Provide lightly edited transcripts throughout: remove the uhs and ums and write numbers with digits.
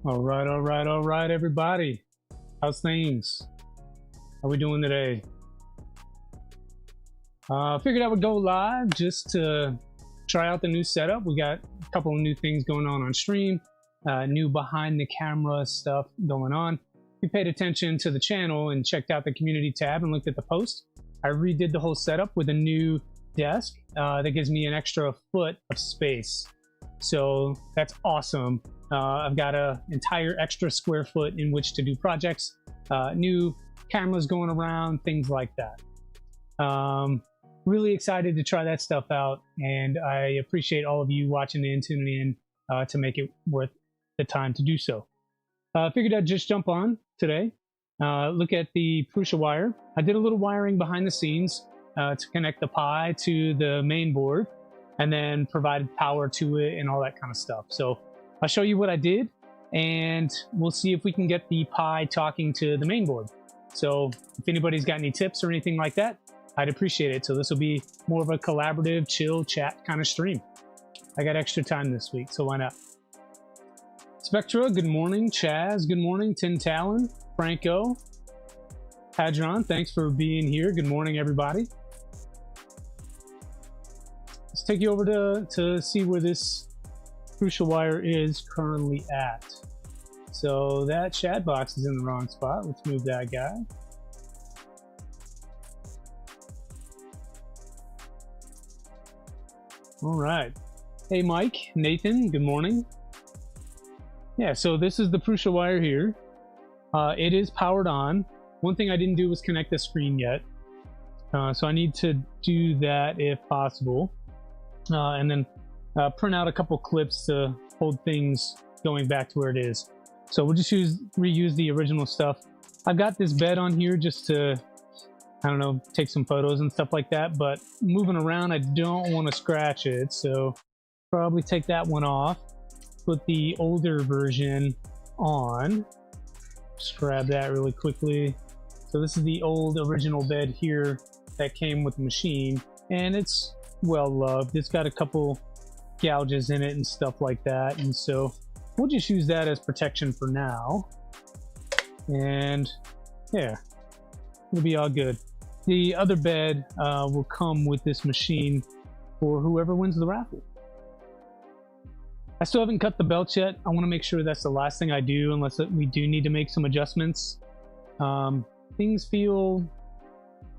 All right, everybody. How's things? How we doing today? Figured I would go live just to try out the new setup. We got a couple of new things going on stream, new behind the camera stuff going on. If you paid attention to the channel and checked out the community tab and looked at the post, I redid the whole setup with a new desk that gives me an extra foot of space. So that's awesome. I've got an entire extra square foot in which to do projects, new cameras going around, things like that. Really excited to try that stuff out, and I appreciate all of you watching and tuning in to make it worth the time to do so. Figured I'd just jump on today, look at the Prusawire. I did a little wiring behind the scenes to connect the Pi to the main board, and then provided power to it and all that kind of stuff. So I'll show you what I did, and we'll see if we can get the Pi talking to the main board. So if anybody's got any tips or anything like that, I'd appreciate it. So this will be more of a collaborative, chill, chat kind of stream. I got extra time this week, so why not? Spectra, good morning. Chaz, good morning. Tin Talon, Franco, Hadron, thanks for being here. Good morning, everybody. Let's take you over to see where this Prusawire is currently at. So that chat box is in the wrong spot. Let's move that guy. All right. Hey, Mike, Nathan, good morning. Yeah, so this is the Prusawire here. It is powered on. One thing I didn't do was connect the screen yet. So I need to do that if possible. And then print out a couple clips to hold things going back to where it is. So we'll just reuse the original stuff. I've got this bed on here just to, I don't know, take some photos and stuff like that, but moving around, I don't want to scratch it. So probably take that one off, put the older version on. Just grab that really quickly. So this is the old original bed here that came with the machine, and it's well loved. It's got a couple gouges in it and stuff like that, and so we'll just use that as protection for now. And yeah, it'll be all good. The other bed will come with this machine for whoever wins the raffle. I still haven't cut the belts yet. I want to make sure that's the last thing I do, unless we do need to make some adjustments. Things feel,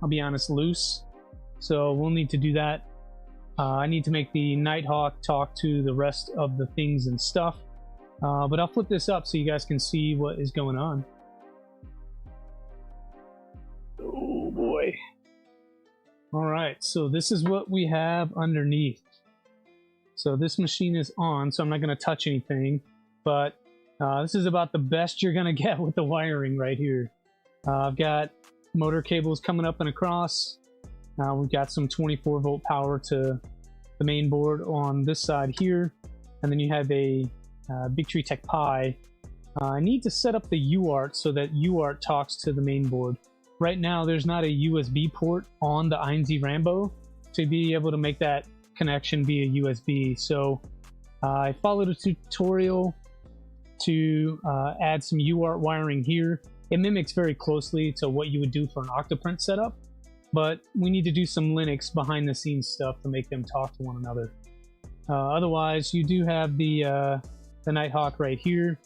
I'll be honest, loose, so we'll need to do that. I need to make the Nighthawk talk to the rest of the things and stuff, but I'll flip this up so you guys can see what is going on. Oh boy. All right, so this is what we have underneath. So this machine is on, so I'm not going to touch anything, but this is about the best you're going to get with the wiring right here. I've got motor cables coming up and across. We've got some 24-volt power to the main board on this side here, and then you have a Big Tree Tech Pi. I need to set up the UART so that UART talks to the main board. Right now, there's not a USB port on the INZ Rambo to be able to make that connection via USB. So I followed a tutorial to add some UART wiring here. It mimics very closely to what you would do for an Octoprint setup, but we need to do some Linux behind the scenes stuff to make them talk to one another. Otherwise, you do have the Nighthawk right here,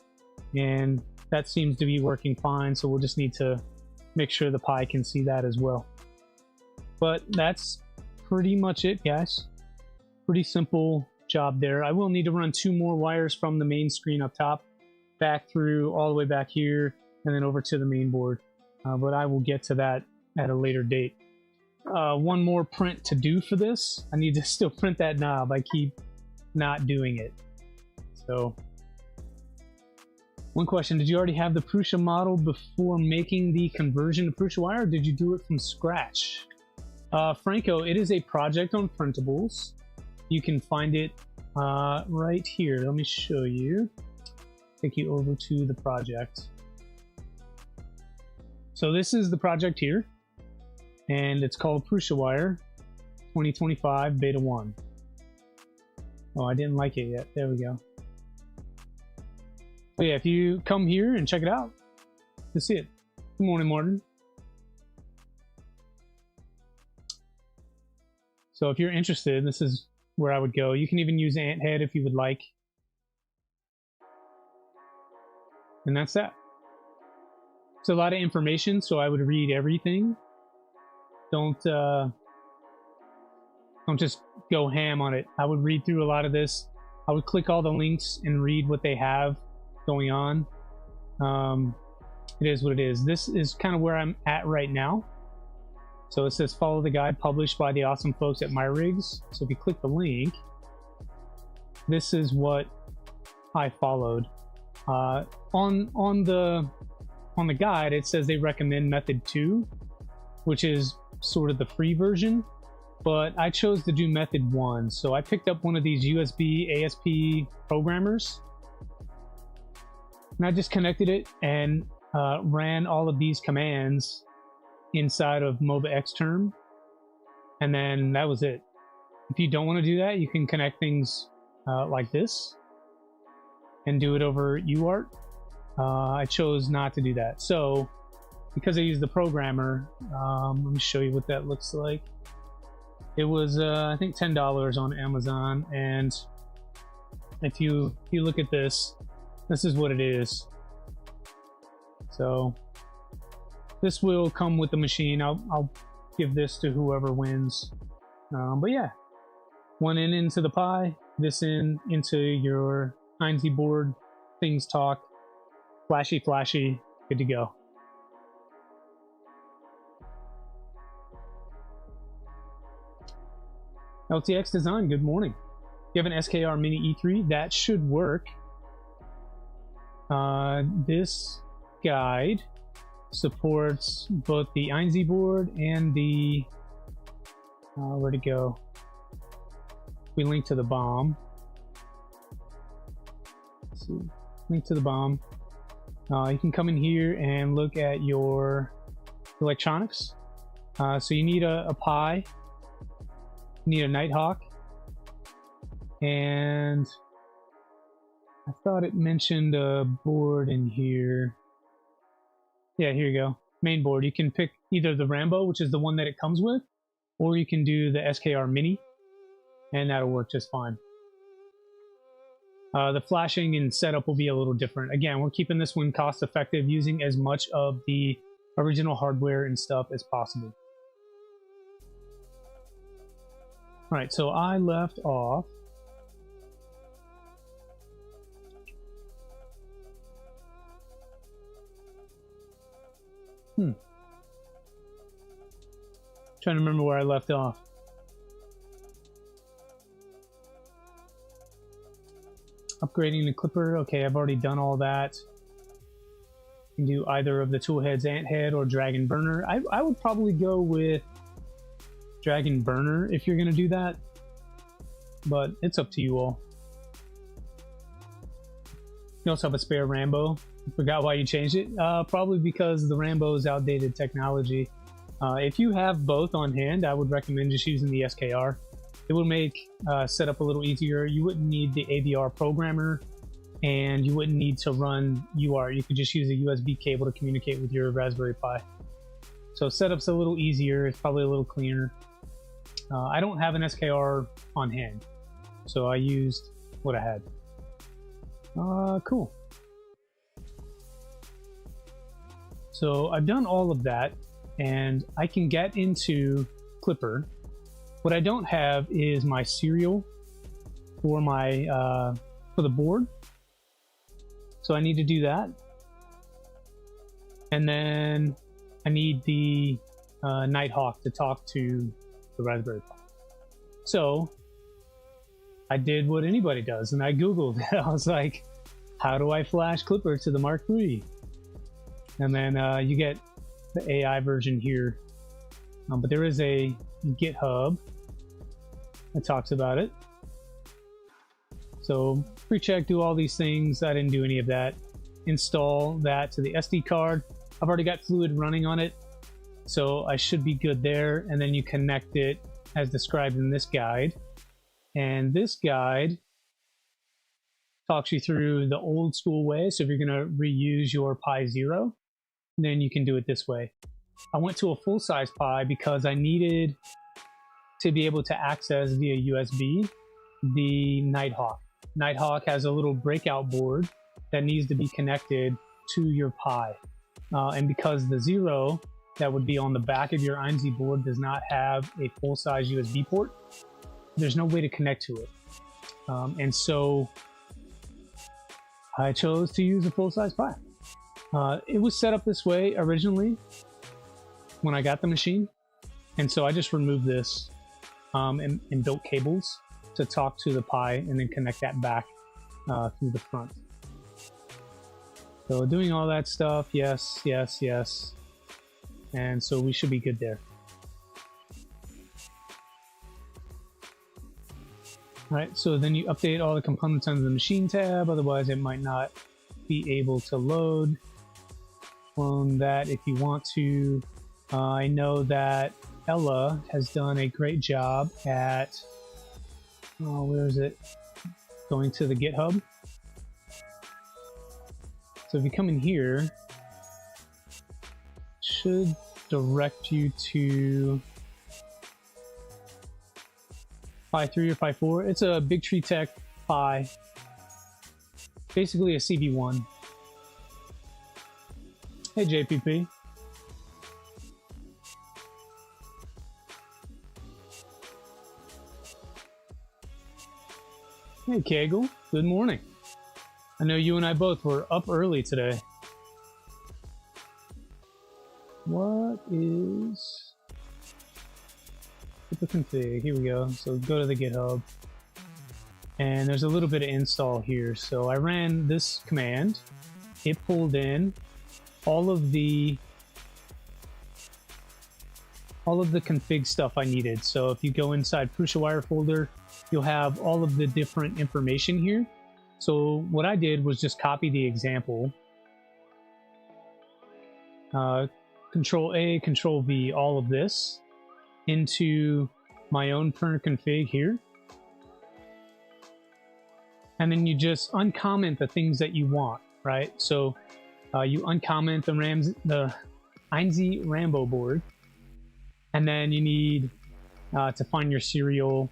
and that seems to be working fine, so we'll just need to make sure the Pi can see that as well. But that's pretty much it, guys. Pretty simple job there. I will need to run 2 more wires from the main screen up top, back through all the way back here, and then over to the main board. But I will get to that at a later date. One more print to do for this. I need to still print that knob. I keep not doing it. So, one question, did you already have the Prusa model before making the conversion to Prusawire, or did you do it from scratch? Franco, it is a project on printables. You can find it right here. Let me show you. Take you over to the project. So this is the project here, and it's called Prusawire 2025 Beta 1. Oh, I didn't like it yet. There we go. So yeah, if you come here and check it out, you'll see it. Good morning, Martin. So if you're interested, this is where I would go. You can even use Anthead if you would like. And that's that. It's a lot of information, so I would read everything. Don't just go ham on it. I would read through a lot of this. I would click all the links and read what they have going on. It is what it is. This is kind of where I'm at right now. So it says follow the guide published by the awesome folks at MyRigs. So if you click the link, this is what I followed. On the guide, it says they recommend method 2, which is sort of the free version, but I chose to do method 1. So I picked up one of these USB ASP programmers, and I just connected it and ran all of these commands inside of MOBA Xterm, and then that was it. If you don't want to do that, you can connect things like this and do it over UART. I chose not to do that. So because I used the programmer, let me show you what that looks like. It was I think $10 on Amazon, and if you look at this, this is what it is. So this will come with the machine. I'll give this to whoever wins. But yeah, one into the Pi, this into your Heinze board. Things talk, flashy, good to go. LTX Design, good morning. You have an SKR Mini E3? That should work. This guide supports both the Heinze board and the where'd it go? We link to the bomb. Let's see. Link to the bomb. You can come in here and look at your electronics. So you need a Pi, you need a Nighthawk, and I thought it mentioned a board in here. Yeah, here you go. Main board. You can pick either the Rambo, which is the one that it comes with, or you can do the SKR Mini, and that'll work just fine. The flashing and setup will be a little different. Again, we're keeping this one cost effective, using as much of the original hardware and stuff as possible. All right, so I left off. Trying to remember where I left off. Upgrading the clipper. Okay, I've already done all that. You can do either of the toolheads, Anthead or Dragon Burner. I would probably go with Dragon Burner if you're going to do that, but it's up to you all. You also have a spare Rambo. Forgot why you changed it. Probably because the Rambo is outdated technology. If you have both on hand, I would recommend just using the SKR. It will make setup a little easier. You wouldn't need the AVR programmer, and you wouldn't need to run UART. You could just use a USB cable to communicate with your Raspberry Pi. So setup's a little easier. It's probably a little cleaner. I don't have an SKR on hand, so I used what I had. Cool. So I've done all of that, and I can get into Clipper. What I don't have is my serial for my for the board, so I need to do that. And then I need the Nighthawk to talk to the Raspberry Pi. So I did what anybody does, and I Googled. I was like, how do I flash Clipper to the Mark III? And then you get the AI version here. But there is a GitHub that talks about it. So pre-check, do all these things. I didn't do any of that. Install that to the SD card. I've already got Fluid running on it, so I should be good there. And then you connect it as described in this guide. And this guide talks you through the old school way. So if you're going to reuse your Pi 0, then you can do it this way. I went to a full-size Pi because I needed to be able to access via USB the Nighthawk. Nighthawk has a little breakout board that needs to be connected to your Pi. And because the 0 that would be on the back of your IMSI board does not have a full-size USB port, there's no way to connect to it. And so I chose to use a full-size Pi. It was set up this way originally when I got the machine. And so I just removed this and built cables to talk to the Pi and then connect that back through the front. So doing all that stuff, yes, yes, yes. And so we should be good there. All right, so then you update all the components under the machine tab, otherwise it might not be able to load. Clone that if you want to. I know that Ella has done a great job at, where is it? Going to the GitHub. So if you come in here, it should direct you to Pi 3 or Pi 4. It's a Big Tree Tech Pi, basically a CV1. Hey JPP. Hey Kegel, good morning. I know you and I both were up early today. What is the config? Here we go. So go to the GitHub. And there's a little bit of install here. So I ran this command. It pulled in all of the config stuff I needed. So if you go inside Prusawire folder, you'll have all of the different information here. So what I did was just copy the example, Control A, Control V, all of this into my own printer config here. And then you just uncomment the things that you want, right? So you uncomment the IMSI Rambo board, and then you need to find your serial.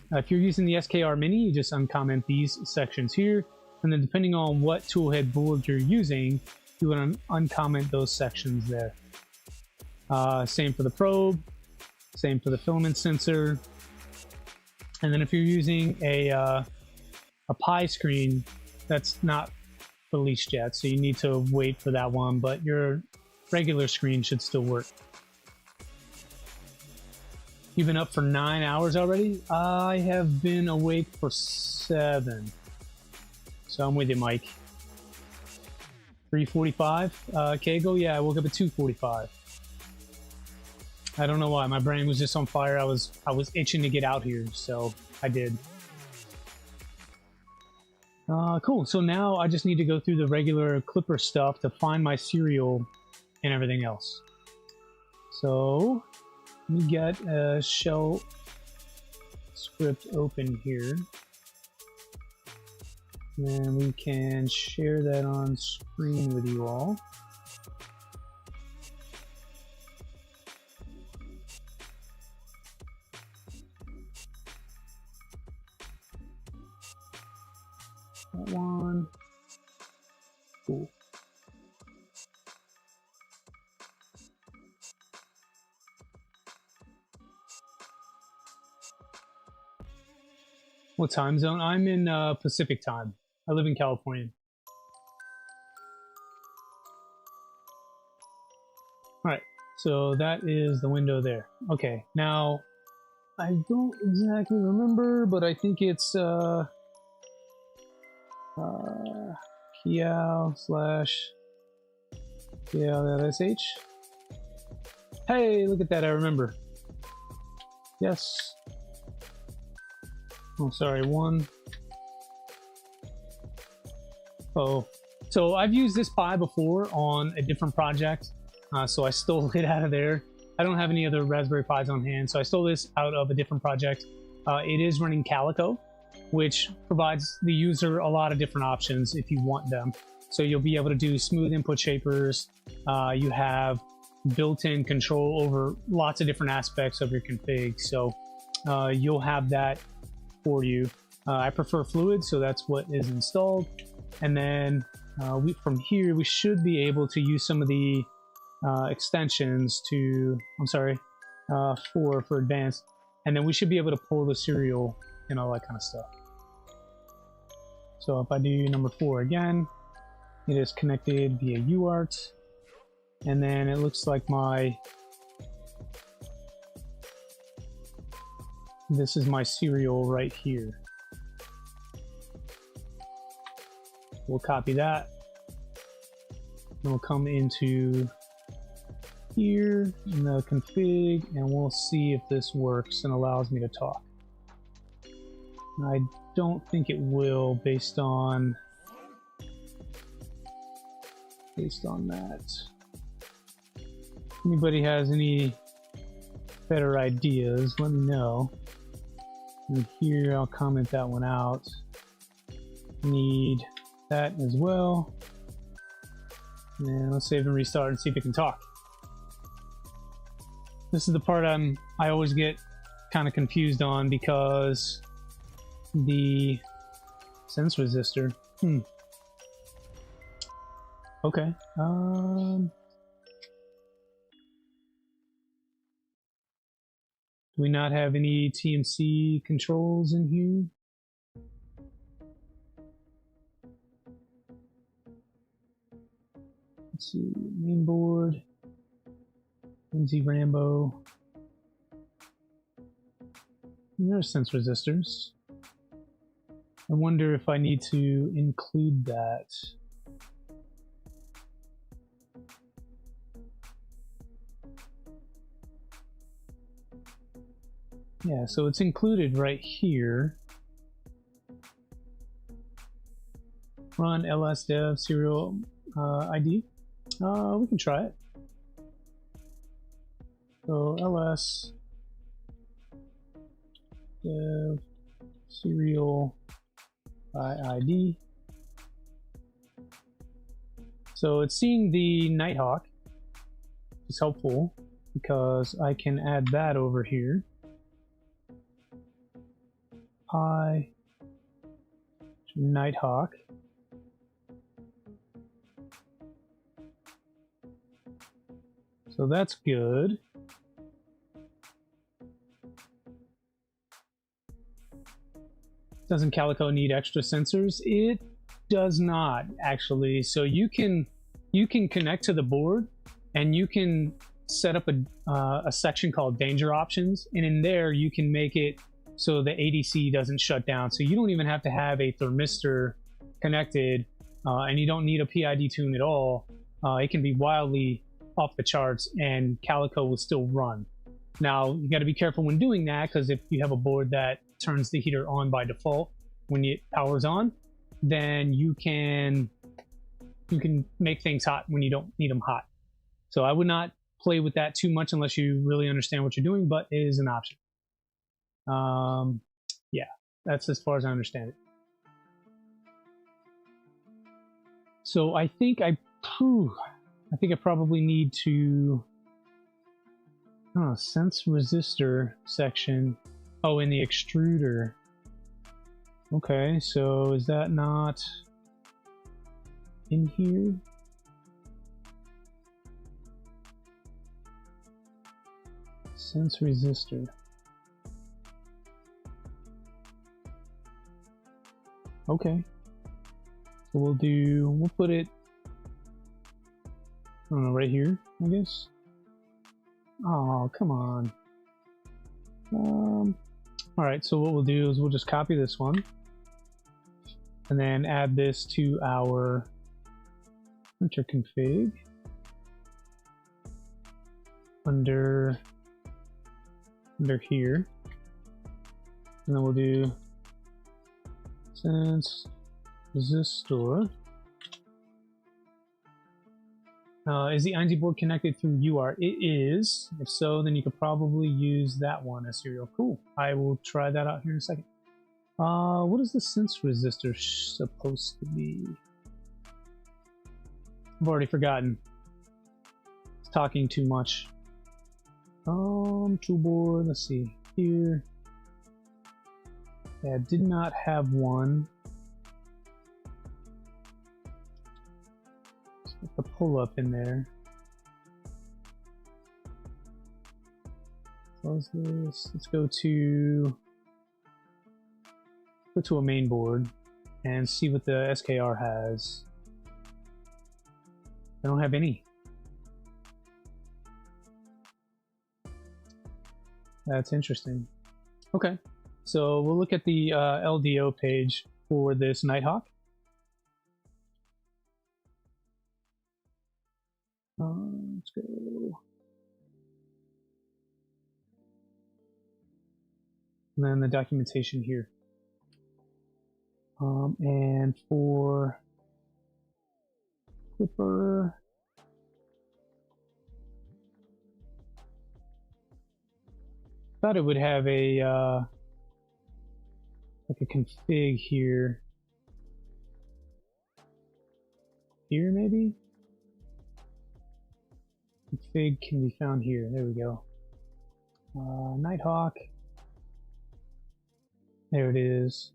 If you're using the SKR Mini, you just uncomment these sections here, and then depending on what toolhead board you're using, you would uncomment those sections there. Same for the probe, same for the filament sensor, and then if you're using a Pi screen, that's not released yet, so you need to wait for that one, but your regular screen should still work. You've been up for 9 hours already? I have been awake for 7. So I'm with you, Mike. 3:45? Kego? Yeah, I woke up at 2:45. I don't know why. My brain was just on fire. I was itching to get out here, so I did. Cool. So now I just need to go through the regular Clipper stuff to find my serial and everything else. So let me get a shell script open here. And we can share that on screen with you all. That one. Cool. What time zone? I'm in Pacific time. I live in California. All right, so that is the window there. Okay, now I don't exactly remember, but I think it's kiao/kiao.sh. Hey, look at that, I remember. Yes. Oh, sorry, one. Oh, so I've used this Pi before on a different project, so I stole it out of there. I don't have any other Raspberry Pis on hand, so I stole this out of a different project. It is running Calico, which provides the user a lot of different options if you want them. So you'll be able to do smooth input shapers. You have built-in control over lots of different aspects of your config. So you'll have that for you. I prefer fluid, so that's what is installed. And then from here, we should be able to use some of the extensions to, for advanced. And then we should be able to pull the serial and all that kind of stuff. So if I do number 4 again, it is connected via UART. And then it looks like this is my serial right here. We'll copy that. And we'll come into here in the config and we'll see if this works and allows me to talk. I don't think it will based on that. If anybody has any better ideas, let me know. And here I'll comment that one out. Need that as well. And let's save and restart and see if it can talk. This is the part I always get kind of confused on because the sense resistor. Okay. Do we not have any TMC controls in here? Let's see, main board, NZ Rambo. And there's sense resistors. I wonder if I need to include that. Yeah, so it's included right here. Run lsdev serial ID. We can try it. So ls dev serial by ID. So it's seeing the Nighthawk, which is helpful because I can add that over here. Pi Nighthawk. So that's good. Doesn't Calico need extra sensors? It does not actually. So you can connect to the board and you can set up a section called danger options, and in there you can make it so the ADC doesn't shut down. So you don't even have to have a thermistor connected, and you don't need a PID tune at all. It can be wildly off the charts and Calico will still run. Now you got to be careful when doing that, because if you have a board that turns the heater on by default when it powers on, then you can make things hot when you don't need them hot. So I would not play with that too much unless you really understand what you're doing, but it is an option. Yeah, that's as far as I understand it. So I think I probably need to sense resistor section. Oh, in the extruder. Okay, so is that not in here? Sense resistor. Okay. So we'll put it, I don't know, right here, I guess. Oh, come on. Alright, so what we'll do is we'll just copy this one and then add this to our printer config under here, and then we'll do sense resistor. Is the ING board connected through UART? It is. If so, then you could probably use that one as serial. Cool. I will try that out here in a second. What is the sense resistor supposed to be? I've already forgotten. It's talking too much. Toolboard, let's see here. Yeah, I did not have one. Let's put the pull up in there. Close this. Let's go to a main board and see what the SKR has. I don't have any. That's interesting. Okay, so we'll look at the LDO page for this Nighthawk. Let's go. And then the documentation here. And for Clipper, thought it would have a like a config here. Here maybe? Config can be found here. There we go. Nighthawk. There it is.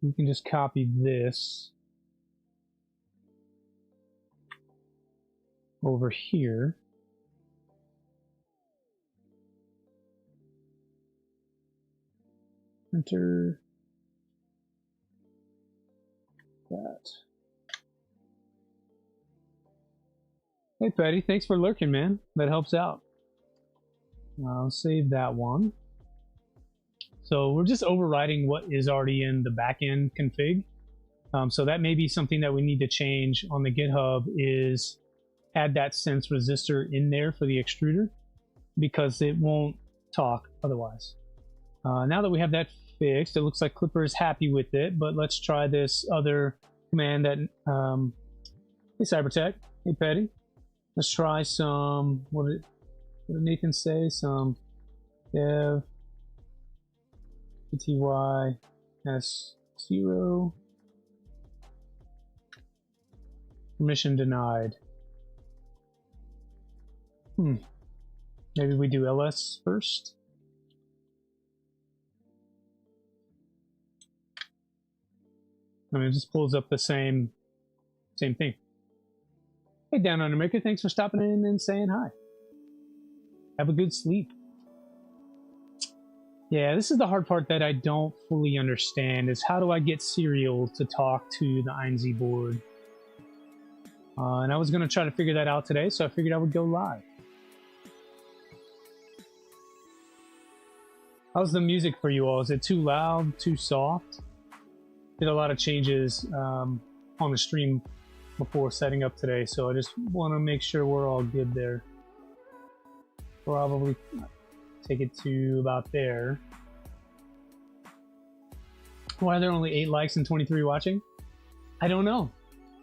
We can just copy this over here. Enter that. Hey Patty, thanks for lurking, man. That helps out. I'll save that one. So we're just overriding what is already in the backend config. So that may be something that we need to change on the GitHub, is add that sense resistor in there for the extruder, because it won't talk otherwise. Now that we have that fixed, it looks like Clipper is happy with it, but let's try this other command that, hey Cybertech, hey Patty. Let's try some, what did Nathan say? Some dev pty s0 permission denied. Maybe we do ls first. I mean, it just pulls up the same thing. Hey, Down Under Maker, thanks for stopping in and saying hi. Have a good sleep. Yeah, this is the hard part that I don't fully understand, is how do I get Serial to talk to the INZ board? And I was going to try to figure that out today, so I figured I would go live. How's the music for you all? Is it too loud, too soft? Did a lot of changes on the stream before setting up today, so I just want to make sure we're all good there. Probably take it to about there. Why are there only 8 likes and 23 watching? I don't know.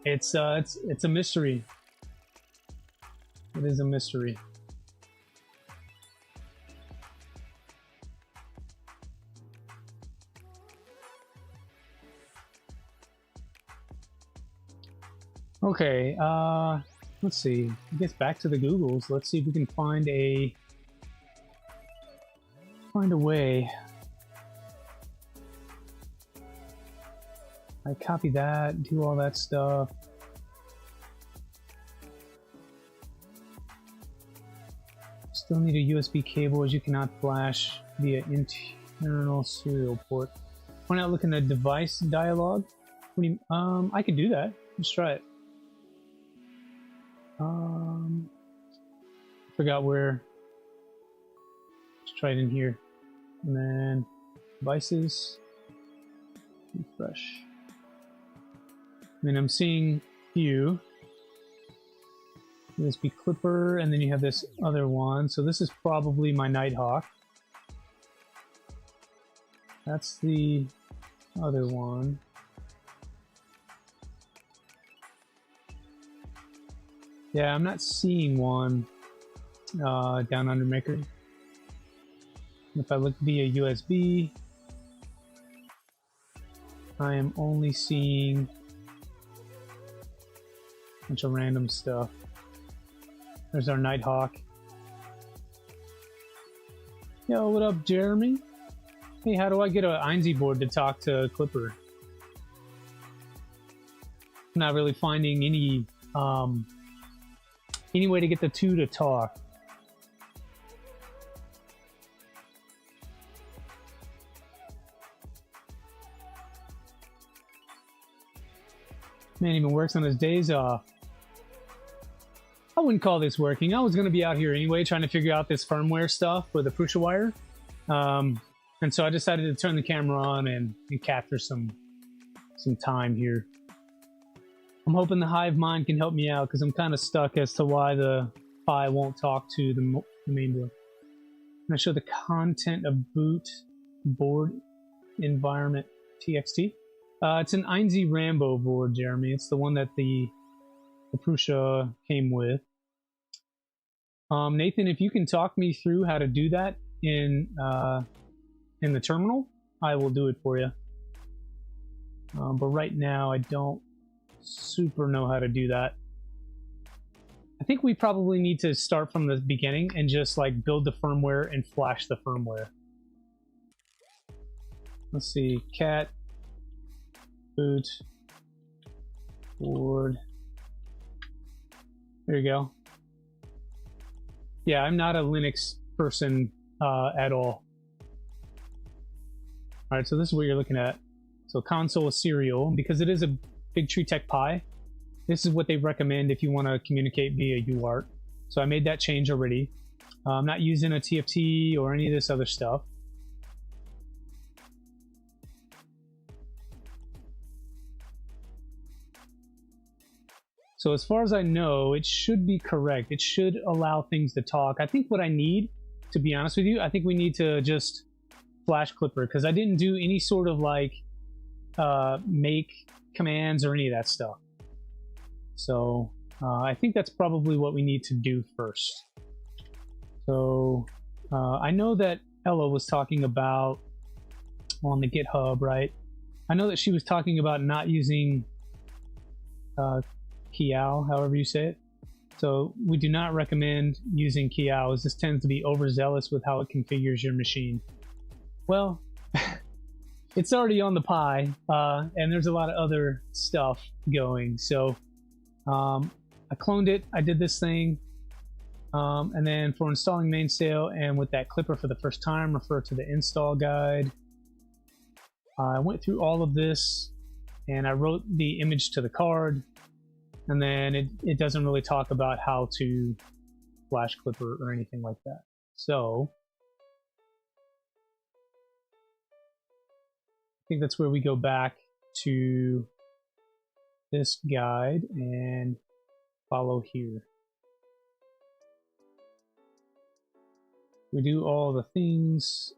It's a mystery. It is a mystery. Okay, let's see. I guess back to the Googles. Let's see if we can find a way. I copy that, do all that stuff. Still need a USB cable, as you cannot flash via internal serial port. Why not look in the device dialog? What do you, I could do that. Let's try it. Forgot where. Let's try it in here. And then devices. Refresh. And then I'm seeing few. USB Clipper, and then you have this other one. So this is probably my Nighthawk. That's the other one. Yeah, I'm not seeing one Down Under Maker. If I look via USB, I am only seeing a bunch of random stuff. There's our Nighthawk. Yo, what up, Jeremy? Hey, how do I get an INSI board to talk to Clipper? I'm not really finding any way to get the two to talk. Man even works on his days off. I wouldn't call this working. I was going to be out here anyway trying to figure out this firmware stuff for the Prusawire. And so I decided to turn the camera on and capture some time here. I'm hoping the Hive Mind can help me out because I'm kind of stuck as to why the Pi won't talk to the main board. I'm going to show the content of boot board environment txt. It's an INSI Rambo board, Jeremy. It's the one that the Prusa came with. Nathan, if you can talk me through how to do that in the terminal, I will do it for you. But right now, I don't super know how to do that. I think we probably need to start from the beginning and just like build the firmware and flash the firmware. Let's see, cat boot board. There you go. Yeah, I'm not a Linux person at all. All right, so this is what you're looking at. So console is serial. Because it is a Big Tree Tech Pi, this is what they recommend if you want to communicate via UART. So I made that change already. I'm not using a TFT or any of this other stuff. So as far as I know, it should be correct. It should allow things to talk. I think what I need, to be honest with you, I think we need to just flash Clipper because I didn't do any sort of like make commands or any of that stuff. So I think that's probably what we need to do first. So I know that Ella was talking about on the GitHub, right? I know that she was talking about not using Kiao, however you say it. So we do not recommend using Kiao, as this tends to be overzealous with how it configures your machine. Well, it's already on the Pi, and there's a lot of other stuff going. So I cloned it, I did this thing, and then for installing mainsail and with that Clipper for the first time, refer to the install guide. I went through all of this and I wrote the image to the card. And then it doesn't really talk about how to flash Clipper or anything like that. So I think that's where we go back to this guide and follow here. We do all the things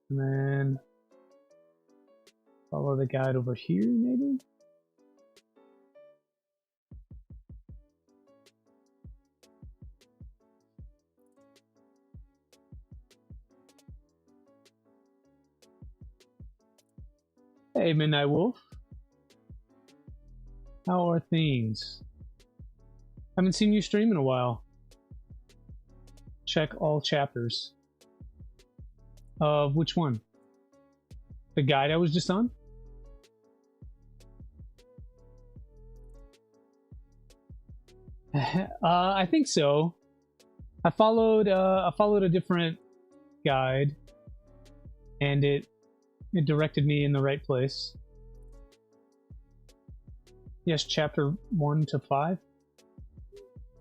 and then follow the guide over here, maybe? Hey, Midnight Wolf. How are things? Haven't seen you stream in a while. Check all chapters. Of which one? The guide I was just on? I think so. I followed a different guide, and it directed me in the right place. Yes, chapter 1 to 5.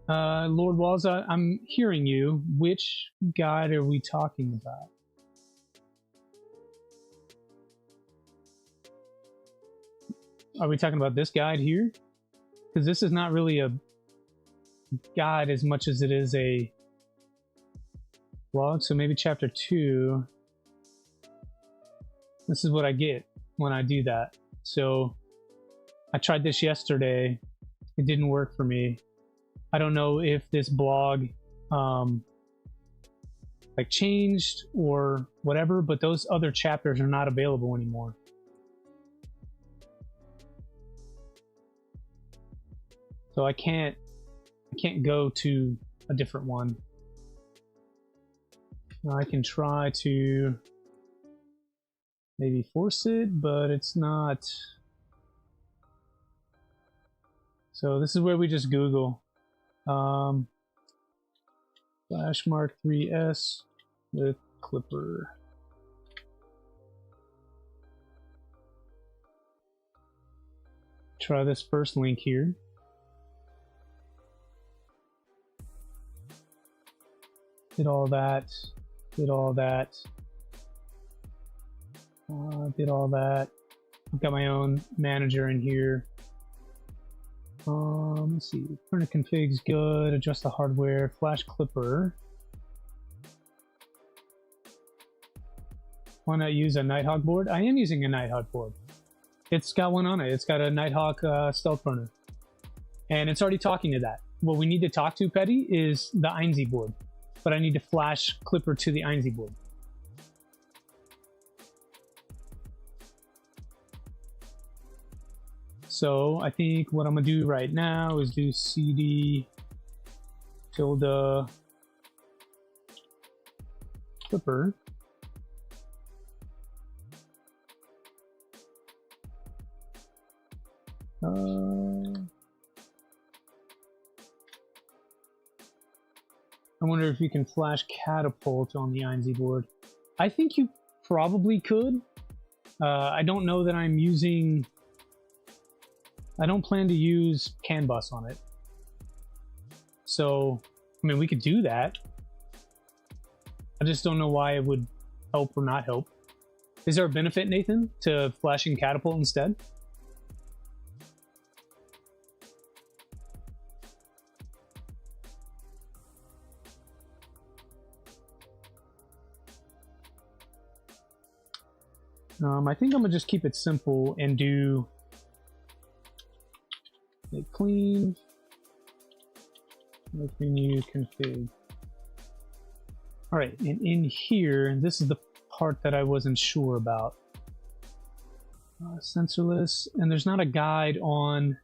Lord Walls, I'm hearing you. Which guide are we talking about? Are we talking about this guide here? Because this is not really a guide as much as it is a log. So maybe chapter 2. This is what I get when I do that. So I tried this yesterday. It didn't work for me. I don't know if this blog like changed or whatever, but those other chapters are not available anymore. So I can't go to a different one. I can try to maybe force it, but it's not. So this is where we just Google Flash Mark 3S with Clipper. Try this first link here. Did all that. Did all that. Did all that. I've got my own manager in here. Let's see. Printer config's good. Adjust the hardware. Flash Clipper. Why not use a Nighthawk board? I am using a Nighthawk board. It's got one on it. It's got a Nighthawk stealth burner. And it's already talking to that. What we need to talk to, Petty, is the INSI board. But I need to flash Clipper to the INSI board. So I think what I'm gonna do right now is do cd tilde Clipper. I wonder if you can flash Catapult on the INSI board. I think you probably could. I don't know that I'm using... I don't plan to use CAN bus on it. So, I mean, we could do that. I just don't know why it would help or not help. Is there a benefit, Nathan, to flashing Catapult instead? I think I'm gonna just keep it simple and do make clean, make new config. All right, and in here, this is the part that I wasn't sure about. Sensorless, and there's not a guide on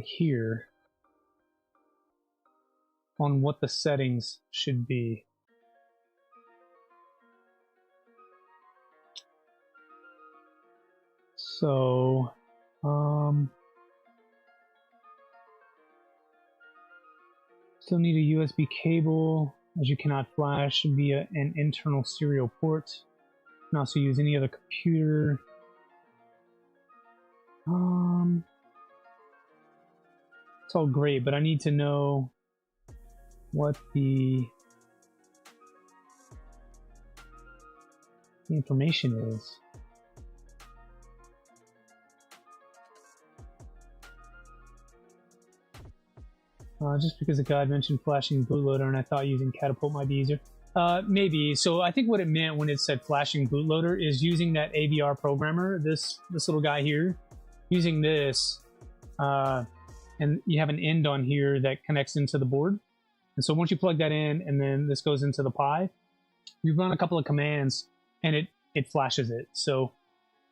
here on what the settings should be. So, still need a USB cable, as you cannot flash via an internal serial port. You can also use any other computer. It's all great, but I need to know what the information is. Just because the guide mentioned flashing bootloader and I thought using Catapult might be easier. Maybe. So I think what it meant when it said flashing bootloader is using that AVR programmer, this little guy here, using this, and you have an end on here that connects into the board. And so once you plug that in and then this goes into the Pi, you run a couple of commands and it flashes it. So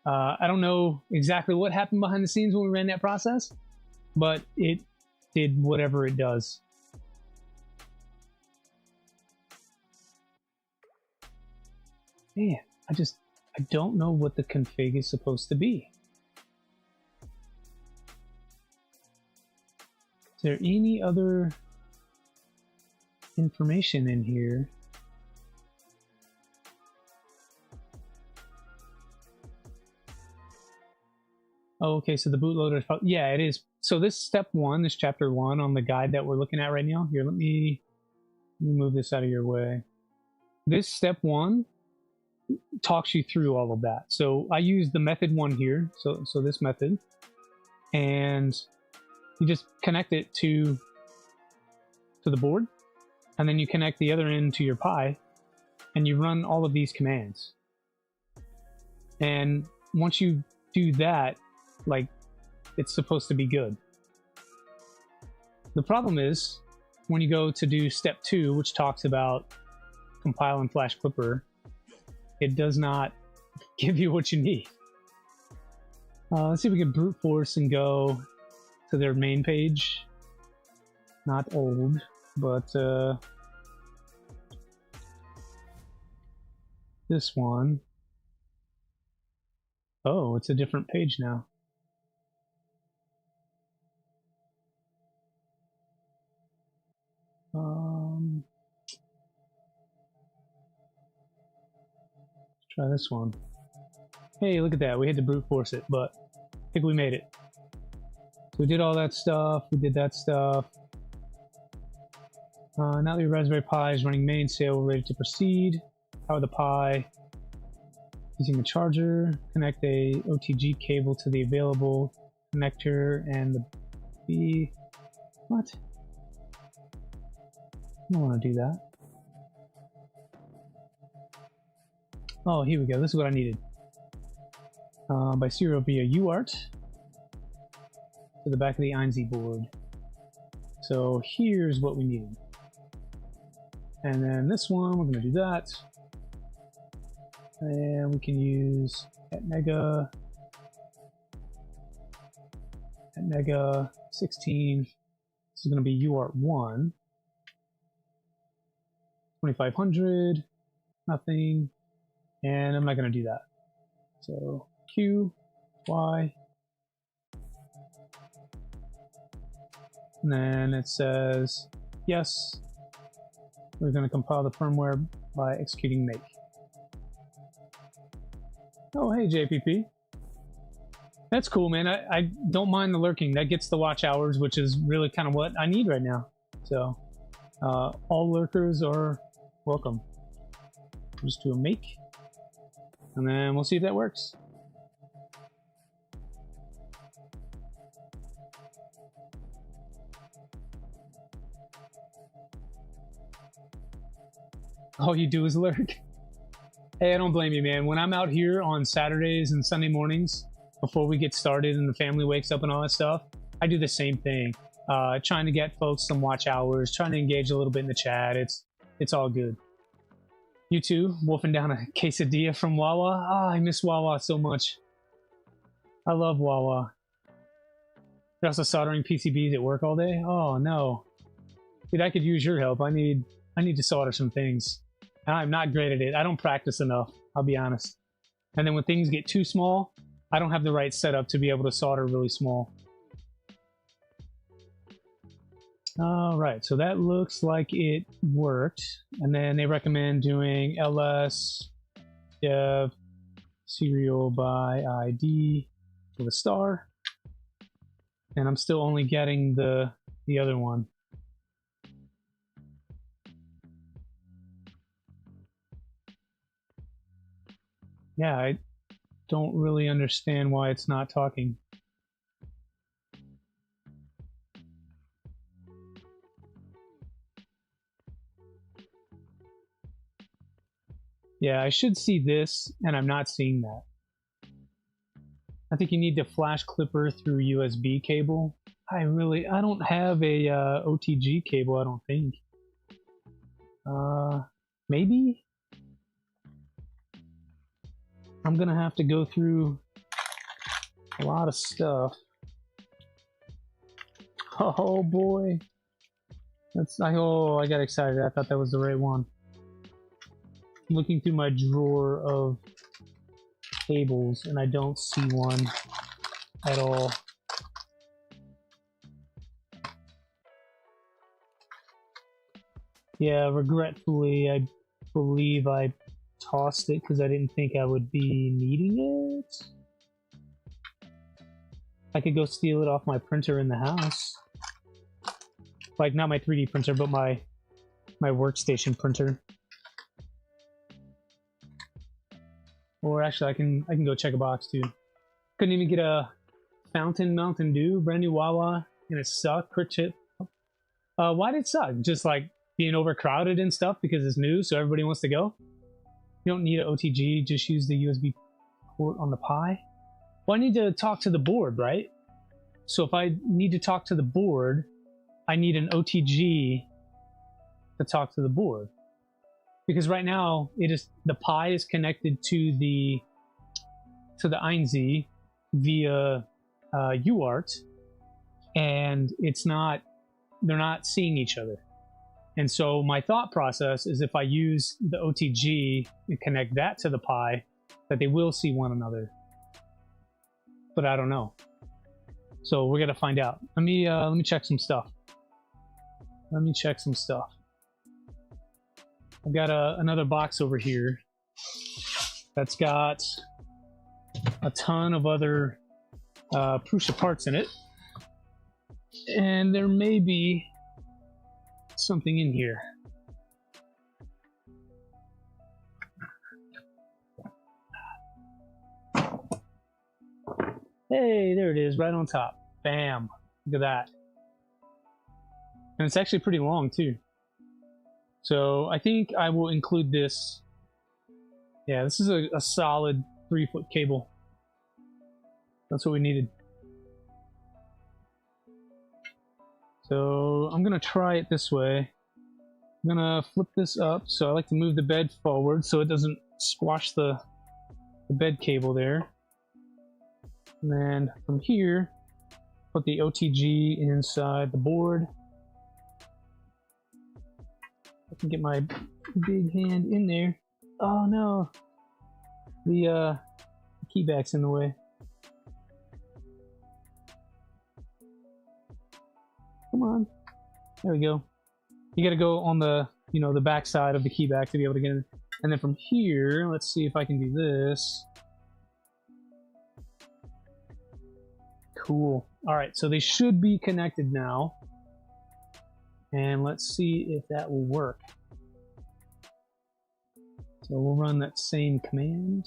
I don't know exactly what happened behind the scenes when we ran that process, but it did whatever it does. Man, I don't know what the config is supposed to be. Is there any other information in here? Oh, okay, so the bootloader, yeah, it is. So this step one, this chapter one on the guide that we're looking at right now. Here, let me move this out of your way. This step one talks you through all of that. So I use the method one here. So this method, and you just connect it to the board, and then you connect the other end to your Pi, and you run all of these commands. And once you do that, like, it's supposed to be good. The problem is when you go to do step 2, which talks about compile and flash Clipper, it does not give you what you need. Let's see if we can brute force and go to their main page. Not old, but this one. Oh, it's a different page now. Let's try this one. Hey, look at that. We had to brute force it, but I think we made it. So we did all that stuff. We did that stuff. Now that your Raspberry Pi is running main sail, we're ready to proceed. Power the Pi using a charger. Connect a OTG cable to the available connector and the B. What? I don't want to do that. Oh, here we go. This is what I needed. By serial via UART to the back of the INZ board. So here's what we needed. And then this one, we're going to do that. And we can use at mega 16. This is going to be UART 1. 2500, nothing. And I'm not going to do that. So Q, Y. And then it says, yes, we're going to compile the firmware by executing make. Oh, hey, JPP. That's cool, man. I don't mind the lurking. That gets the watch hours, which is really kind of what I need right now. So all lurkers are welcome. Just do a make. And then we'll see if that works. All you do is lurk. Hey, I don't blame you, man. When I'm out here on Saturdays and Sunday mornings, before we get started and the family wakes up and all that stuff, I do the same thing. Trying to get folks some watch hours, trying to engage a little bit in the chat. It's all good. You too, wolfing down a quesadilla from Wawa. Ah, I miss Wawa so much. I love Wawa. You're also soldering PCBs at work all day? Oh no. Dude, I could use your help. I need to solder some things. I'm not great at it. I don't practice enough, I'll be honest. And then when things get too small, I don't have the right setup to be able to solder really small. Alright, so that looks like it worked. And then they recommend doing ls dev serial by ID with a star. And I'm still only getting the other one. Yeah, I don't really understand why it's not talking. Yeah, I should see this, and I'm not seeing that. I think you need the flash clipper through USB cable. I don't have a OTG cable, I don't think. Maybe? I'm gonna have to go through a lot of stuff. Oh boy. I got excited. I thought that was the right one. I'm looking through my drawer of cables and I don't see one at all. Yeah, regretfully, I believe I tossed it because I didn't think I would be needing it. I could go steal it off my printer in the house. Like, not my 3D printer, but my workstation printer. Or actually, I can go check a box too. Couldn't even get a Fountain Mountain Dew, brand new Wawa, and it sucked. Quick chip. Why did it suck? Just like being overcrowded and stuff because it's new, so everybody wants to go. You don't need an OTG, just use the USB port on the Pi. Well, I need to talk to the board, right? So if I need to talk to the board, I need an OTG to talk to the board. Because right now, the Pi is connected to the INZ, via UART, and they're not seeing each other. And so my thought process is if I use the OTG and connect that to the Pi, that they will see one another. But I don't know. So we're gonna find out. Let me check some stuff. I've got another box over here that's got a ton of other Prusa parts in it, and there may be something in here. Hey, there it is, right on top. Bam! Look at that. And it's actually pretty long too. So I think I will include this. Yeah, this is a solid 3-foot cable. That's what we needed. So I'm gonna try it this way. I'm gonna flip this up. So I like to move the bed forward so it doesn't squash the bed cable there. And then from here, put the OTG inside the board. I can get my big hand in there. Oh no, the key back's in the way. Come on, there we go. You got to go on the the back side of the key back to be able to get in. And then from here, let's see if I can do this. Cool. All right, so they should be connected now. And let's see if that will work. So we'll run that same command.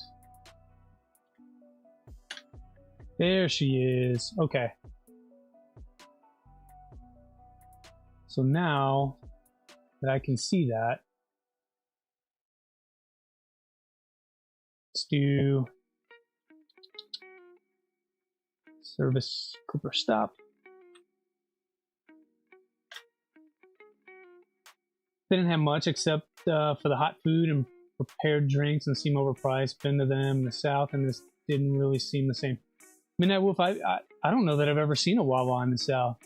There she is. Okay. So now that I can see that, let's do service clipper stop. They didn't have much except for the hot food and prepared drinks, and seem overpriced. Been to them in the south, and this didn't really seem the same. Midnight Wolf, I don't know that I've ever seen a Wawa in the south.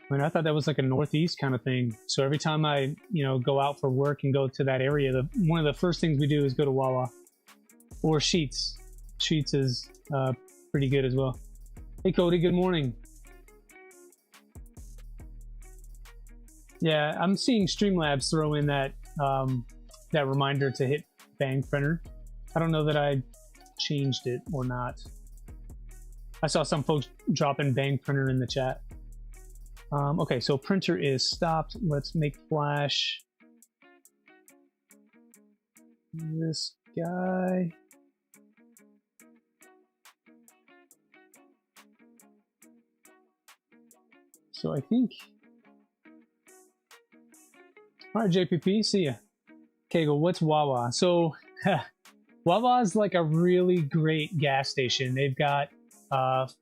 I mean, I thought that was like a northeast kind of thing. So every time I go out for work and go to that area, one of the first things we do is go to Wawa or Sheetz. Sheetz is pretty good as well. Hey Cody, good morning. Yeah, I'm seeing Streamlabs throw in that that reminder to hit Bang Printer. I don't know that I changed it or not. I saw some folks dropping Bang Printer in the chat. Okay, so printer is stopped. Let's make flash this guy. So I think. All right, JPP, see ya. Kegel, what's Wawa? So Wawa is like a really great gas station. They've got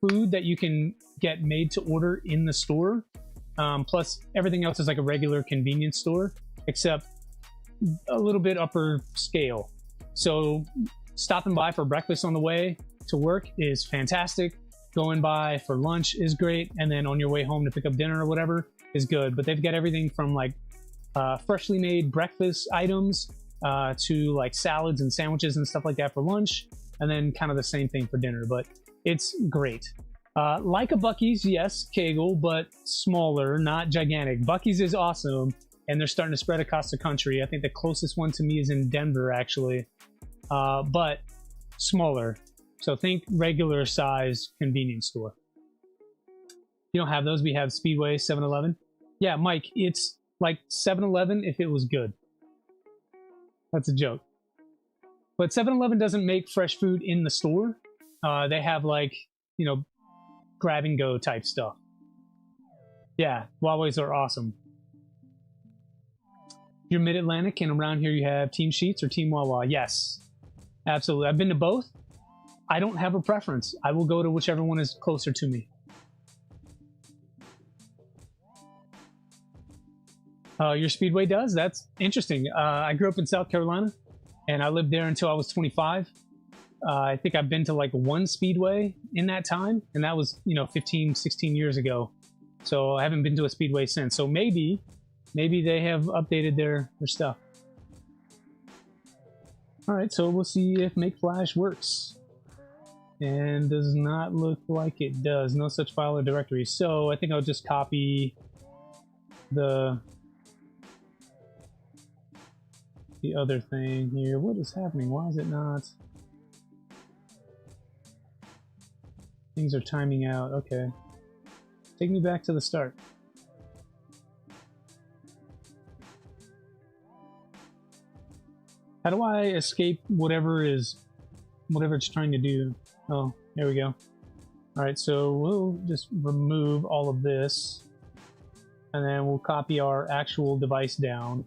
food that you can get made to order in the store. Plus everything else is like a regular convenience store, except a little bit upper scale. So stopping by for breakfast on the way to work is fantastic. Going by for lunch is great. And then on your way home to pick up dinner or whatever is good. But they've got everything from like freshly made breakfast items to like salads and sandwiches and stuff like that for lunch. And then kind of the same thing for dinner, but it's great. Like a Buc-ee's, yes, Kegel, but smaller, not gigantic. Buc-ee's is awesome, and they're starting to spread across the country. I think the closest one to me is in Denver, actually, but smaller. So think regular size convenience store. You don't have those. We have Speedway, 7-Eleven. Yeah, Mike, it's like 7-Eleven if it was good. That's a joke. But 7-Eleven doesn't make fresh food in the store. They have like, grab and go type stuff. Yeah, Wawa's are awesome. You're Mid-Atlantic, and around here you have Team Sheetz or Team Wawa. Yes, absolutely. I've been to both. I don't have a preference. I will go to whichever one is closer to me. Your Speedway does? That's interesting. I grew up in South Carolina, and I lived there until I was 25. I think I've been to like one speedway in that time, and that was, you know, 15, 16 years ago. So I haven't been to a speedway since. So maybe they have updated their stuff. All right, so we'll see if Make Flash works. And does not look like it does. No such file or directory. So I think I'll just copy the other thing here. What is happening? Why is it not? Things are timing out. Okay. Take me back to the start. How do I escape whatever it's trying to do? Oh, there we go. All right, so we'll just remove all of this, and then we'll copy our actual device down.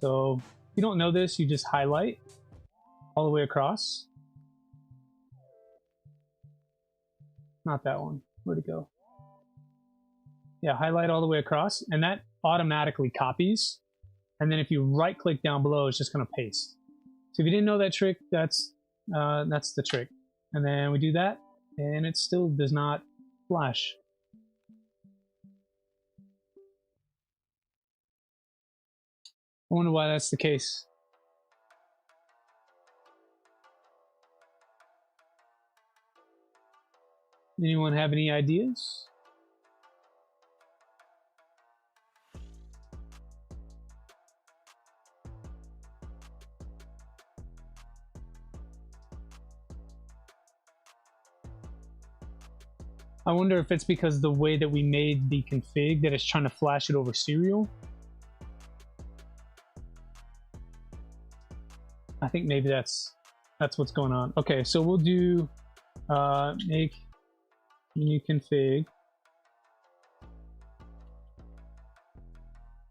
So if you don't know this, you just highlight all the way across. Not that one. Where'd it go? Yeah, highlight all the way across, and that automatically copies. And then if you right-click down below, it's just going to paste. So if you didn't know that trick, that's the trick. And then we do that, and it still does not flash. I wonder why that's the case. Anyone have any ideas? I wonder if it's because the way that we made the config that it's trying to flash it over serial. I think maybe that's what's going on. Okay, so we'll do make new config.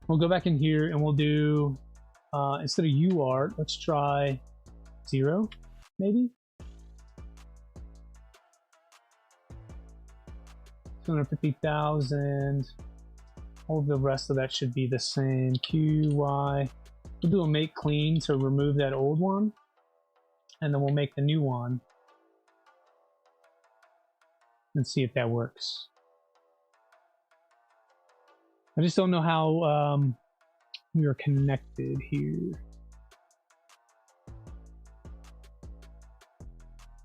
We'll go back in here and we'll do instead of UART, let's try 0, maybe. 250,000. All of the rest of that should be the same. QY. We'll do a make clean to remove that old one, and then we'll make the new one and see if that works. I just don't know how we are connected here.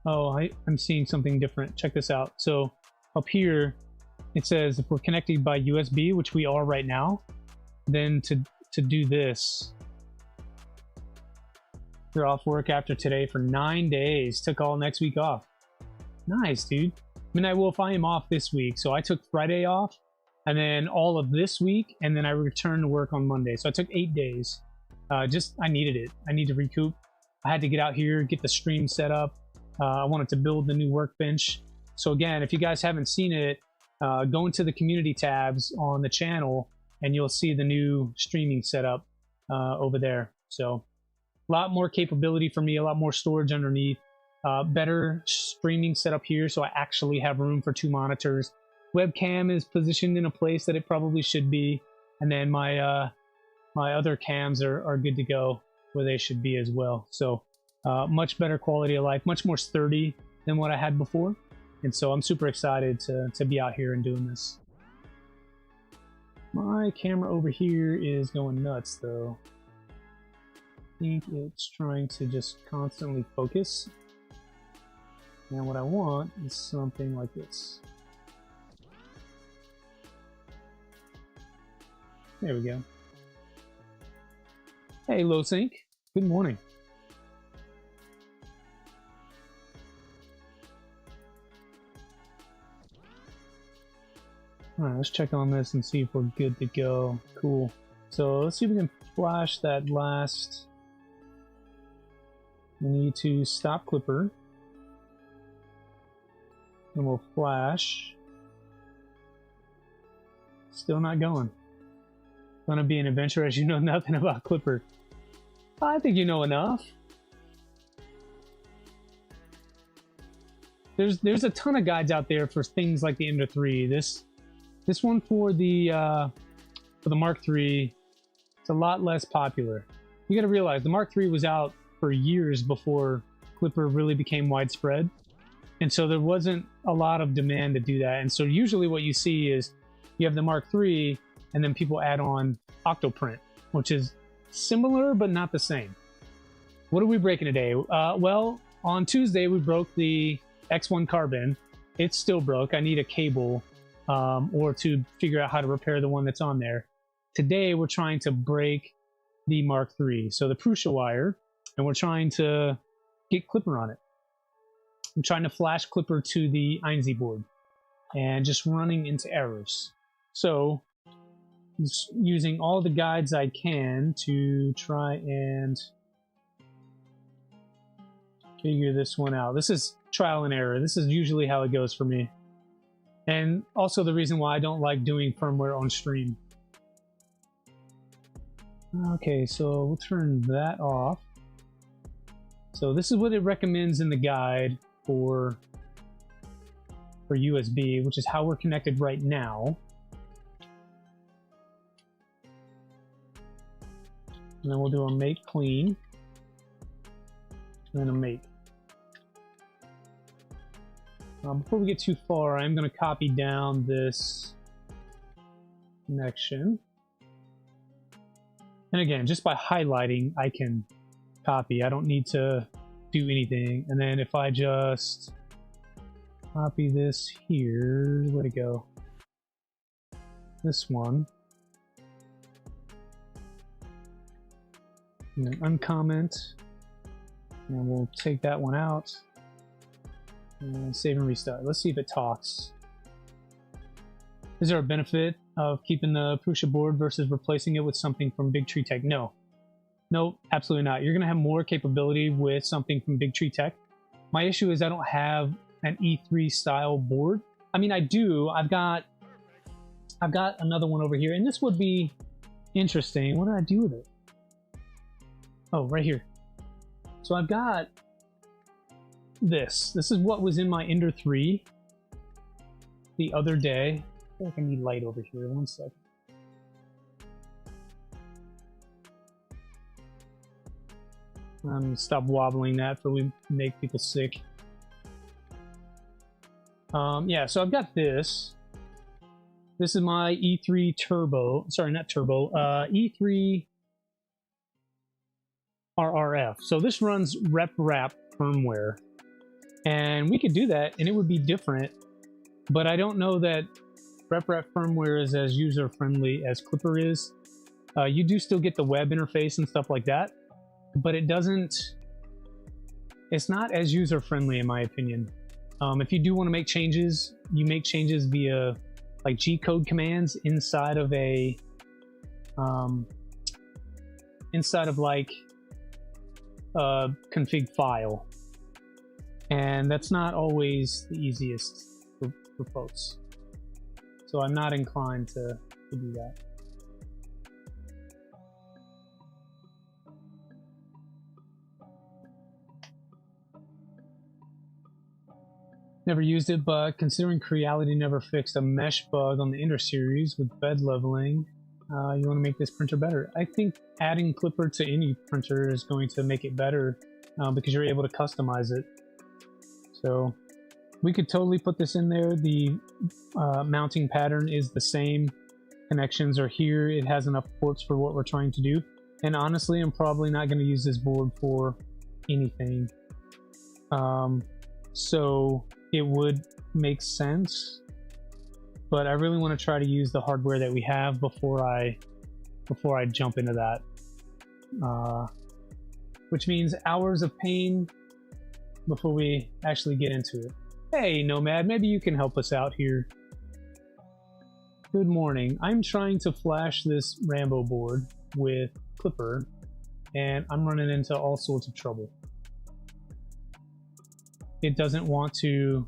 Oh, I'm seeing something different. Check this out. So up here, it says if we're connected by USB, which we are right now, then to do this, you're off work after today for 9 days. Took all next week off. Nice, dude. I mean, if I am off this week, so I took Friday off, and then all of this week, and then I returned to work on Monday. So I took 8 days. I needed it. I need to recoup. I had to get out here, get the stream set up. I wanted to build the new workbench. So again, if you guys haven't seen it, go into the community tabs on the channel and you'll see the new streaming setup over there. So a lot more capability for me, a lot more storage underneath, better streaming setup here. So I actually have room for 2 monitors. Webcam is positioned in a place that it probably should be. And then my other cams are good to go where they should be as well. So much better quality of life, much more sturdy than what I had before. And so I'm super excited to be out here and doing this. My camera over here is going nuts though. I think it's trying to just constantly focus. And what I want is something like this. There we go. Hey, Low Sync. Good morning. All right, let's check on this and see if we're good to go. Cool. So let's see if we can flash that last. We need to stop Clipper. And we'll flash. Still not going. Gonna be an adventure as you know nothing about Clipper. I think you know enough. There's a ton of guides out there for things like the Ender 3. This one for the Mark III, it's a lot less popular. You got to realize the Mark III was out for years before Clipper really became widespread. And so there wasn't a lot of demand to do that. And so usually what you see is you have the Mark III, and then people add on Octoprint, which is similar but not the same. What are we breaking today? Well, on Tuesday we broke the X1 carbon. It's still broke. I need a cable or to figure out how to repair the one that's on there. Today we're trying to break the Mark III, so the Prusawire, and we're trying to get Clipper on it. I'm trying to flash Clipper to the Einzy board and just running into errors. So just using all the guides I can to try and figure this one out. This is trial and error. This is usually how it goes for me. And also the reason why I don't like doing firmware on stream. Okay, so we'll turn that off. So this is what it recommends in the guide for USB, which is how we're connected right now. And then we'll do a make clean, and then a make. Before we get too far, I'm going to copy down this connection. And again, just by highlighting, I can copy. I don't need to do anything. And then if I just copy this here, where'd it go? This one. And then uncomment. And we'll take that one out. And save and restart. Let's see if it talks. Is there a benefit of keeping the Prusa board versus replacing it with something from Big Tree Tech? No. No, absolutely not. You're going to have more capability with something from Big Tree Tech. My issue is I don't have an E3 style board. I mean, I do. I've got another one over here, and this would be interesting. What did I do with it? Oh, right here. So I've got this. This is what was in my Ender 3 the other day. I feel like I need light over here. One second. Stop wobbling that before we make people sick. Yeah, so I've got this. This is my E3 Turbo. Sorry, not Turbo. E3 RRF. So this runs RepRap firmware. And we could do that, and it would be different. But I don't know that RepRap firmware is as user-friendly as Clipper is. You do still get the web interface and stuff like that. But it doesn't, it's not as user-friendly in my opinion. If you do want to make changes, you make changes via like G-code commands inside of a, like a config file. And that's not always the easiest for folks. So I'm not inclined to do that. Never used it, but considering Creality never fixed a mesh bug on the Ender series with bed leveling, you want to make this printer better. I think adding Clipper to any printer is going to make it better because you're able to customize it. So we could totally put this in there. The mounting pattern is the same. Connections are here. It has enough ports for what we're trying to do. And honestly, I'm probably not going to use this board for anything. So it would make sense, but I really want to try to use the hardware that we have before I jump into that. Which means hours of pain before we actually get into it. Hey, Nomad, maybe you can help us out here. Good morning. I'm trying to flash this Rambo board with Clipper, and I'm running into all sorts of trouble. It doesn't want to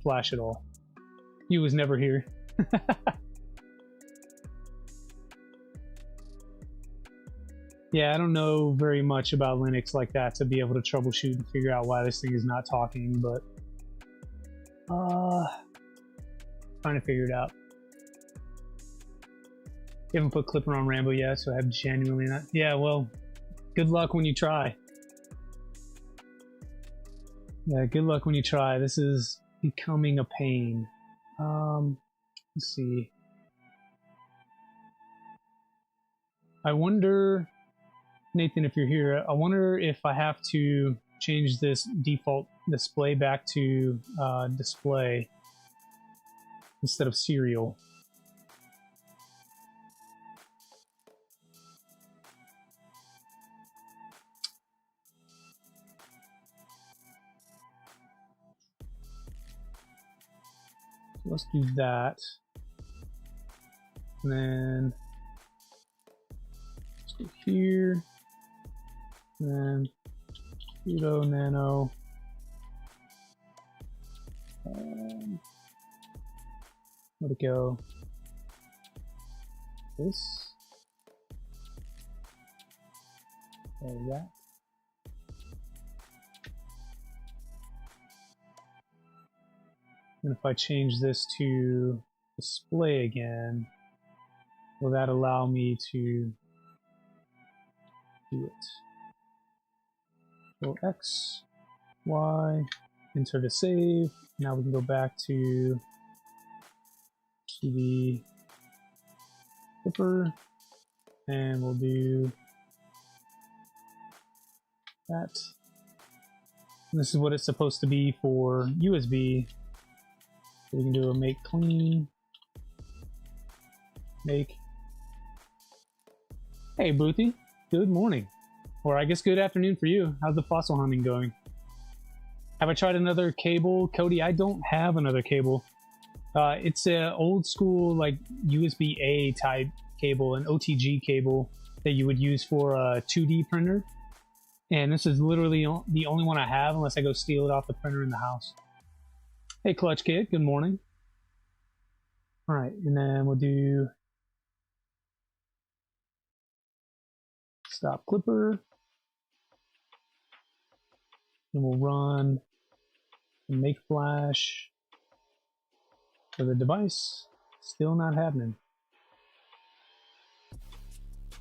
flash at all. He was never here. Yeah, I don't know very much about Linux like that to be able to troubleshoot and figure out why this thing is not talking, but trying to figure it out. You haven't put Clipper on Rambo yet, so I have genuinely not. Yeah, well, good luck when you try. Yeah, good luck when you try. This is becoming a pain. Let's see. I wonder, Nathan, if you're here, I wonder if I have to change this default display back to display instead of serial. Let's do that. And then let's go here. And pseudo nano. Where'd it go? This. There we go. And if I change this to display again, will that allow me to do it? So X, Y, enter to save. Now we can go back to the clipper, and we'll do that. And this is what it's supposed to be for USB. So we can do a make clean, make. Hey, Boothie, good morning. Or I guess good afternoon for you. How's the fossil hunting going? Have I tried another cable? Cody, I don't have another cable. It's a old school like USB-A type cable, an OTG cable that you would use for a 2D printer. And this is literally the only one I have unless I go steal it off the printer in the house. Hey, Clutch Kid, good morning. All right, and then we'll do stop clipper. And we'll run the make flash for the device. Still not happening.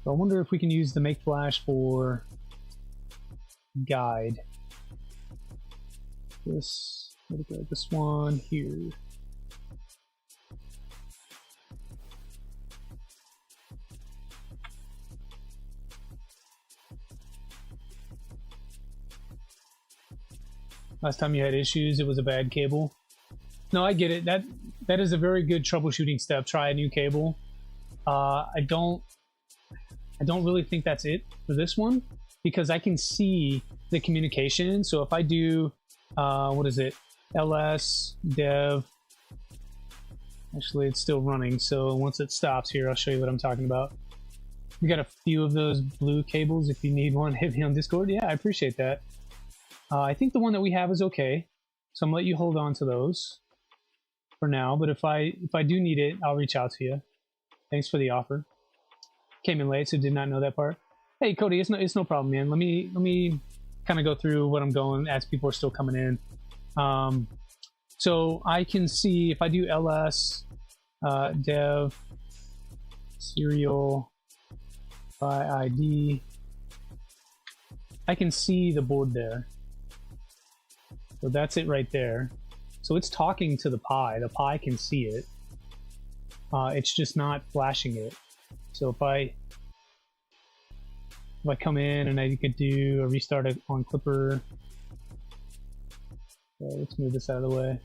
So I wonder if we can use the make flash for guide. This one here. Last time you had issues, it was a bad cable. No, I get it. That is a very good troubleshooting step. Try a new cable. I don't really think that's it for this one because I can see the communication. So if I do, what is it? ls dev. Actually, it's still running. So once it stops here, I'll show you what I'm talking about. We got a few of those blue cables. If you need one, hit me on Discord. Yeah, I appreciate that. I think the one that we have is okay. So I'm gonna let you hold on to those for now. But if I do need it, I'll reach out to you. Thanks for the offer. Came in late, so did not know that part. Hey Cody, it's no problem, man. Let me kind of go through what I'm going as people are still coming in. So I can see if I do ls dev serial by ID, I can see the board there. So that's it right there. So it's talking to the Pi. The Pi can see it. It's just not flashing it. So if I come in and I could do a restart on Clipper. Okay, let's move this out of the way.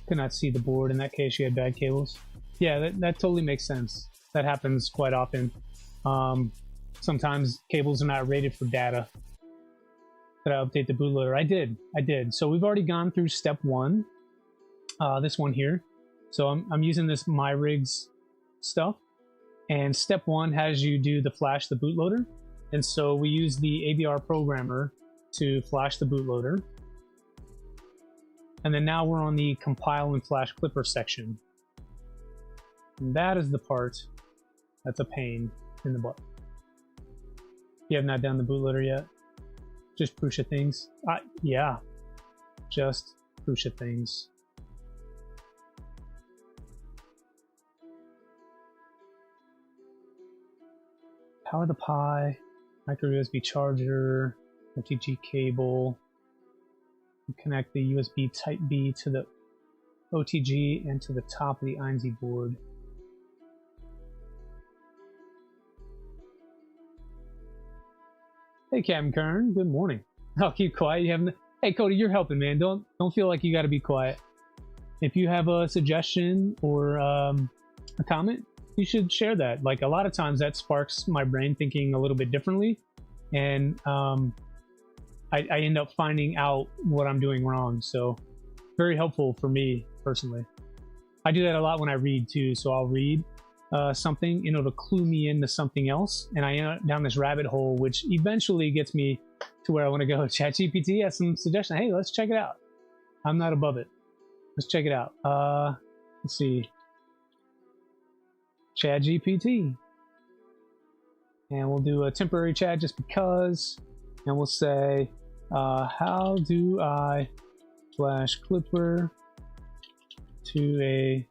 Could not see the board. In that case, you had bad cables. Yeah, that totally makes sense. That happens quite often. Sometimes cables are not rated for data. Did I update the bootloader? I did. So we've already gone through step one. This one here. So I'm using this MyRigs stuff. And step one has you do the flash the bootloader. And so we use the AVR programmer to flash the bootloader. And then now we're on the compile and flash Clipper section. And that is the part that's a pain in the butt. You have not done the bootloader yet? Just Prusa things? Yeah, just Prusa things. Power the Pi, micro USB charger, OTG cable. Connect the USB Type B to the OTG and to the top of the INZ board. Hey, Captain Kern, good morning. I'll keep quiet. You haven't. Hey, Cody, you're helping, man. Don't feel like you got to be quiet. If you have a suggestion or a comment, you should share that. Like a lot of times, that sparks my brain thinking a little bit differently, and I end up finding out what I'm doing wrong. So, very helpful for me personally. I do that a lot when I read too. So I'll read something, and it'll clue me into something else, and I end up down this rabbit hole, which eventually gets me to where I want to go. ChatGPT has some suggestions. Hey, let's check it out. I'm not above it. Let's check it out. Let's see. ChatGPT, and we'll do a temporary chat just because, and we'll say, how do I flash Clipper to a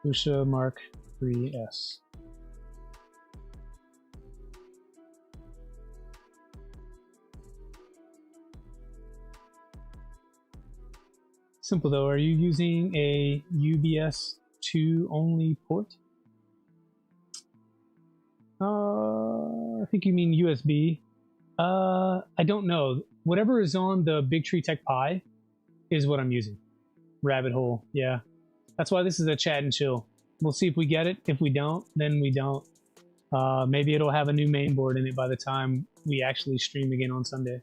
Prusa Mark 3S? Simple though. Are you using a UBS 2 only port? I think you mean USB. I don't know. Whatever is on the Big Tree Tech Pi is what I'm using. Rabbit hole, yeah. That's why this is a chat and chill. We'll see if we get it. If we don't, then we don't. Maybe it'll have a new main board in it by the time we actually stream again on Sunday.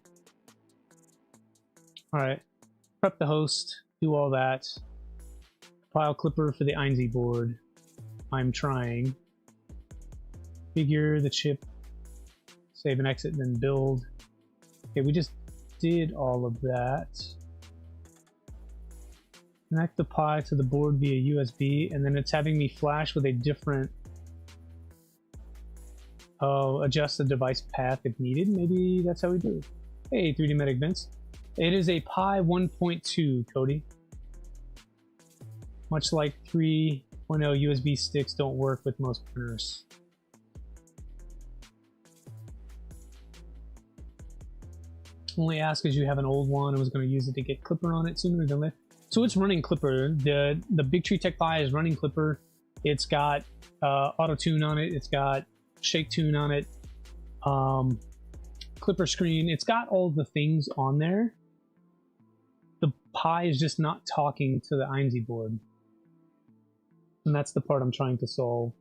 All right, prep the host, do all that. File clipper for the INZ board. I'm trying. Configure the chip. Save and exit, then build. Okay, we just did all of that. Connect the Pi to the board via USB, and then it's having me flash with a different... Oh, adjust the device path if needed. Maybe that's how we do it. Hey, 3D Medic Vince. It is a Pi 1.2, Cody. Much like 3.0 USB sticks don't work with most printers. Only ask because you have an old one. I was going to use it to get Clipper on it sooner than later. So it's running Clipper. The Big Tree Tech Pi is running Clipper. It's got auto tune on it. It's got shake tune on it. Clipper screen. It's got all the things on there. The Pi is just not talking to the INZ board, and that's the part I'm trying to solve.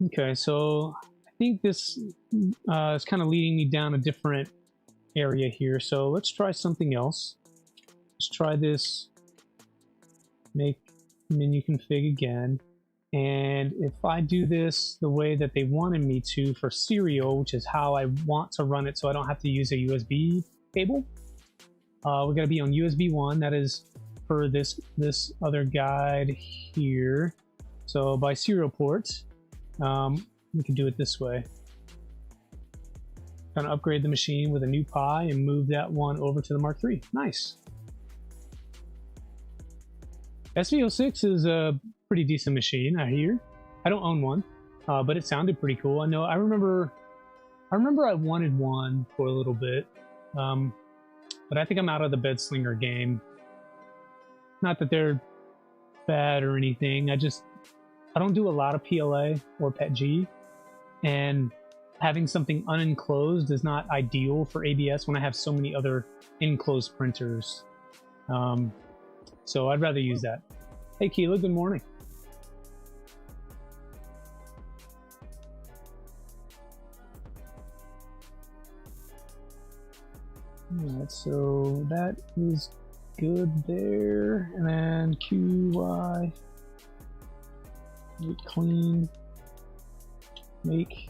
Okay, so I think this is kind of leading me down a different area here. So let's try something else. Let's try this make menu config again. And if I do this the way that they wanted me to for serial, which is how I want to run it so I don't have to use a USB cable, we're going to be on USB 1. That is for this other guide here. So by serial port, we can do it this way. Gonna upgrade the machine with a new Pi and move that one over to the Mark III. Nice. SV06 is a pretty decent machine, I hear. I don't own one, but it sounded pretty cool. I remember I wanted one for a little bit, but I think I'm out of the bed slinger game. Not that they're bad or anything. I don't do a lot of PLA or PETG, and having something unenclosed is not ideal for ABS when I have so many other enclosed printers. So I'd rather use that. Hey Keela, good morning. Alright, so that is good there. And then QY, make clean, make.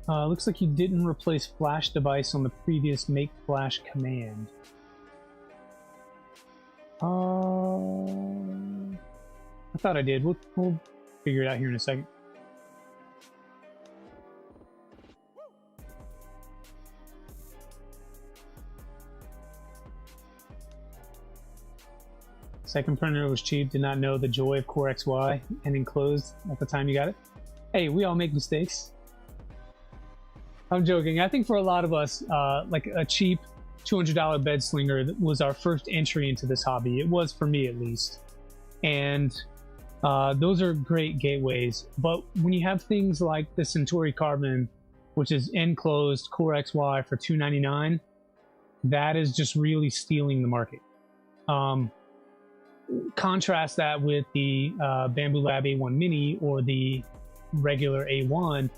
Looks like you didn't replace flash device on the previous make flash command. I thought I did. We'll figure it out here in a second. Second printer was cheap, did not know the joy of Core XY and enclosed at the time you got it. Hey, we all make mistakes. I'm joking. I think for a lot of us, like a cheap $200 bed slinger was our first entry into this hobby. It was for me, at least. And those are great gateways. But when you have things like the Centauri Carbon, which is enclosed Core XY for $299, that is just really stealing the market. Contrast that with the Bamboo Lab A1 Mini or the regular A1.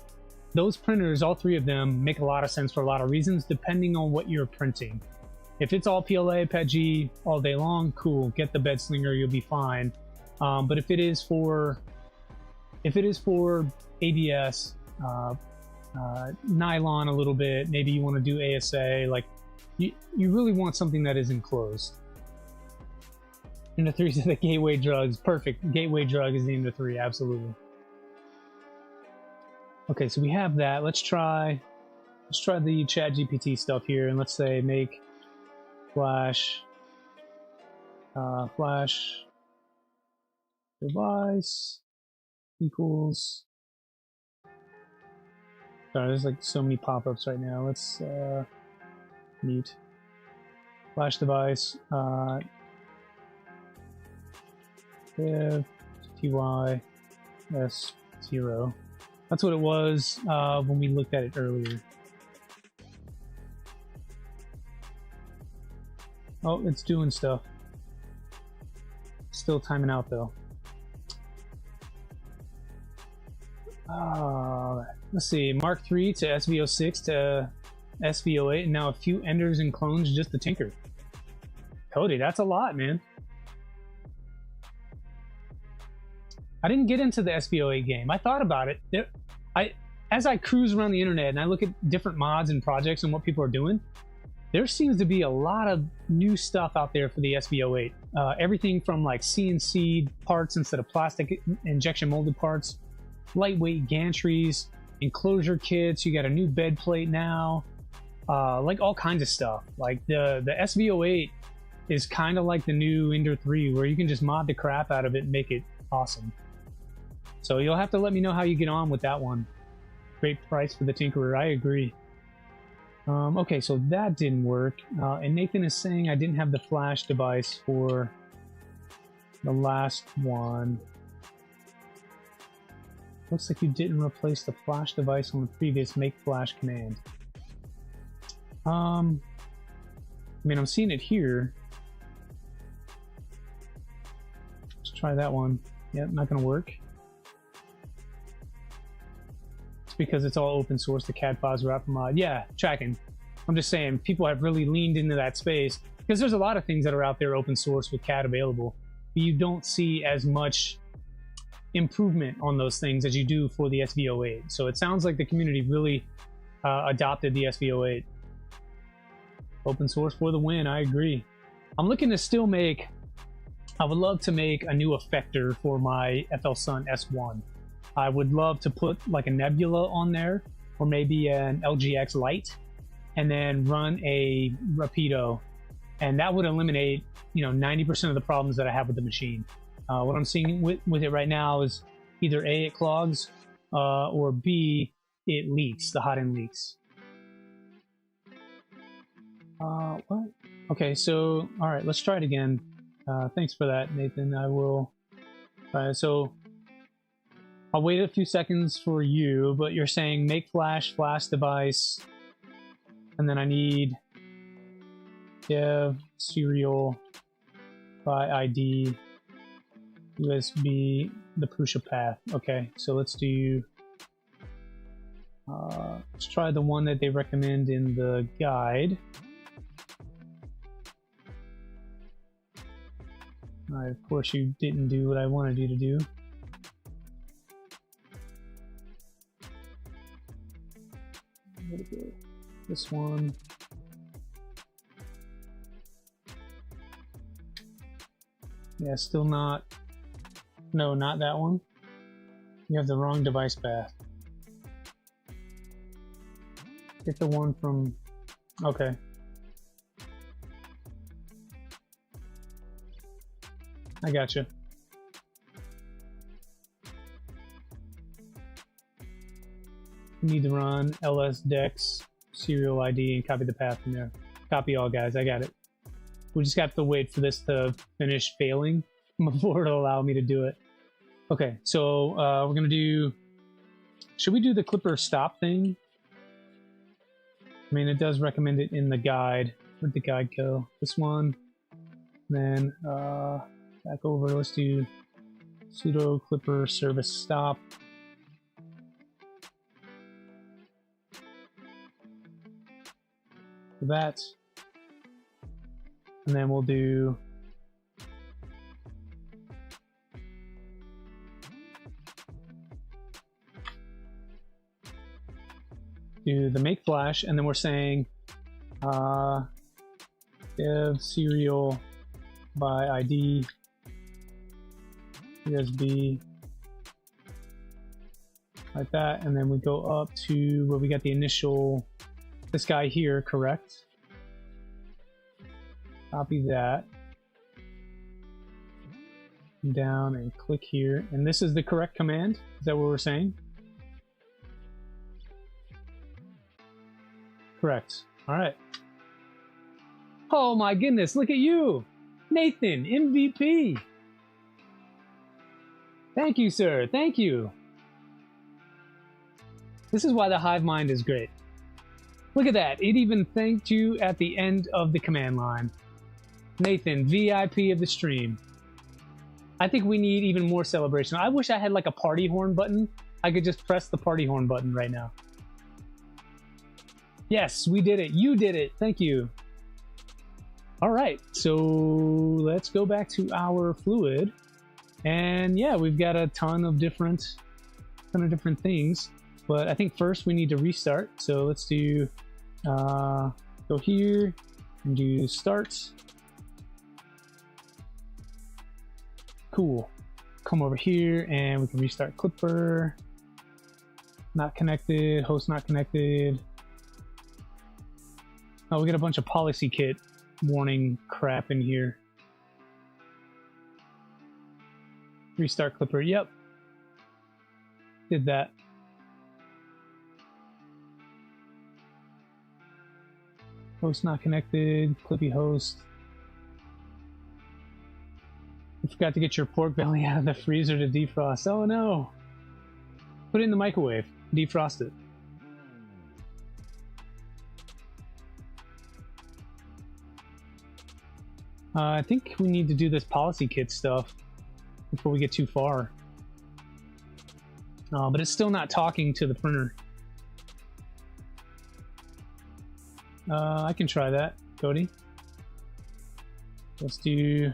Those printers, all three of them, make a lot of sense for a lot of reasons, depending on what you're printing. If it's all PLA, PETG all day long, cool, get the bed slinger, you'll be fine. But if it is for ABS, nylon a little bit, maybe you want to do ASA, like you really want something that is enclosed. Ender 3 is the gateway drugs. Perfect. Gateway drug is the Ender 3, absolutely. Okay, so we have that. Let's try the ChatGPT stuff here, and let's say make flash device equals. Sorry, there's like so many pop-ups right now. Let's mute flash device. Div ty s0. That's what it was when we looked at it earlier. Oh, it's doing stuff. Still timing out though. Let's see, Mark III to SV06 to SV08, and now a few enders and clones just to tinker. Cody, that's a lot, man. I didn't get into the SV08 game. I thought about it. As I cruise around the internet and I look at different mods and projects and what people are doing, there seems to be a lot of new stuff out there for the SV08. Everything from like CNC parts instead of plastic injection molded parts, lightweight gantries, enclosure kits. You got a new bed plate now, like all kinds of stuff. Like the SV08 is kind of like the new Ender 3, where you can just mod the crap out of it and make it awesome. So you'll have to let me know how you get on with that one. Great price for the Tinkerer, I agree. Okay, so that didn't work. And Nathan is saying I didn't have the flash device for the last one. Looks like you didn't replace the flash device on the previous make flash command. I mean, I'm seeing it here. Let's try that one. Yep, not gonna work. It's because it's all open source, the CAD files wrapper mod. Yeah, tracking. I'm just saying, people have really leaned into that space because there's a lot of things that are out there open source with CAD available, but you don't see as much improvement on those things as you do for the SV08. So it sounds like the community really adopted the SV08. Open source for the win, I agree. I'm looking to still make, I would love to make a new effector for my FL Sun S1. I would love to put like a Nebula on there, or maybe an LGX Lite, and then run a Rapido. And that would eliminate, 90% of the problems that I have with the machine. What I'm seeing with it right now is either A, it clogs, or B, it leaks, the hot end leaks. What? Okay, so, all right, let's try it again. Thanks for that, Nathan. I will. So I'll wait a few seconds for you, but you're saying make flash device, and then I need dev serial by ID USB the Prusa path. Okay, so let's do. Let's try the one that they recommend in the guide. Alright, of course you didn't do what I wanted you to do. This one. Yeah, still not. No, not that one. You have the wrong device path. Get the one from. Okay. I gotcha. You need to run lsdex serial ID and copy the path from there. Copy all, guys. I got it. We just have to wait for this to finish failing before it'll allow me to do it. Okay, so we're gonna do. Should we do the clipper stop thing? I mean, it does recommend it in the guide. Where'd the guide go? This one. Then back over. Let's do sudo clipper service stop. That, and then we'll do the make flash, and then we're saying dev serial by ID USB like that, and then we go up to where we got the initial. This guy here, correct? Copy that. Down and click here. And this is the correct command? Is that what we're saying? Correct. All right. Oh my goodness, look at you! Nathan, MVP! Thank you, sir. Thank you. This is why the hive mind is great. Look at that. It even thanked you at the end of the command line. Nathan, VIP of the stream. I think we need even more celebration. I wish I had like a party horn button. I could just press the party horn button right now. Yes, we did it. You did it. Thank you. All right, so let's go back to our fluid. And yeah, we've got a ton of different things. But I think first we need to restart. So let's do, go here and do start. Cool. Come over here and we can restart Clipper. Not connected, host not connected. Oh, we got a bunch of policy kit warning crap in here. Restart Clipper, yep. Did that. Host not connected, Clippy host. You forgot to get your pork belly out of the freezer to defrost. Oh no! Put it in the microwave, defrost it. I think we need to do this policy kit stuff before we get too far. But it's still not talking to the printer. I can try that, Cody. Let's do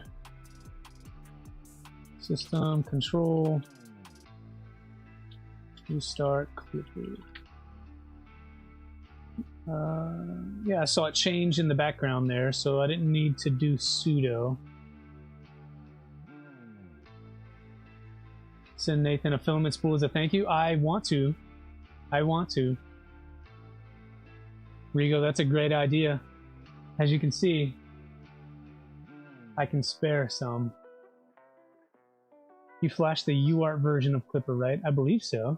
system control, restart Clipper. Yeah, I saw it change in the background there, so I didn't need to do sudo. Send Nathan a filament spool as a thank you. I want to. Rigo, that's a great idea. As you can see, I can spare some. You flashed the UART version of Clipper, right? I believe so.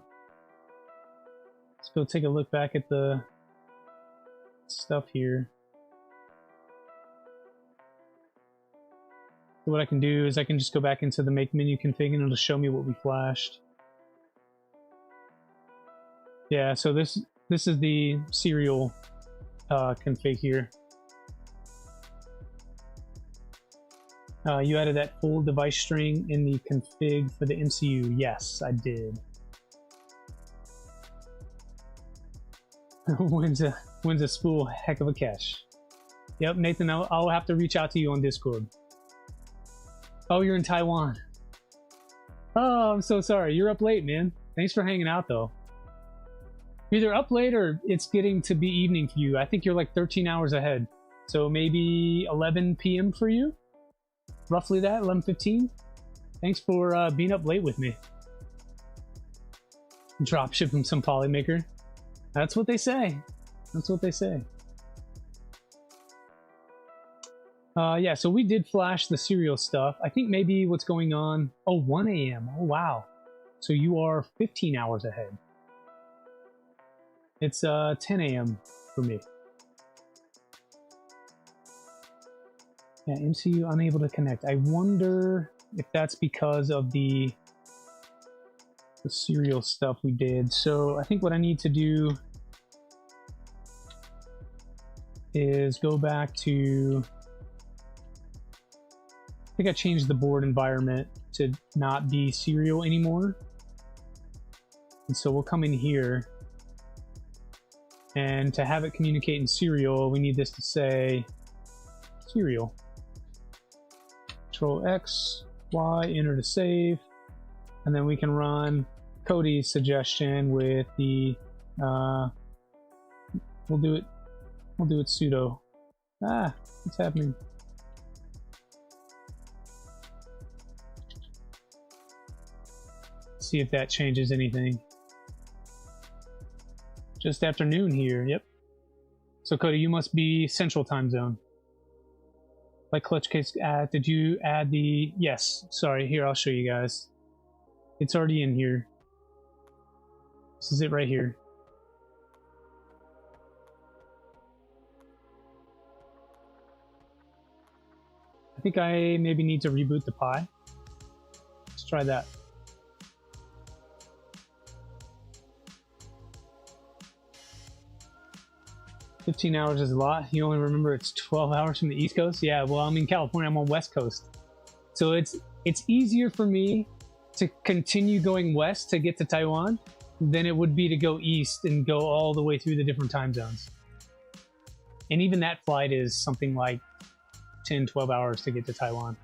Let's go take a look back at the stuff here. So what I can do is I can just go back into the make menu config and it'll show me what we flashed. Yeah, so this is the serial config here. You added that full device string in the config for the MCU. Yes, I did. wins a spool, heck of a catch. Yep, Nathan, I'll have to reach out to you on Discord. Oh, you're in Taiwan. Oh, I'm so sorry. You're up late, man. Thanks for hanging out, though. Either up late or it's getting to be evening for you. I think you're like 13 hours ahead. So maybe 11 p.m. for you? Roughly that, 11:15. Thanks for being up late with me. Drop ship him some Polymaker. That's what they say. That's what they say. Yeah, so we did flash the serial stuff. I think maybe what's going on... Oh, 1 a.m. Oh, wow. So you are 15 hours ahead. It's 10 a.m. for me. Yeah, MCU unable to connect. I wonder if that's because of the serial stuff we did. So I think what I need to do is go back to... I think I changed the board environment to not be serial anymore. And so we'll come in here, and to have it communicate in serial, we need this to say serial. Control X, Y, enter to save, and then we can run Cody's suggestion with the we'll do it sudo. Ah, what's happening? See if that changes anything. Just afternoon here, yep. So Cody, you must be Central Time Zone. Like clutch case add, did you add the... Yes, sorry, here, I'll show you guys. It's already in here. This is it right here. I think I maybe need to reboot the Pi. Let's try that. "15 hours is a lot. You only remember it's 12 hours from the East Coast?" Yeah, well, I'm in California. I'm on West Coast. So it's easier for me to continue going west to get to Taiwan than it would be to go east and go all the way through the different time zones. And even that flight is something like 10, 12 hours to get to Taiwan.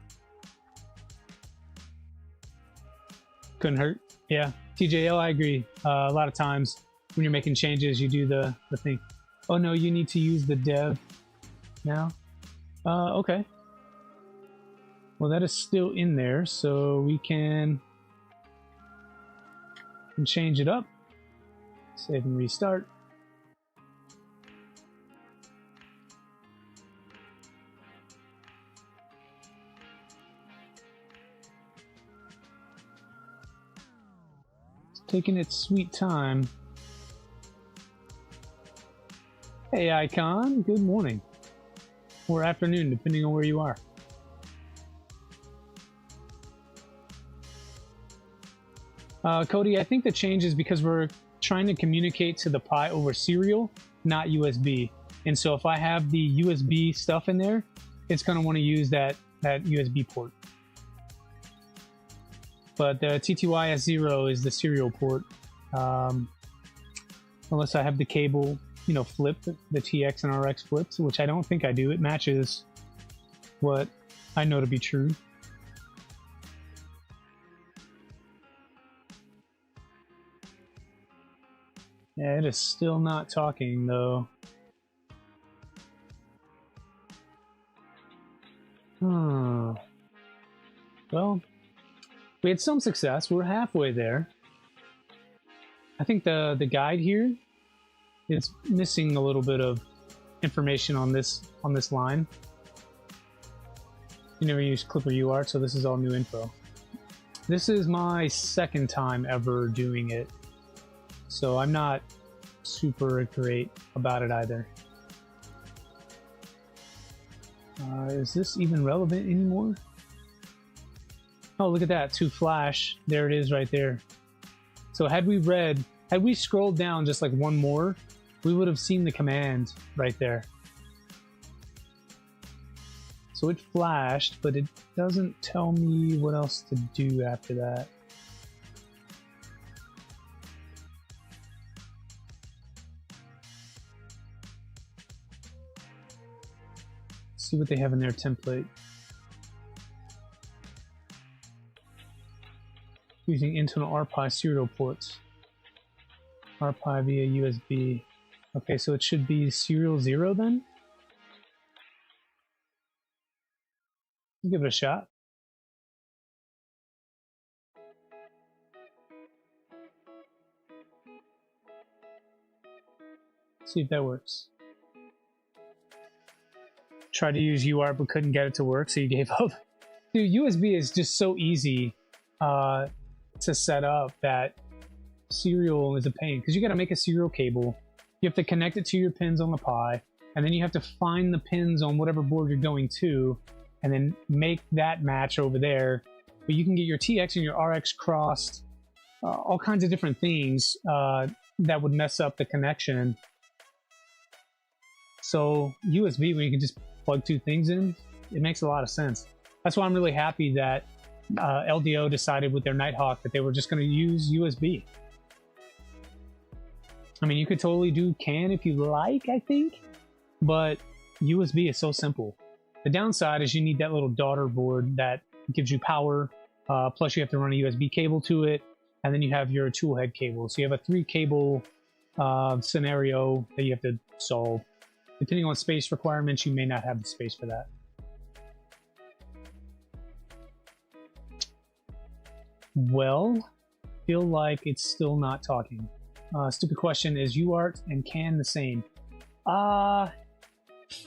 Couldn't hurt. Yeah, TJL, I agree. A lot of times when you're making changes, you do the thing. Oh no, you need to use the dev now? Okay. Well, that is still in there, so we can change it up. Save and restart. It's taking its sweet time. Hey Icon, good morning. Or afternoon, depending on where you are. Cody, I think the change is because we're trying to communicate to the Pi over serial, not USB. And so if I have the USB stuff in there, it's going to want to use that USB port. But the TTY S0 is the serial port. Unless I have the cable, you know, flipped, the TX and RX flips, which I don't think I do. It matches what I know to be true. Yeah, it is still not talking, though. Well, we had some success. We're halfway there. I think the guide here is missing a little bit of information on this line. You never used Clipper UART, so this is all new info. This is my second time ever doing it, so I'm not super great about it either. Is this even relevant anymore? Oh, look at that, to flash. There it is right there. So had we scrolled down just like one more, we would have seen the command right there. So it flashed, but it doesn't tell me what else to do after that. Let's see what they have in their template. Using internal RPi serial ports. RPi via USB. Okay, so it should be serial 0 then? Give it a shot. See if that works. tried to use UART but couldn't get it to work, so you gave up. Dude, USB is just so easy to set up that serial is a pain, because you got to make a serial cable. You have to connect it to your pins on the Pi, and then you have to find the pins on whatever board you're going to, and then make that match over there. But you can get your TX and your RX crossed, all kinds of different things that would mess up the connection. So USB, when you can just plug two things in, it makes a lot of sense. That's why I'm really happy that LDO decided with their Nighthawk that they were just going to use USB. I mean, you could totally do CAN if you like, I think, but USB is so simple. The downside is you need that little daughter board that gives you power, plus you have to run a USB cable to it, and then you have your tool head cable. So you have a 3-cable scenario that you have to solve. Depending on space requirements, you may not have the space for that. Well, feel like it's still not talking. Stupid question, is UART and CAN the same?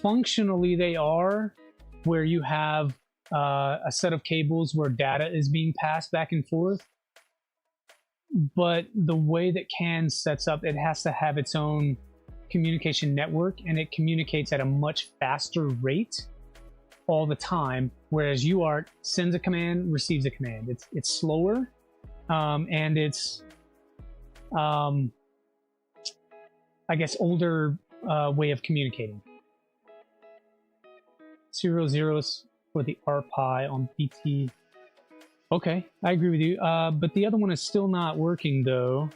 Functionally they are, where you have a set of cables where data is being passed back and forth. But the way that CAN sets up, it has to have its own communication network, and it communicates at a much faster rate all the time, whereas UART sends a command, receives a command. It's slower, and it's I guess older way of communicating. 0 zeros for the RPi on BT. Okay, I agree with you. But the other one is still not working though,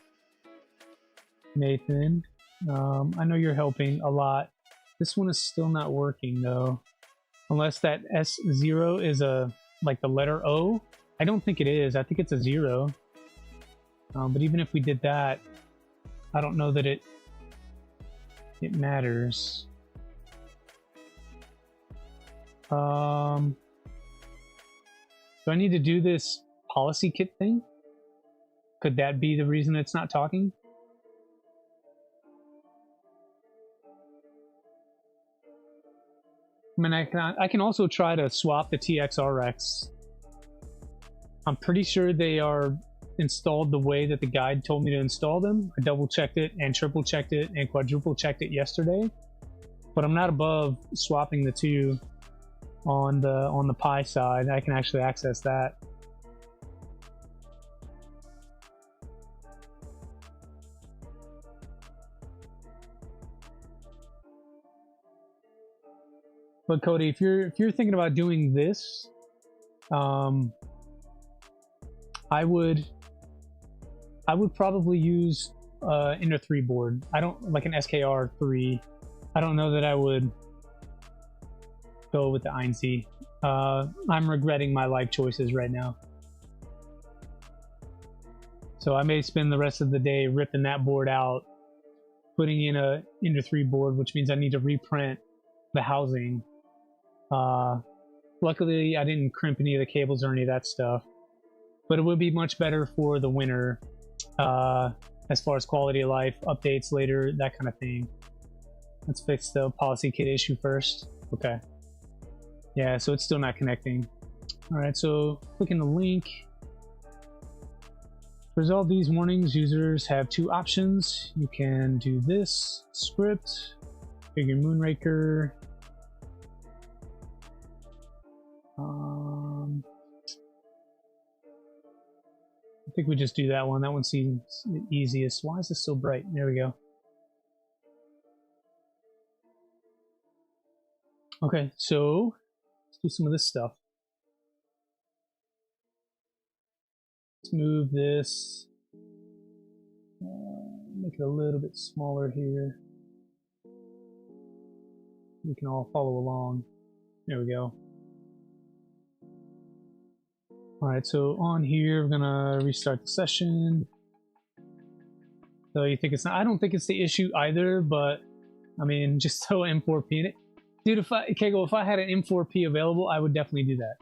Nathan. I know you're helping a lot. This one is still not working though. Unless that S0 is like the letter O. I don't think it is. I think it's a 0. But even if we did that, I don't know that it matters. Do I need to do this policy kit thing? Could that be the reason it's not talking? I mean, I can also try to swap the TX-RX. I'm pretty sure they are installed the way that the guide told me to install them. I double checked it and triple checked it and quadruple checked it yesterday, but I'm not above swapping the two on the Pi side. I can actually access that. But Cody, if you're thinking about doing this, I would probably use Inner 3 board. I don't like an SKR 3. I don't know that I would go with the Einzi. I'm regretting my life choices right now. So I may spend the rest of the day ripping that board out, putting in a Inner 3 board, which means I need to reprint the housing. Luckily, I didn't crimp any of the cables or any of that stuff. But it would be much better for the winter, as far as quality of life, updates later, that kind of thing. Let's fix the policy kit issue first. Okay. Yeah, so it's still not connecting. Alright, so clicking the link. To resolve these warnings, users have two options. You can do this script, figure Moonraker. I think we just do that one. That one seems the easiest. Why is this so bright? There we go. Okay, so let's do some of this stuff. Let's move this. Make it a little bit smaller here. We can all follow along. There we go. Alright, so on here, we're gonna restart the session. So you think it's not, I don't think it's the issue either, but I mean, just throw M4P in it. Dude, if I had an M4P available, I would definitely do that.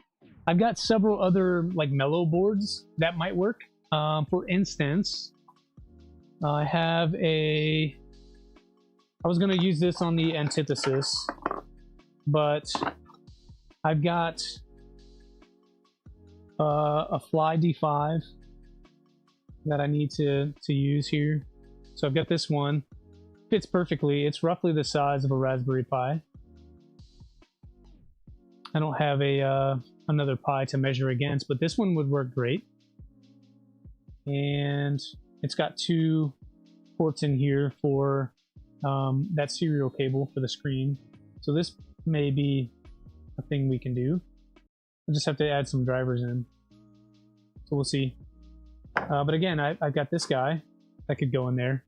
I've got several other like mellow boards that might work. For instance, I have I was gonna use this on the antithesis. but I've got a Fly D5 that I need to use here. So I've got this one. Fits perfectly. It's roughly the size of a Raspberry Pi. I don't have a another Pi to measure against, but this one would work great. And it's got 2 ports in here for that serial cable for the screen. So this may be a thing we can do. We'll just have to add some drivers in. So we'll see. But again, I've got this guy that could go in there.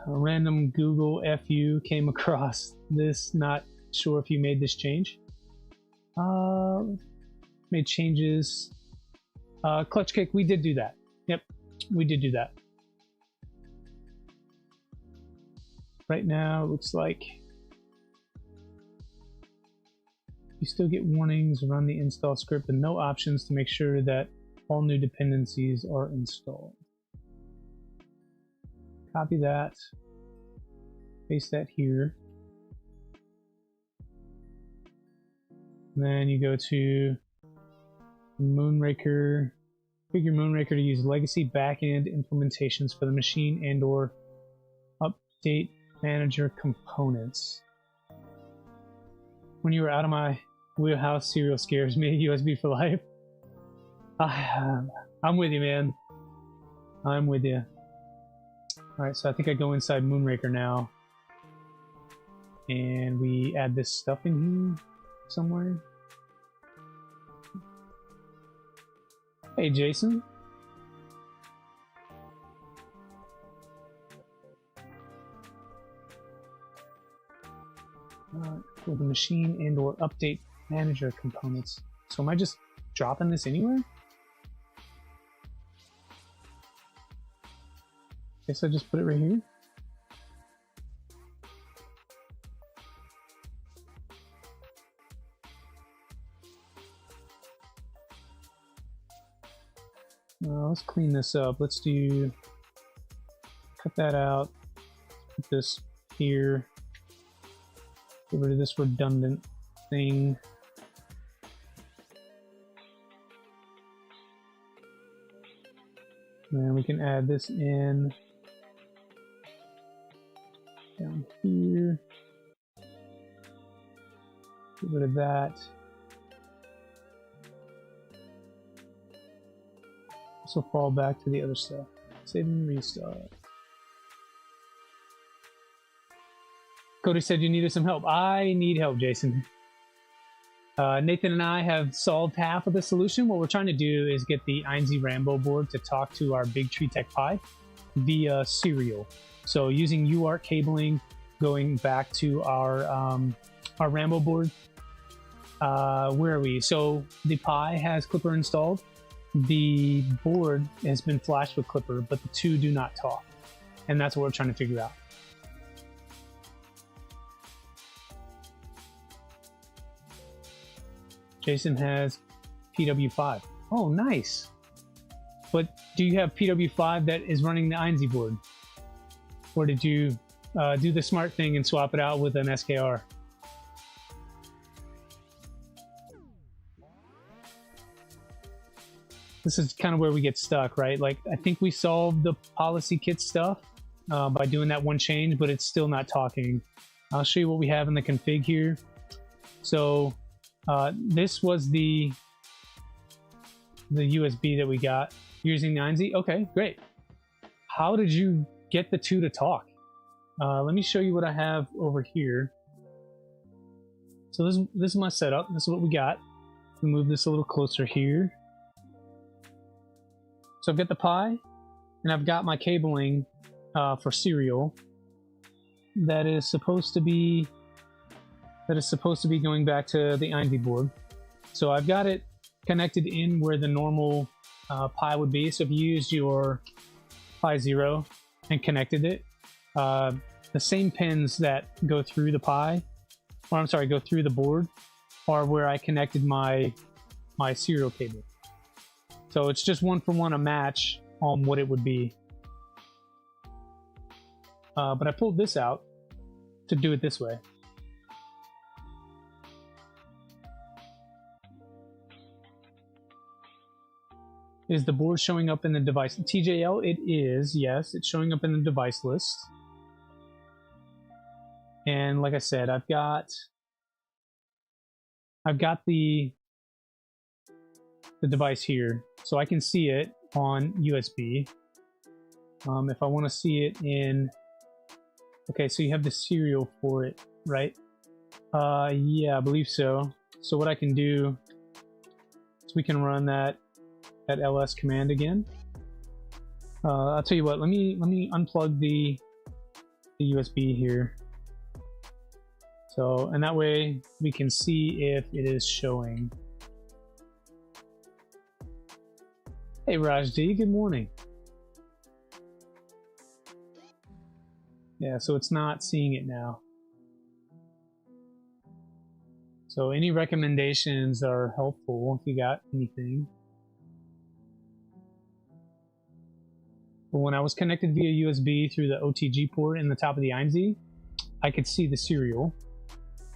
A random Google FU came across this. Not sure if you made this change. Made changes. Clutch kick, we did do that. Yep, we did do that. Right now, it looks like you still get warnings, run the install script, and no options to make sure that all new dependencies are installed. Copy that, paste that here. And then you go to Moonraker, configure Moonraker to use legacy backend implementations for the machine and or update manager components. When you were out of my wheelhouse, serial scares me. USB for life. I'm with you, man. I'm with you. Alright, so I think I go inside Moonraker now. And we add this stuff in here somewhere. Hey, Jason. For the machine and or update manager components. So am I just dropping this anywhere? Guess I just put it right here. Let's clean this up. Let's do, cut that out, put this here, get rid of this redundant thing. And we can add this in down here. Get rid of that. This will fall back to the other stuff. Save and restart. Cody said you needed some help. I need help, Jason. Nathan and I have solved half of the solution. What we're trying to do is get the INZ Rambo board to talk to our Big Tree Tech Pi via serial. So using UART cabling, going back to our Rambo board. Where are we? So the Pi has Clipper installed. The board has been flashed with Clipper, but the two do not talk. And that's what we're trying to figure out. Jason has PW5. Oh, nice. But do you have PW5 that is running the INZ board? Or did you do the smart thing and swap it out with an SKR? This is kind of where we get stuck, right? Like, I think we solved the policy kit stuff by doing that one change, but it's still not talking. I'll show you what we have in the config here. So this was the USB that we got using the INZ. Okay, great. How did you get the two to talk? Let me show you what I have over here. So this is my setup. This is what we got. Let me move this a little closer here. So I've got the Pi, and I've got my cabling for serial that is supposed to be going back to the INV board. So I've got it connected in where the normal Pi would be. So if you used your Pi 0 and connected it, the same pins that go through the Pi, or I'm sorry, go through the board, are where I connected my serial cable. So it's just one for one a match on what it would be. but I pulled this out to do it this way. Is the board showing up in the device? TJL, it is, yes. It's showing up in the device list. And like I said, I've got the device here, so I can see it on USB. If I want to see it in... Okay, so you have the serial for it, right? Yeah, I believe so. So what I can do is we can run that ls command again. I'll tell you what, let me unplug the USB here. So, and that way we can see if it is showing. Hey Rajdi, good morning. Yeah, so it's not seeing it now. So any recommendations are helpful if you got anything. But when I was connected via USB through the OTG port in the top of the IMSI, I could see the serial.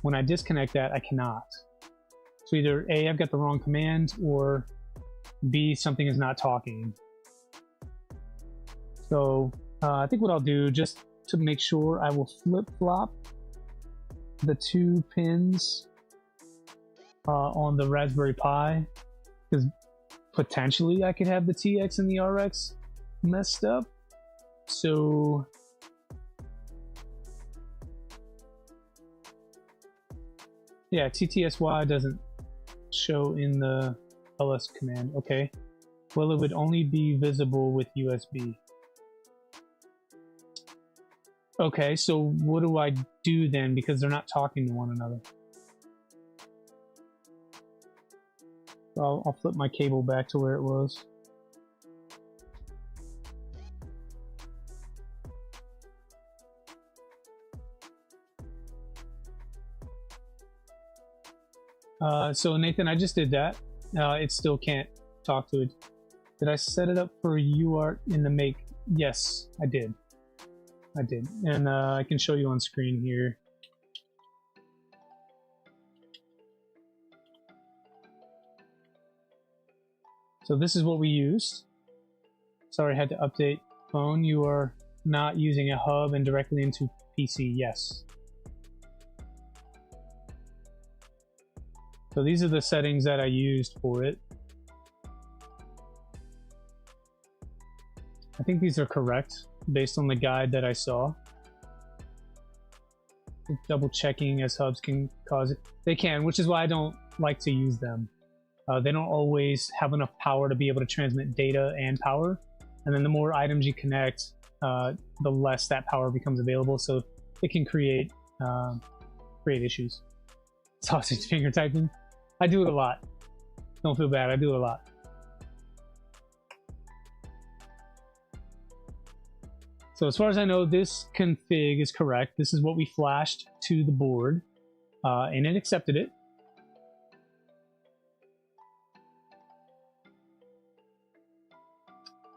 When I disconnect that, I cannot. So either A, I've got the wrong command, or B, something is not talking. So I think what I'll do, just to make sure, I will flip-flop the 2 pins on the Raspberry Pi, because potentially I could have the TX and the RX messed up. So yeah, TTSY doesn't show in the ls command. Okay, well, it would only be visible with USB. Okay, so what do I do then, because they're not talking to one another? I'll flip my cable back to where it was. So Nathan, I just did that. It still can't talk to it. Did I set it up for UART in the make? Yes, I did. I did. And I can show you on screen here. So this is what we used. Sorry, I had to update phone. You are not using a hub and directly into PC. Yes. So these are the settings that I used for it. I think these are correct based on the guide that I saw. Double checking, as hubs can cause it. They can, which is why I don't like to use them. They don't always have enough power to be able to transmit data and power. And then the more items you connect, the less that power becomes available. So it can create issues. Sausage finger typing. I do it a lot. Don't feel bad, I do it a lot. So as far as I know, this config is correct. This is what we flashed to the board, and it accepted it.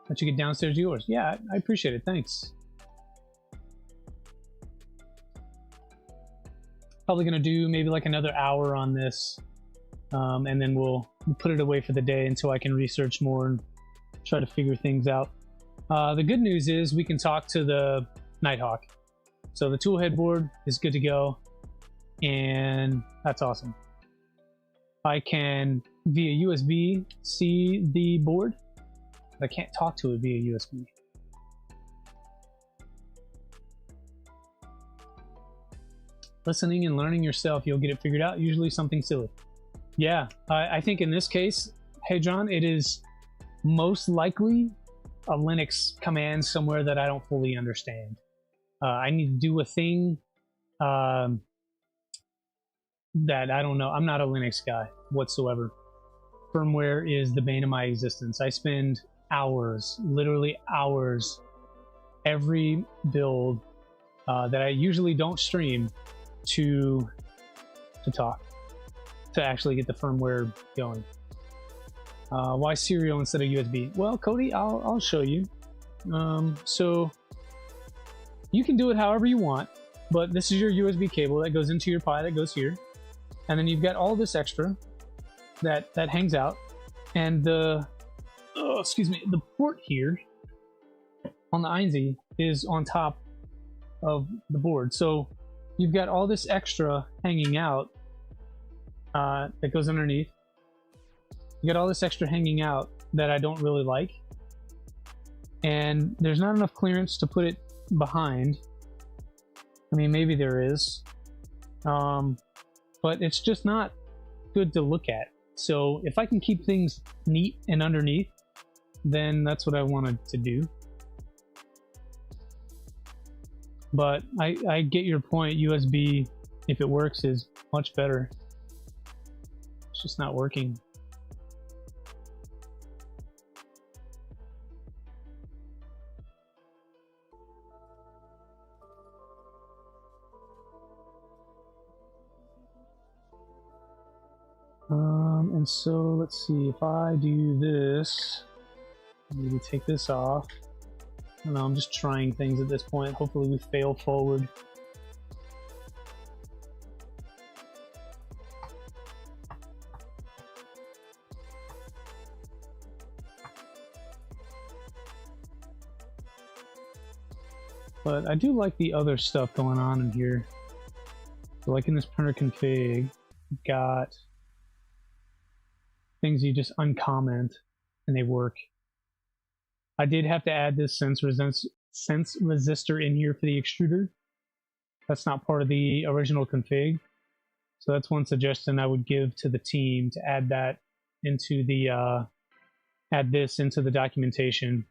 Let you get downstairs to yours. Yeah, I appreciate it, thanks. Probably gonna do maybe like another hour on this. And then we'll put it away for the day until I can research more and try to figure things out. The good news is we can talk to the Nighthawk. So the tool headboard is good to go, and that's awesome. I can, via USB, see the board, but I can't talk to it via USB. Listening and learning yourself, you'll get it figured out, usually something silly. Yeah, I think in this case, hey John, it is most likely a Linux command somewhere that I don't fully understand. I need to do a thing that I don't know. I'm not a Linux guy whatsoever. Firmware is the bane of my existence. I spend hours, literally hours, every build that I usually don't stream to talk. To actually get the firmware going. Why serial instead of USB? Well, Cody, I'll show you. So You can do it however you want, but this is your USB cable that goes into your Pi that goes here. And then you've got all this extra that hangs out. And the, the port here on the INZ is on top of the board. So you've got all this extra hanging out that goes underneath. You got all this extra hanging out that I don't really like. And there's not enough clearance to put it behind. I mean, maybe there is. But it's just not good to look at. So if I can keep things neat and underneath, then that's what I wanted to do. But I get your point. USB, if it works, is much better. It's just not working. And so let's see, if I do this, maybe take this off. I don't know, I'm just trying things at this point. Hopefully we fail forward. But I do like the other stuff going on in here. So like in this printer config, you've got things you just uncomment and they work. I did have to add this sense resistor in here for the extruder. That's not part of the original config. So that's one suggestion I would give to the team, to add that into the add this into the documentation,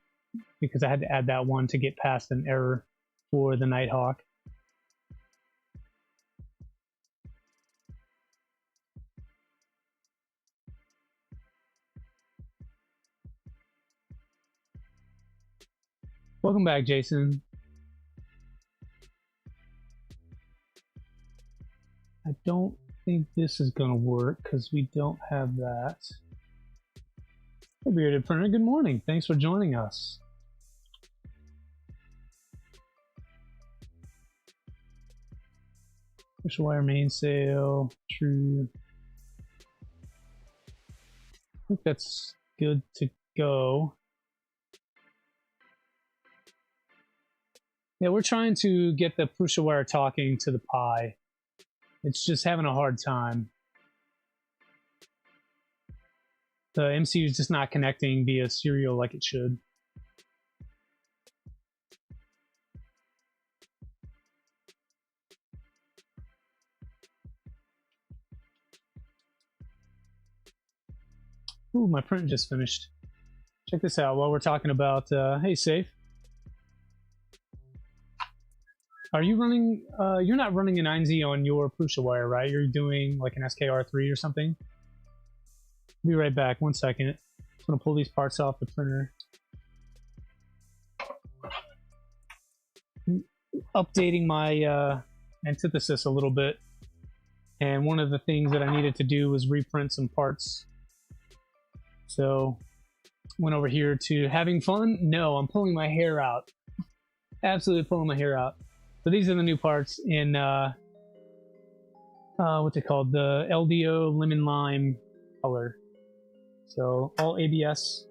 because I had to add that one to get past an error for the Nighthawk. Welcome back, Jason. I don't think this is going to work because we don't have that. Hey, Bearded Printer, good morning. Thanks for joining us. Prusawire mainsail, true. I think that's good to go. Yeah, we're trying to get the Prusawire talking to the Pi. It's just having a hard time. The MCU is just not connecting via serial like it should. Ooh, my print just finished. Check this out while we're talking about, hey, Safe. Are you running, you're not running an 9Z on your Prusawire, right? You're doing like an SKR3 or something? Be right back, 1 second. I'm gonna pull these parts off the printer. Updating my antithesis a little bit. And one of the things that I needed to do was reprint some parts. So, went over here to having fun. No, I'm pulling my hair out. Absolutely pulling my hair out. So these are the new parts in, what's it called? The LDO Lemon Lime color. So all ABS,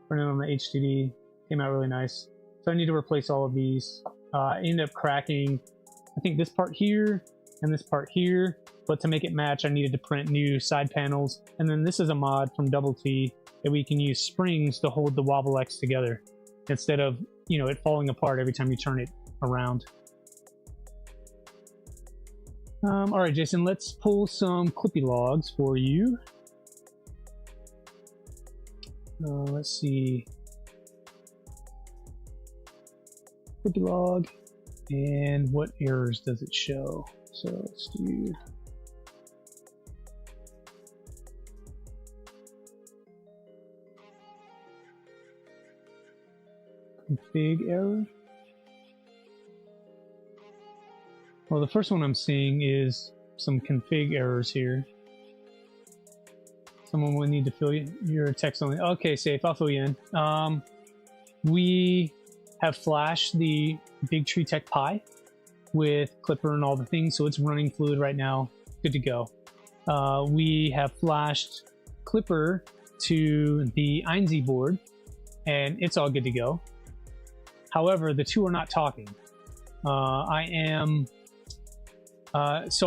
printed on the HDD, came out really nice. So I need to replace all of these. I ended up cracking, I think this part here and this part here, but to make it match, I needed to print new side panels. And then this is a mod from Double T that we can use springs to hold the Wobble X together instead of, you know, it falling apart every time you turn it around. All right, Jason, let's pull some Clippy logs for you. Let's see. Clippy log, and what errors does it show? So let's do config error. Well, the first one I'm seeing is some config errors here. Someone will need to fill your text only. Okay, Safe, I'll fill you in. We have flashed the Big Tree Tech Pi with Clipper and all the things, so it's running fluid right now, good to go. We have flashed Clipper to the INZ board, and it's all good to go. However, the two are not talking. So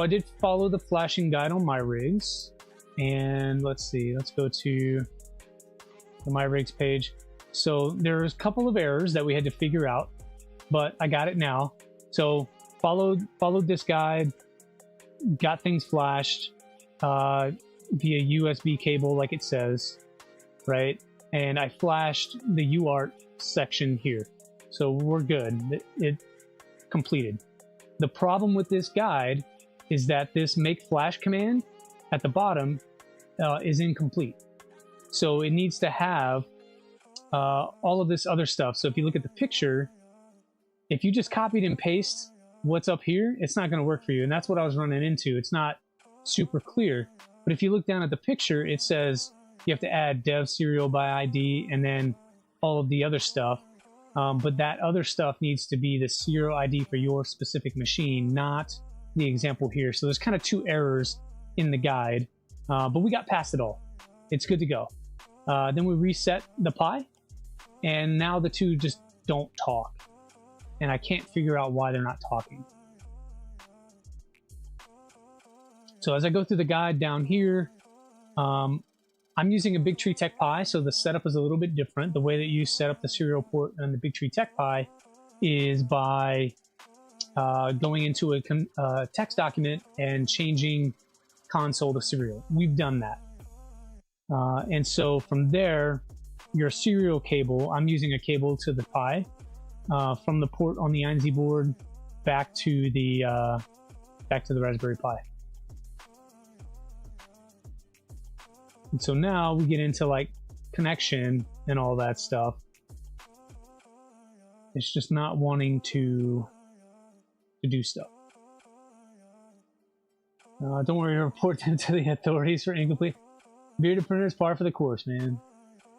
I did follow the flashing guide on my rigs, and let's see, let's go to the my rigs page. So there's a couple of errors that we had to figure out, but I got it now. So followed this guide, got things flashed via USB cable like it says, right? And I flashed the UART section here. So we're good. It completed. The problem with this guide is that this make flash command at the bottom is incomplete. So it needs to have all of this other stuff. So if you look at the picture, if you just copied and paste what's up here, it's not going to work for you. And that's what I was running into. It's not super clear. But if you look down at the picture, it says you have to add dev serial by ID and then all of the other stuff. But that other stuff needs to be the serial ID for your specific machine, not the example here. So there's kind of two errors in the guide, but we got past it all. It's good to go. Then we reset the Pi, and now the two just don't talk. And I can't figure out why they're not talking. So as I go through the guide down here, I'm using a Big Tree Tech Pi, so the setup is a little bit different. The way that you set up the serial port on the Big Tree Tech Pi is by going into a text document and changing console to serial. We've done that. And so from there, your serial cable, I'm using a cable to the Pi from the port on the INZ board back to the Raspberry Pi. And so now we get into like connection and all that stuff. It's just not wanting to do stuff. Don't worry, report them to the authorities for incomplete. Bearded printer is par for the course, man.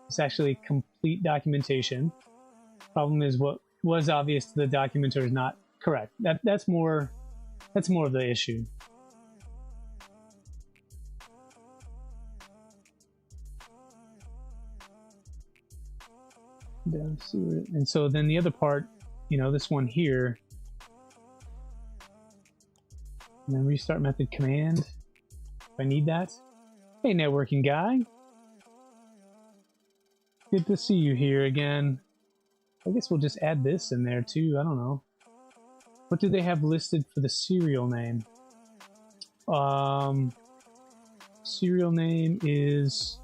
It's actually complete documentation. Problem is what was obvious to the documenter is not correct. That's more of the issue. And so then the other part, you know, this one here, and then restart method command if I need that. Hey, networking guy, good to see you here again. I guess we'll just add this in there too. I don't know, what do they have listed for the serial name? Serial name is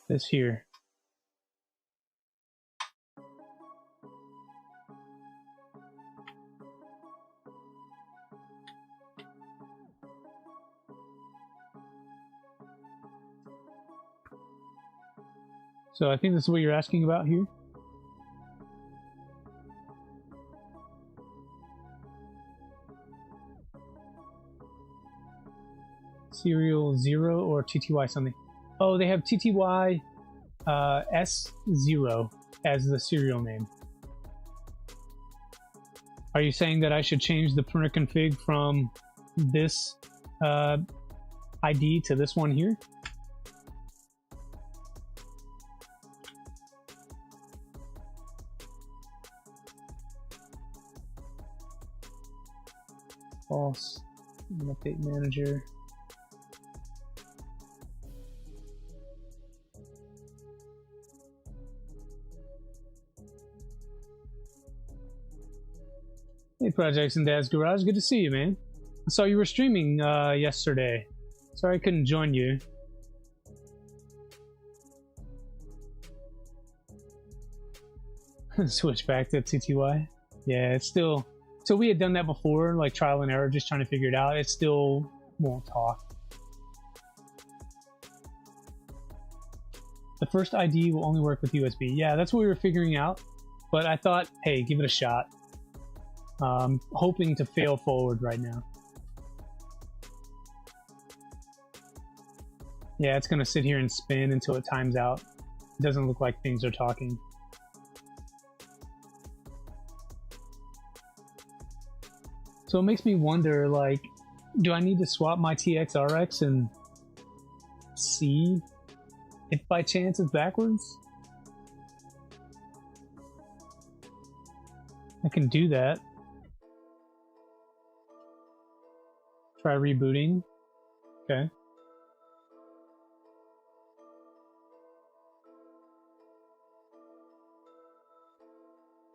this here. So I think this is what you're asking about here. Serial 0 or TTY something. Oh, they have TTY S0 as the serial name. Are you saying that I should change the printer config from this ID to this one here? False. Update manager. Hey, Projects and Dad's Garage, good to see you, man. I saw you were streaming yesterday. Sorry I couldn't join you. Switch back to TTY. Yeah, it's still... So we had done that before, like trial and error, just trying to figure it out. It still won't talk. The first ID will only work with USB. Yeah, that's what we were figuring out. But I thought, hey, give it a shot. Hoping to fail forward right now. Yeah, it's going to sit here and spin until it times out. It doesn't look like things are talking. So it makes me wonder, like, do I need to swap my TX-RX and see if by chance it's backwards? I can do that. Try rebooting. Okay.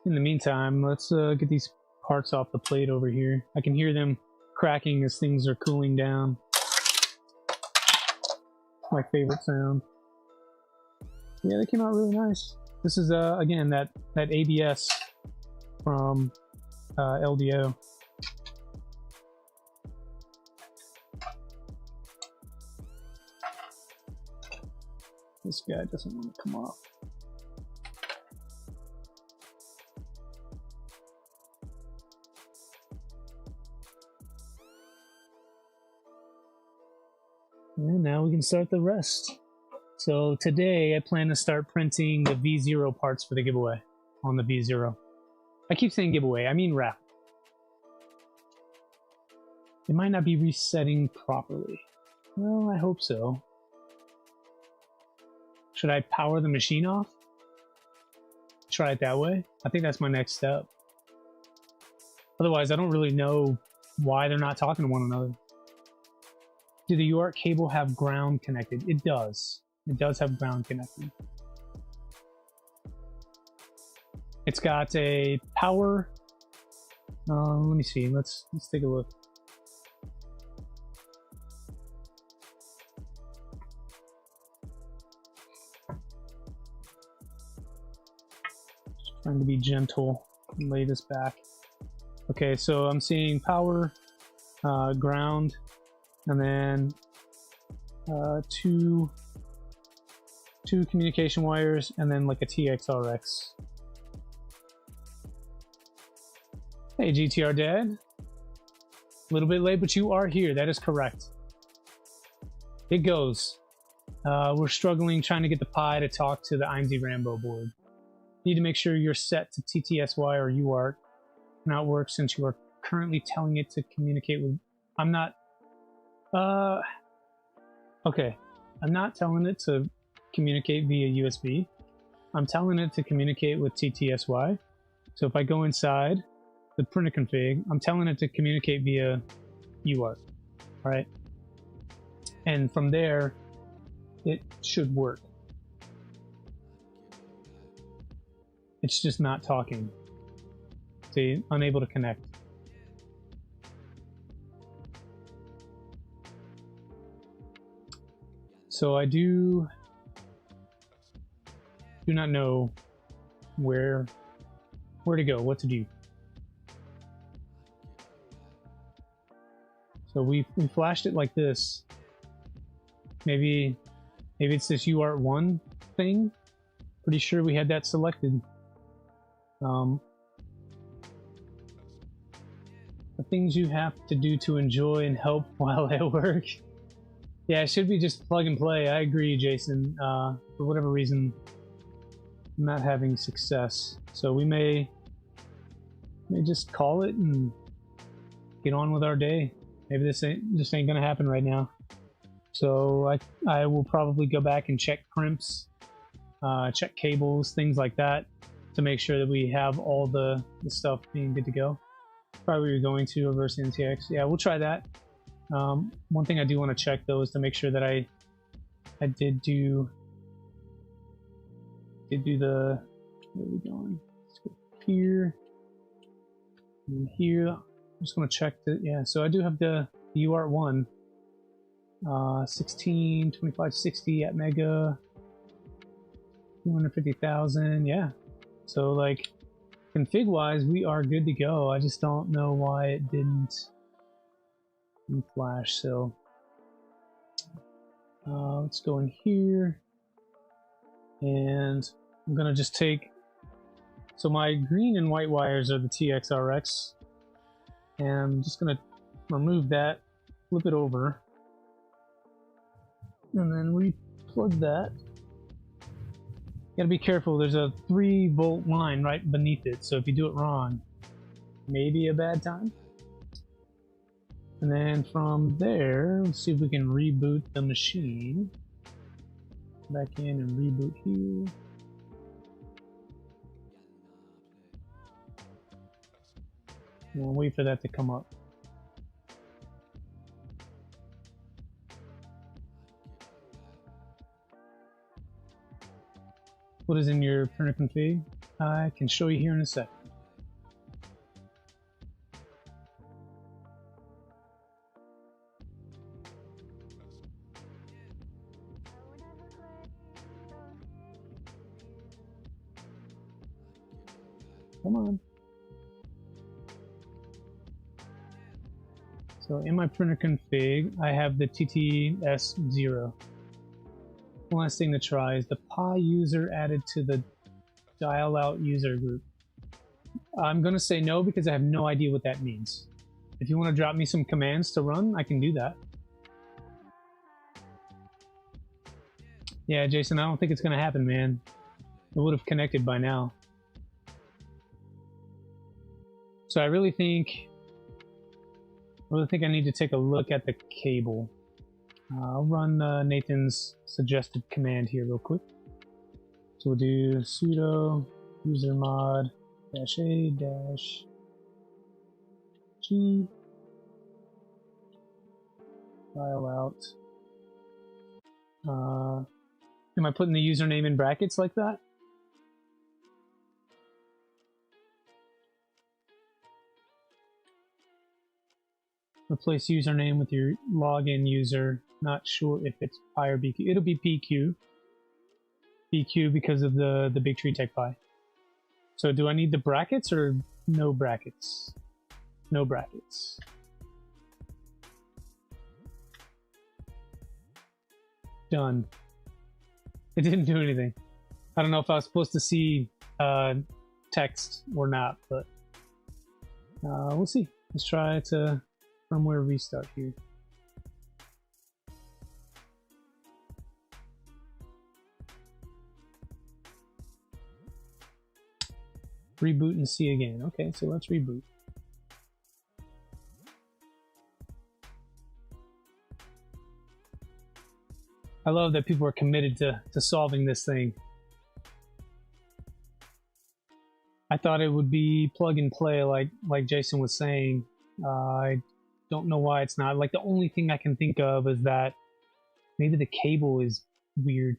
In the meantime, let's get these parts off the plate over here. I can hear them cracking as things are cooling down. My favorite sound. Yeah, they came out really nice. This is again that ABS from LDO. This guy doesn't want to come off. And now we can start the rest. So today I plan to start printing the V0 parts for the giveaway on the V0. I keep saying giveaway, I mean wrap. It might not be resetting properly. Well, I hope so. Should I power the machine off? Try it that way? I think that's my next step. Otherwise, I don't really know why they're not talking to one another. Do the UART cable have ground connected? It does. It does have ground connected. It's got a power. Let me see. Let's take a look. Just trying to be gentle and lay this back. Okay, so I'm seeing power, ground, and then two communication wires, and then like a TX-RX. Hey, GTR Dad. A little bit late, but you are here. That is correct. It goes. We're struggling trying to get the Pi to talk to the IMZ Rambo board. Need to make sure you're set to TTSY or UART. Not work since you are currently telling it to communicate with... I'm not... Okay. I'm not telling it to communicate via USB. I'm telling it to communicate with TTSY. So if I go inside the printer config, I'm telling it to communicate via UART, right? And from there, it should work. It's just not talking. See, unable to connect. So I do not know where to go, what to do. So we flashed it like this. Maybe it's this UART1 thing. Pretty sure we had that selected. The things you have to do to enjoy and help while at work. Yeah, it should be just plug and play. I agree, Jason. For whatever reason, I'm not having success. So we may just call it and get on with our day. Maybe this ain't gonna happen right now. So I will probably go back and check crimps, check cables, things like that, to make sure that we have all the stuff being good to go. Probably we're going to reverse NTX. Yeah, we'll try that. One thing I do want to check though is to make sure that I did do the, where are we going? Let's go here and here. I'm just going to check the, yeah, so I do have the UART1 16 2560 at mega 250,000. Yeah, so like config wise we are good to go. I just don't know why it didn't flash. So let's go in here, and I'm gonna just take, so my green and white wires are the TX-RX, and I'm just gonna remove that, flip it over, and then re-plug that. Gotta be careful, there's a 3-volt line right beneath it, so if you do it wrong, maybe a bad time. And then from there, let's see if we can reboot the machine. Back in and reboot here. We'll wait for that to come up. What is in your printer config? I can show you here in a second. Come on. So in my printer config, I have the TTS0. One last thing to try is the PI user added to the dial out user group. I'm going to say no because I have no idea what that means. If you want to drop me some commands to run, I can do that. Yeah, Jason, I don't think it's going to happen, man. It would have connected by now. So I really think I need to take a look at the cable. I'll run Nathan's suggested command here real quick. So we'll do sudo usermod -a-g dial out. Am I putting the username in brackets like that? Replace username with your login user. Not sure if it's Pi or BQ. It'll be PQ. BQ because of the Big Tree Tech Pi. So do I need the brackets or no brackets? No brackets. Done. It didn't do anything. I don't know if I was supposed to see text or not, but we'll see. Let's try to firmware restart here. Reboot and see again. Okay, so let's reboot. I love that people are committed to solving this thing. I thought it would be plug and play like Jason was saying. I don't know why it's not. Like, the only thing I can think of is that maybe the cable is weird.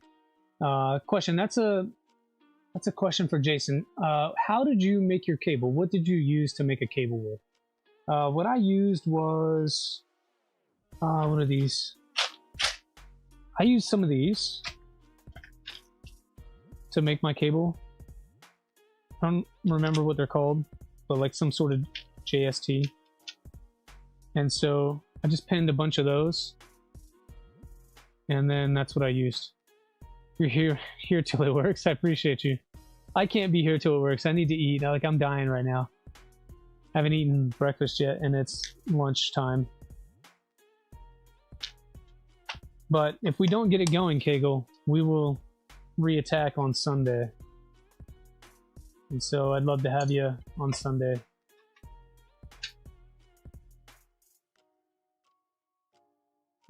Question, that's a question for Jason. How did you make your cable? What did you use to make a cable with? What I used was, what are these? I used some of these to make my cable. I don't remember what they're called, but like some sort of JST. And so I just pinned a bunch of those, and then that's what I used. You're here till it works. I appreciate you. I can't be here till it works. I need to eat. Like, I'm dying right now. I haven't eaten breakfast yet, and it's lunchtime. But if we don't get it going, Kegel, we will re-attack on Sunday. And so I'd love to have you on Sunday.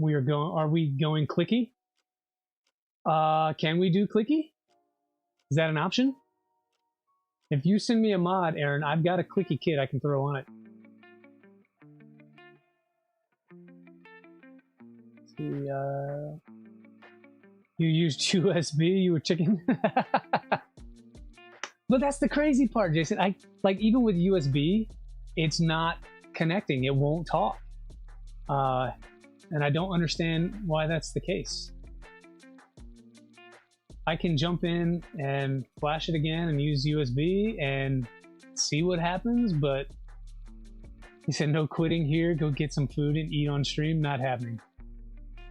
Are we going clicky? Can we do clicky? Is that an option? If you send me a mod, Aaron, I've got a clicky kit I can throw on it. Let's see, you used USB, you were chicken? But that's the crazy part, Jason. Like, even with USB, it's not connecting. It won't talk. And I don't understand why that's the case. I can jump in and flash it again and use USB and see what happens, but he said no quitting here, go get some food and eat on stream. Not happening.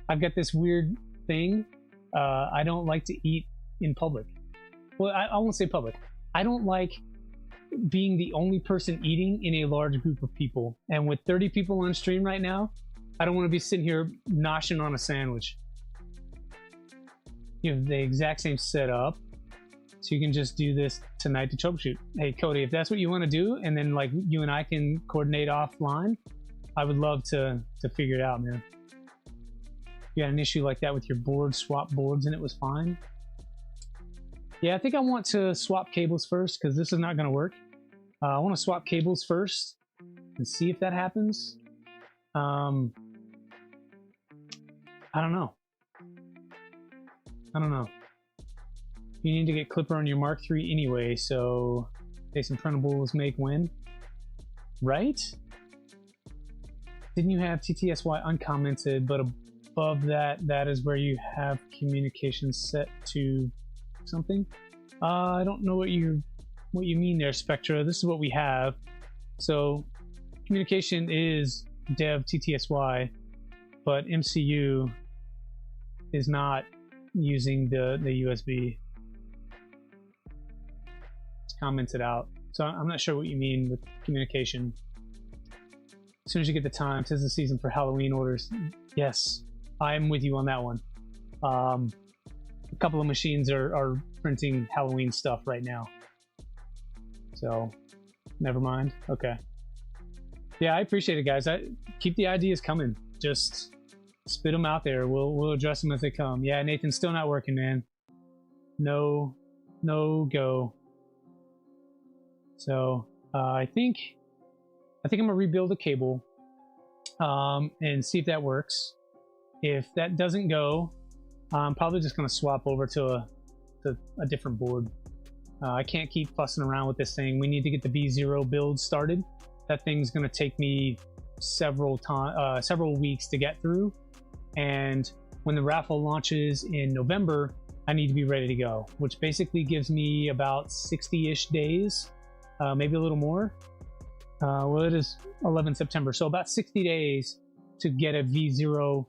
I've got this weird thing. I don't like to eat in public. Well, I won't say public. I don't like being the only person eating in a large group of people. And with 30 people on stream right now, I don't want to be sitting here noshing on a sandwich. You have the exact same setup, so you can just do this tonight to troubleshoot. Hey, Cody, if that's what you want to do, and then like you and I can coordinate offline, I would love to figure it out, man. You had an issue like that with your board, swap boards, and it was fine. Yeah, I think I want to swap cables first because this is not going to work. I want to swap cables first and see if that happens. I don't know. You need to get Clipper on your Mark III anyway, so Jason printables make win. Right? Didn't you have TTSY uncommented, but above that, that is where you have communication set to something? I don't know what you mean there, Spectra. This is what we have. So communication is dev TTSY, but MCU is not using the USB. It's commented out. So I'm not sure what you mean with communication. As soon as you get the time, 'tis the season for Halloween orders. Yes, I'm with you on that one. A couple of machines are printing Halloween stuff right now. So, never mind. Okay. Yeah, I appreciate it, guys. Keep the ideas coming. Just spit them out there. We'll address them as they come. Yeah, Nathan's still not working, man. No go. So I think I'm gonna rebuild a cable and see if that works. If that doesn't go, I'm probably just gonna swap over to a different board. I can't keep fussing around with this thing. We need to get the B0 build started. That thing's gonna take me several weeks to get through, and when the raffle launches in November, I need to be ready to go, which basically gives me about 60-ish days, maybe a little more. Well, it is 11 September, so about 60 days to get a V0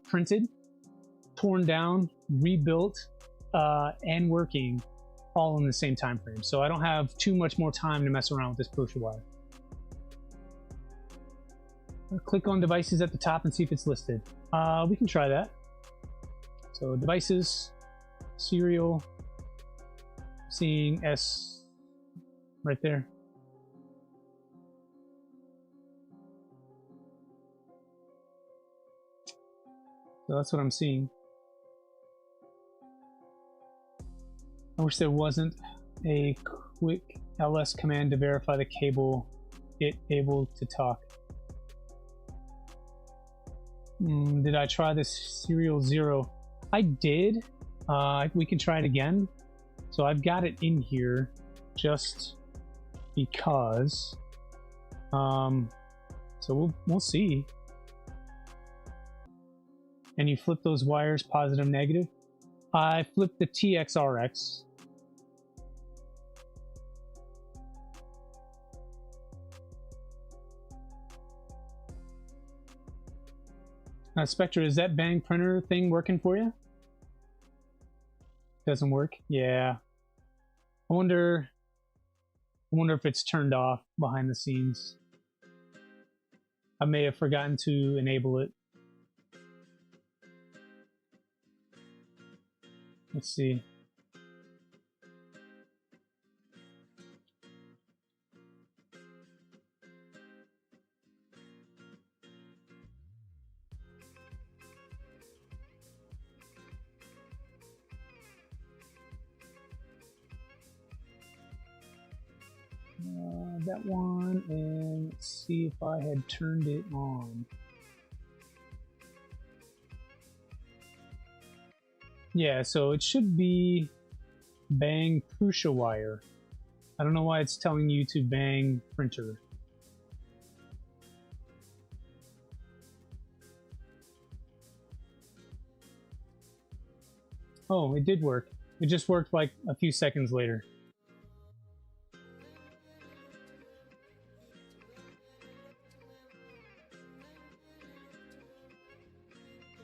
printed, torn down, rebuilt, and working all in the same time frame. So I don't have too much more time to mess around with this Prusawire. Click on devices at the top and see if it's listed. We can try that. So devices, serial, seeing S right there. So that's what I'm seeing. I wish there wasn't a quick ls command to verify the cable it able to talk. Did I try this serial 0? I did. We can try it again. So I've got it in here just because. So we'll see. And you flip those wires positive, negative. I flipped the TXRX. Spectre, is that Bang printer thing working for you? Doesn't work? Yeah. I wonder if it's turned off behind the scenes. I may have forgotten to enable it. Let's see. That one, and let's see if I had turned it on. Yeah, so it should be Bang Prusawire. I don't know why it's telling you to Bang printer. Oh, it did work. It just worked like a few seconds later.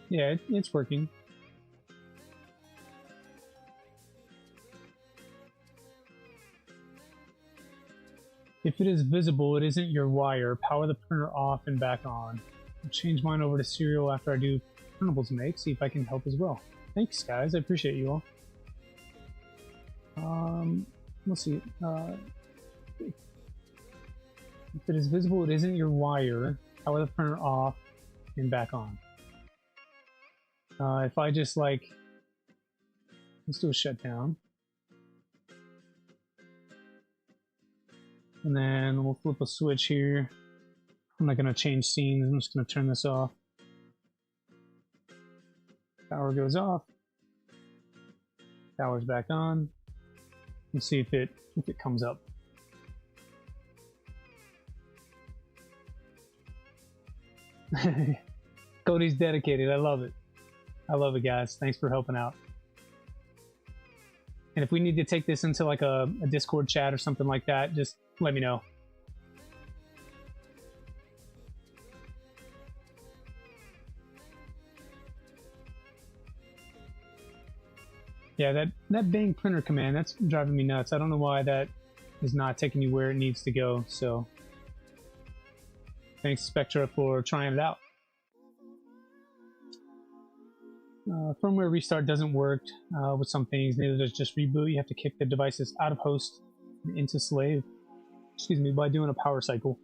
Yeah, it's working. If it is visible, it isn't your wire. Power the printer off and back on. I'll change mine over to serial after I do printables make, see if I can help as well. Thanks, guys. I appreciate you all. Let's see. If it is visible, it isn't your wire. power the printer off, and back on. If I just like, let's do a shutdown. And then we'll flip a switch here. I'm not gonna change scenes, I'm just gonna turn this off. Power goes off. Power's back on. Let's see if it comes up. Cody's dedicated. I love it. I love it, guys. Thanks for helping out. And if we need to take this into like a Discord chat or something like that, just let me know. Yeah, that bang printer command, that's driving me nuts. I don't know why that is not taking you where it needs to go, so thanks Spectra for trying it out. Firmware restart doesn't work with some things, neither does just reboot. You have to kick the devices out of host and into slave, by doing a power cycle.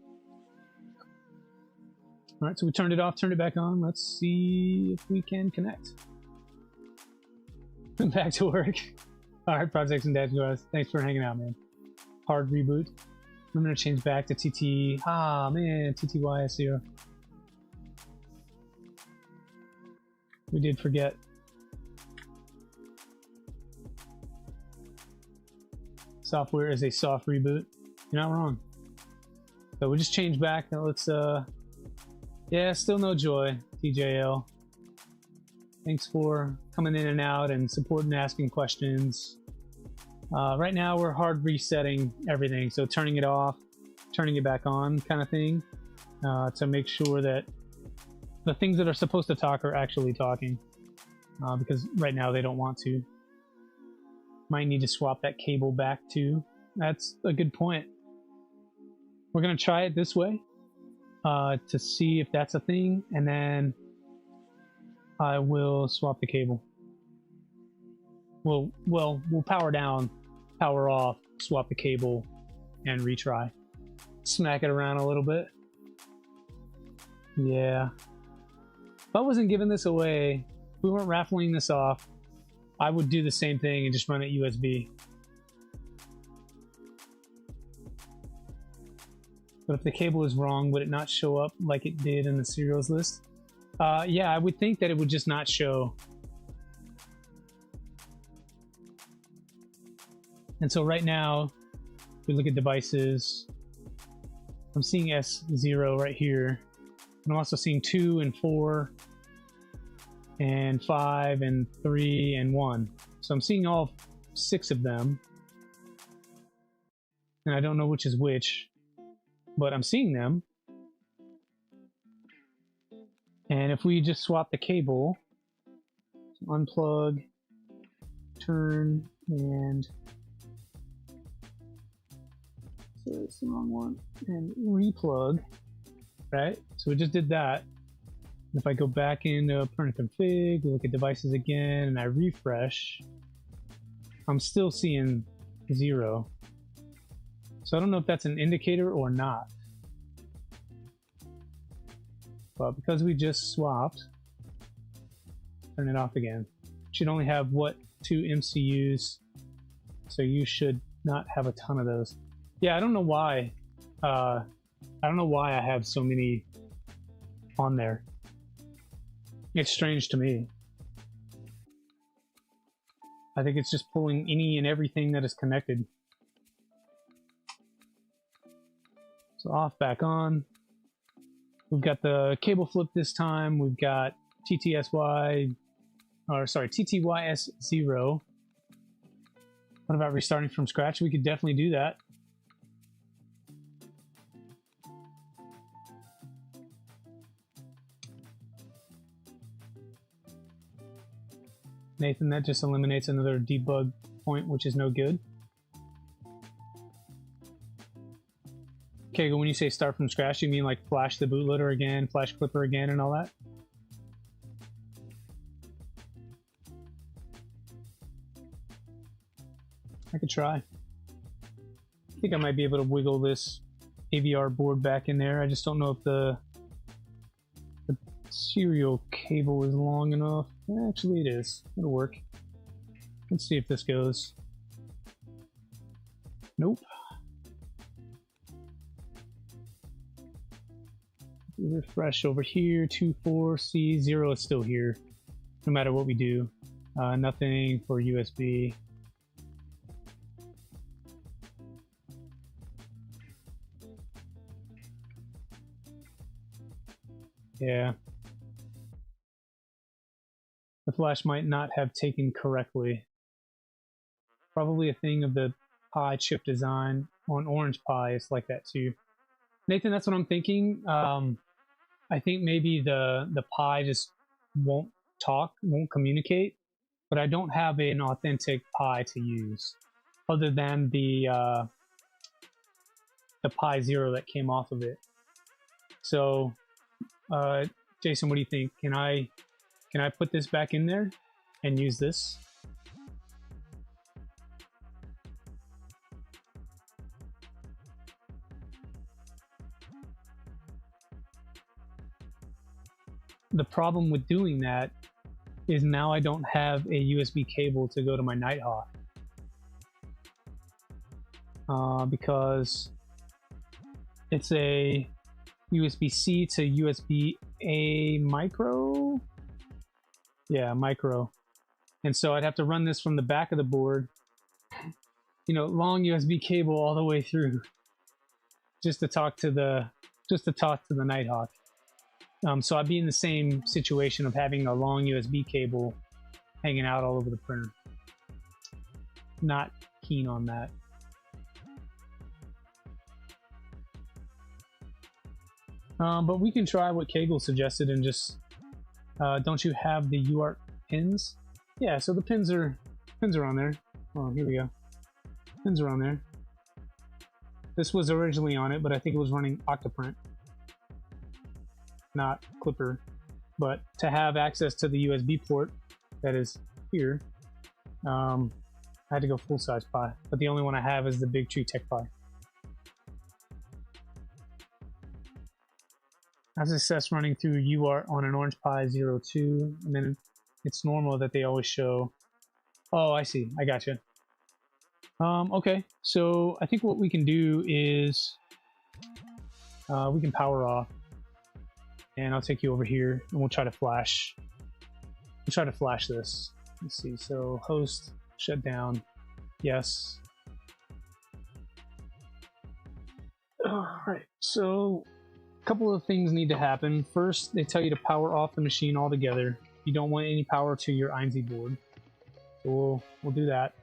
Alright, so we turned it off, turned it back on. Let's see if we can connect. Back to work. Alright, projects and dashboards. Thanks for hanging out, man. Hard reboot. I'm gonna change back to TT. Ah, man, TTYS0. We did forget. Software is a soft reboot. You're not wrong. So we just changed back. Now let's, yeah, still no joy, TJL. Thanks for coming in and out and supporting, asking questions. Right now we're hard resetting everything, so turning it off, turning it back on kind of thing, to make sure that the things that are supposed to talk are actually talking, because right now they don't want to. Might need to swap that cable back too. That's a good point. We're going to try it this way to see if that's a thing, and then I will swap the cable. We'll power down, power off, swap the cable, and retry. Smack it around a little bit. Yeah. If I wasn't giving this away, if we weren't raffling this off, I would do the same thing and just run it USB. But if the cable is wrong, would it not show up like it did in the serials list? Yeah, I would think that it would just not show. And so right now, if we look at devices, I'm seeing S0 right here. And I'm also seeing 2 and 4 and 5 and 3 and 1. So I'm seeing all 6 of them. And I don't know which is which, but I'm seeing them. And if we just swap the cable, so unplug, turn, and so it's the wrong one, and replug, right? So we just did that. If I go back into printer config, look at devices again, and I refresh, I'm still seeing 0. So I don't know if that's an indicator or not. But because we just swapped, turn it off again. Should only have, what, 2 MCUs, so you should not have a ton of those. Yeah, I don't know why. I don't know why I have so many on there. It's strange to me. I think it's just pulling any and everything that is connected. So off, back on. We've got the cable flip this time. We've got TTYS0. What about restarting from scratch? We could definitely do that. Nathan, that just eliminates another debug point, which is no good. Okay, when you say start from scratch, you mean like flash the bootloader again, flash clipper again, and all that? I could try. I think I might be able to wiggle this AVR board back in there. I just don't know if the serial cable is long enough. Actually, it is. It'll work. Let's see if this goes. Nope. Refresh over here. 2.4C 0 is still here, no matter what we do. Nothing for USB. Yeah. The flash might not have taken correctly. Probably a thing of the Pi chip design. On Orange Pi, it's like that too. Nathan, that's what I'm thinking. I think maybe the Pi just won't talk, won't communicate, but I don't have an authentic Pi to use, other than the Pi 0 that came off of it. So, Jason, what do you think? Can I put this back in there and use this? The problem with doing that is now I don't have a USB cable to go to my Nighthawk. Because it's a USB-C to USB-A micro? Yeah, micro. And so I'd have to run this from the back of the board, you know, long USB cable all the way through, just to talk to the Nighthawk. So I'd be in the same situation of having a long USB cable hanging out all over the printer. Not keen on that. But we can try what Kegel suggested and just, don't you have the UART pins? Yeah, so the pins are on there. Oh, here we go. Pins are on there. This was originally on it, but I think it was running Octoprint, not Clipper. But to have access to the USB port that is here, I had to go full-size Pi. But the only one I have is the Big Tree Tech Pi. As it says running through UART on an Orange Pi 02, and then it's normal that they always show. Oh, I see. I gotcha. Okay, so I think what we can do is we can power off, and I'll take you over here, and we'll try to flash. We'll try to flash this. Let's see. So host shut down. Yes. All right. So a couple of things need to happen. First, they tell you to power off the machine altogether. You don't want any power to your INZ board. So we'll do that.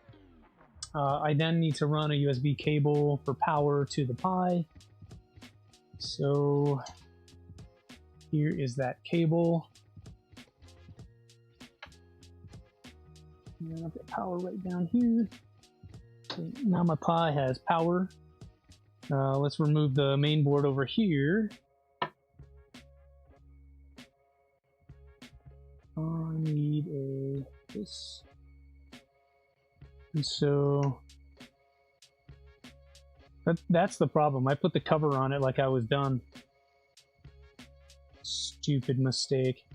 I then need to run a USB cable for power to the Pi. So here is that cable. And I'll get power right down here. So now my Pi has power. Let's remove the main board over here. I need this. And so that's the problem. I put the cover on it like I was done. Stupid mistake.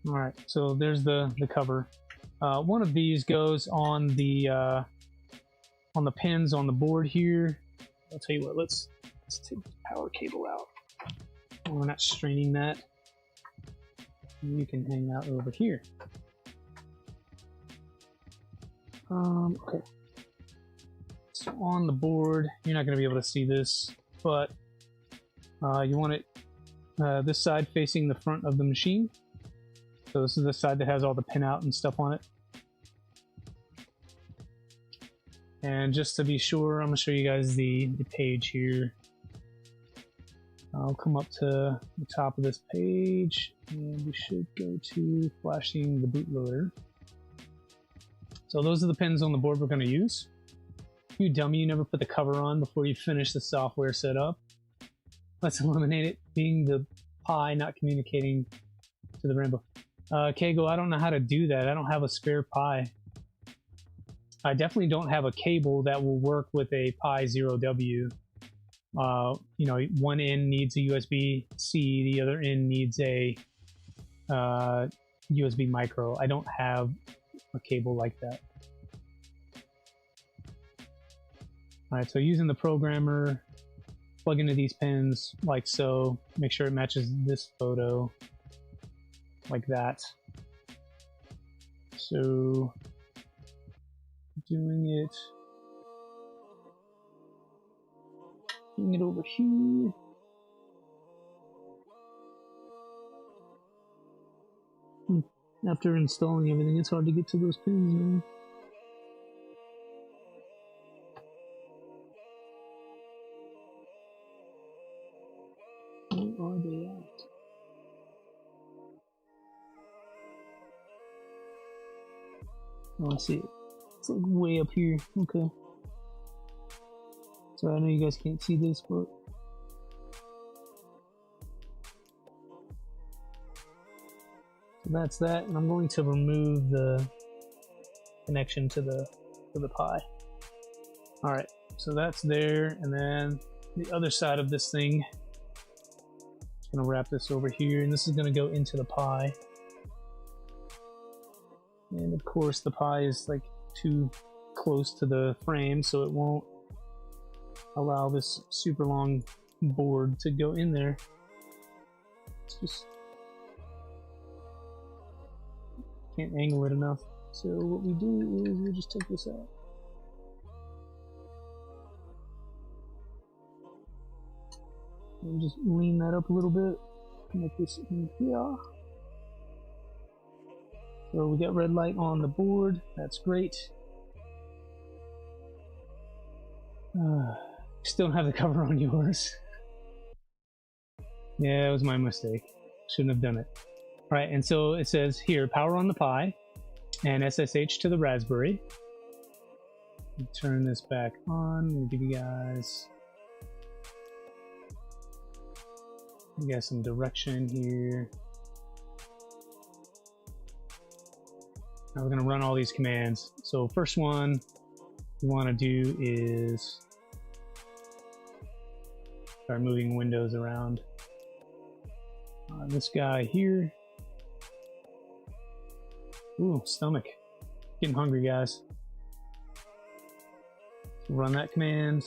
All right, so there's the cover. One of these goes on the pins on the board here. I'll tell you what. Let's take the power cable out. We're not straining that. You can hang out over here. Okay. So on the board, you're not going to be able to see this, but you want it this side facing the front of the machine. So this is the side that has all the pinout and stuff on it. And just to be sure, I'm going to show you guys the page here. I'll come up to the top of this page, and we should go to flashing the bootloader. So those are the pins on the board we're going to use. You dummy, you never put the cover on before you finish the software setup. Let's eliminate it being the Pi not communicating to the Rainbow. Kegel, I don't know how to do that. I don't have a spare Pi. I definitely don't have a cable that will work with a Pi 0W. You know, one end needs a USB-C, the other end needs a USB micro. I don't have a cable like that. All right, so using the programmer, plug into these pins like so. Make sure it matches this photo like that. So doing it over here. After installing everything, it's hard to get to those pins, man. Where are they at? Oh, I see it. It's like way up here. Okay. So I know you guys can't see this, but so that's that, and I'm going to remove the connection to the Pi. All right, so that's there, and then the other side of this thing. I'm gonna wrap this over here, and this is gonna go into the Pi. And of course, the Pi is like too close to the frame, so it won't allow this super long board to go in there. It's just can't angle it enough. So what we do is we just take this out. And just lean that up a little bit. Make this in here. So we got red light on the board. That's great. Still don't have the cover on yours. Yeah, it was my mistake. Shouldn't have done it. All right, and so it says here, power on the Pi and SSH to the Raspberry. Turn this back on. We'll give you guys some direction here. Now we're going to run all these commands. So first one we want to do is start moving windows around. This guy here. Ooh, stomach. Getting hungry, guys. Run that command.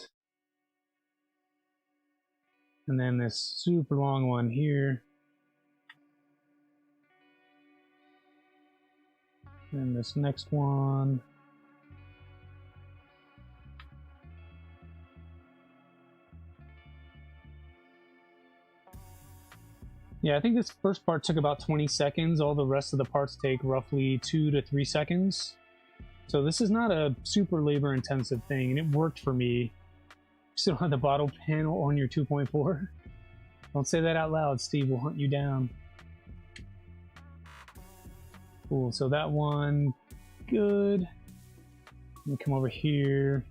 And then this super long one here. And this next one. Yeah, I think this first part took about 20 seconds. All the rest of the parts take roughly 2 to 3 seconds. So this is not a super labor intensive thing, and it worked for me. Still have the bottle panel on your 2.4. Don't say that out loud, Steve will hunt you down. Cool, so that one, good. Let me come over here,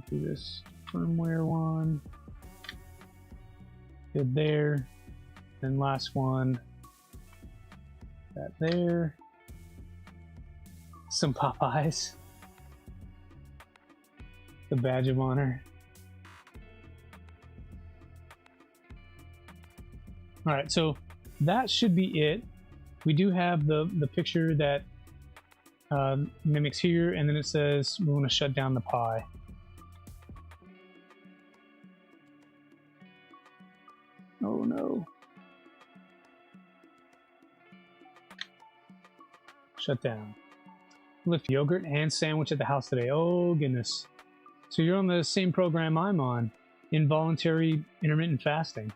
do this firmware one. Good there. Then last one, that there. Some Popeyes. The badge of honor. All right, so that should be it. We do have the picture that mimics here, and then it says we want to shut down the Pi. Oh no. Shut down. Lift yogurt and sandwich at the house today. Oh goodness. So you're on the same program I'm on. Involuntary intermittent fasting.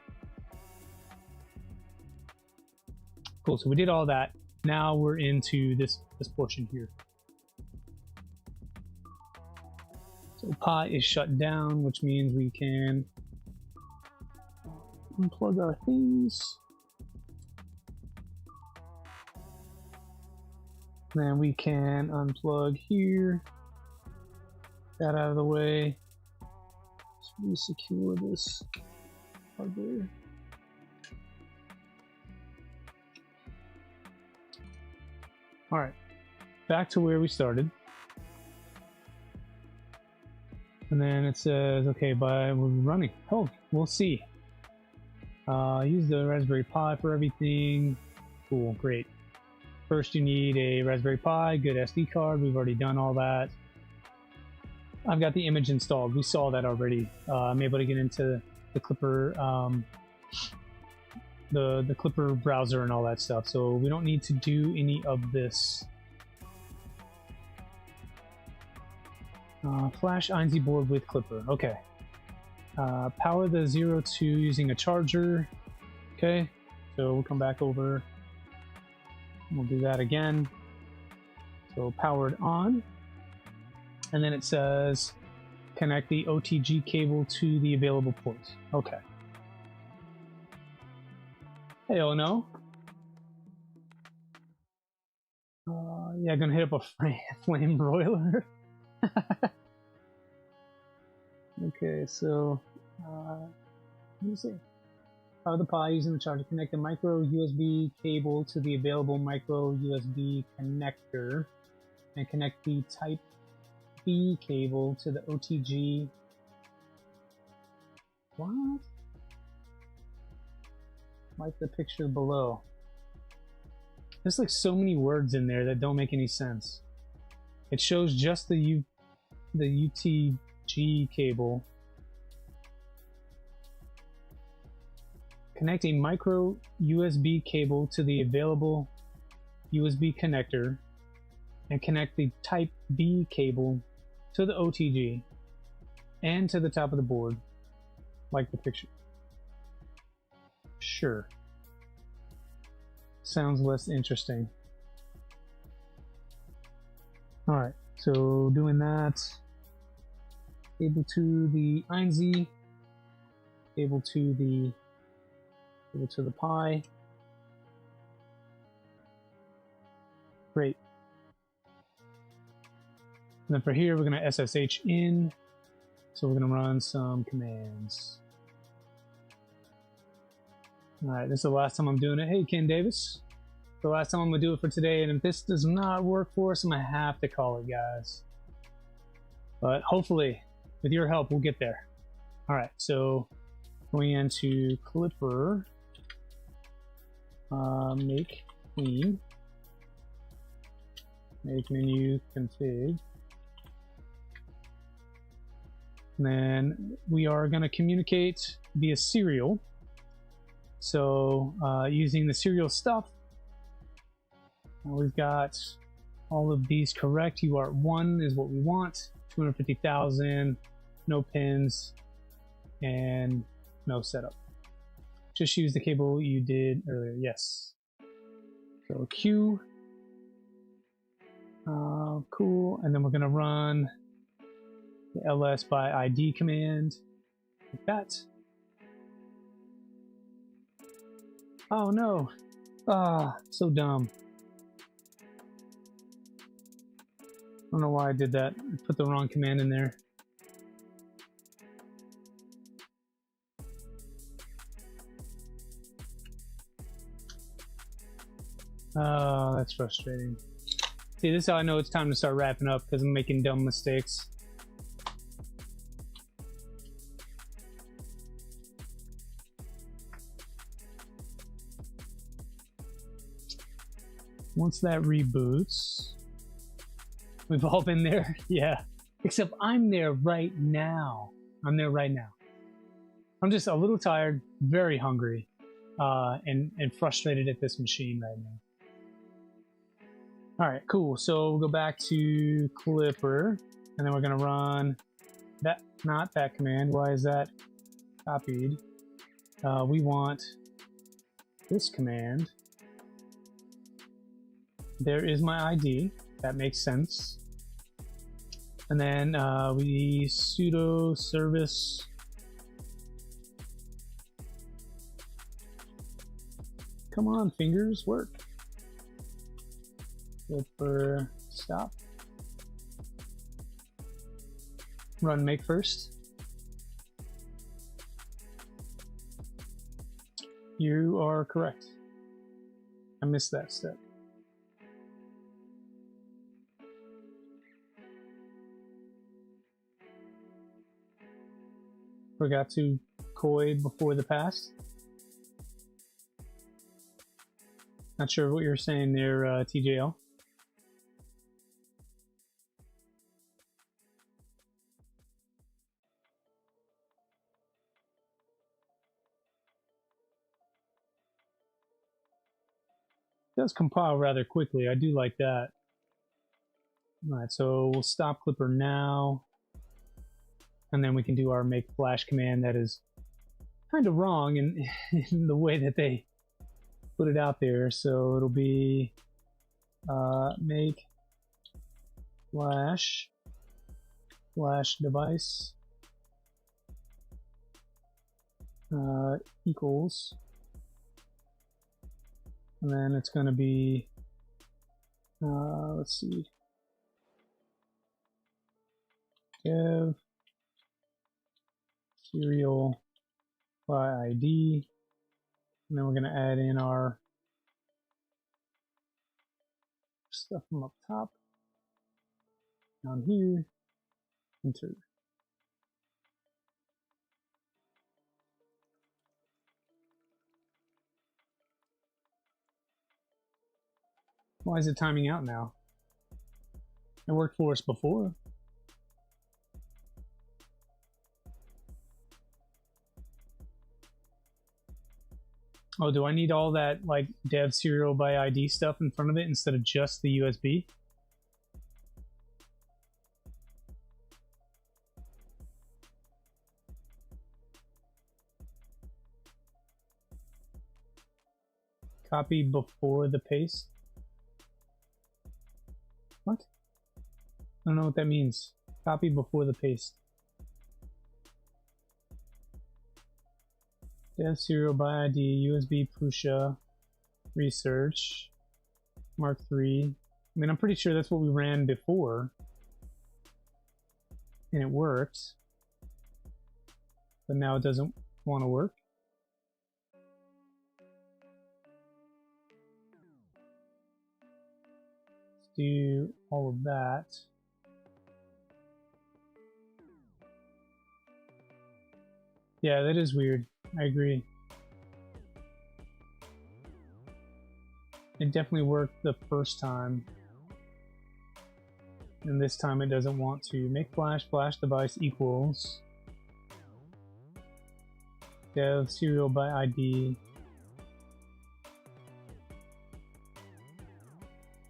Cool, so we did all that. Now we're into this portion here. So Pi is shut down, which means we can unplug our things. Then we can unplug here. That out of the way. Just re-secure this hardware. All right, back to where we started. And then it says, okay, we're running. Oh, we'll see. Use the Raspberry Pi for everything. Cool, great. First, you need a Raspberry Pi, good SD card. We've already done all that. I've got the image installed. We saw that already. I'm able to get into the Clipper, the Clipper browser and all that stuff. So we don't need to do any of this. Flash INC board with Clipper. Okay. Power the 02 using a charger. Okay. So we'll come back over. We'll do that again. So powered on. And then it says connect the OTG cable to the available ports. Okay. Hey, oh no. Yeah, gonna hit up a flame broiler. Okay, so let me see. Power the Pi using the charger. Connect the micro USB cable to the available micro USB connector, and connect the Type B cable to the OTG. What? Like the picture below. There's like so many words in there that don't make any sense. It shows just the UTG cable. Connect a micro USB cable to the available USB connector and connect the Type B cable to the OTG and to the top of the board, like the picture. Sure. Sounds less interesting. Alright, so doing that. Cable to the INZ, cable to the Pi. Great. And then for here, we're going to SSH in. So we're going to run some commands. All right, this is the last time I'm doing it. Hey, Ken Davis. The last time I'm going to do it for today. And if this does not work for us, I'm going to have to call it, guys. But hopefully, with your help, we'll get there. All right, so going into Clipper. Make clean, make menu config, and then we are going to communicate via serial. So using the serial stuff, we've got all of these correct. UART1 is what we want, 250,000, no pins, and no setup. Just use the cable you did earlier. Yes. So Q. Cool. And then we're going to run the ls by ID command like that. Oh no. So dumb. I don't know why I did that. I put the wrong command in there. Oh, that's frustrating. See, this is how I know it's time to start wrapping up, because I'm making dumb mistakes. Once that reboots, we've all been there. Yeah, except I'm there right now. I'm there right now. I'm just a little tired, very hungry, and frustrated at this machine right now. All right, cool. So we'll go back to Clipper, and then we're going to run that, not that command. Why is that copied? We want this command. There is my ID. That makes sense. And then we sudo service. Come on, fingers, work. Clipper stop. Run make first. You are correct. I missed that step. Forgot to koi before the past. Not sure what you're saying there, TJL. It does compile rather quickly. I do like that. Alright, so we'll stop Clipper now. And then we can do our make flash command that is kind of wrong in the way that they put it out there. So it'll be make flash device equals, and then it's going to be let's see, dev serial by ID, and then we're going to add in our stuff from up top down here. Enter. Why is it timing out now? It worked for us before. Oh, do I need all that like dev serial by ID stuff in front of it instead of just the USB? Copy before the paste? What? I don't know what that means. Copy before the paste. Dev serial by ID, USB Prusa, research, Mark III. I mean, I'm pretty sure that's what we ran before. And it worked. But now it doesn't want to work. Let's do all of that. Yeah, that is weird. I agree. It definitely worked the first time. And this time it doesn't want to. Make flash device equals dev serial by ID.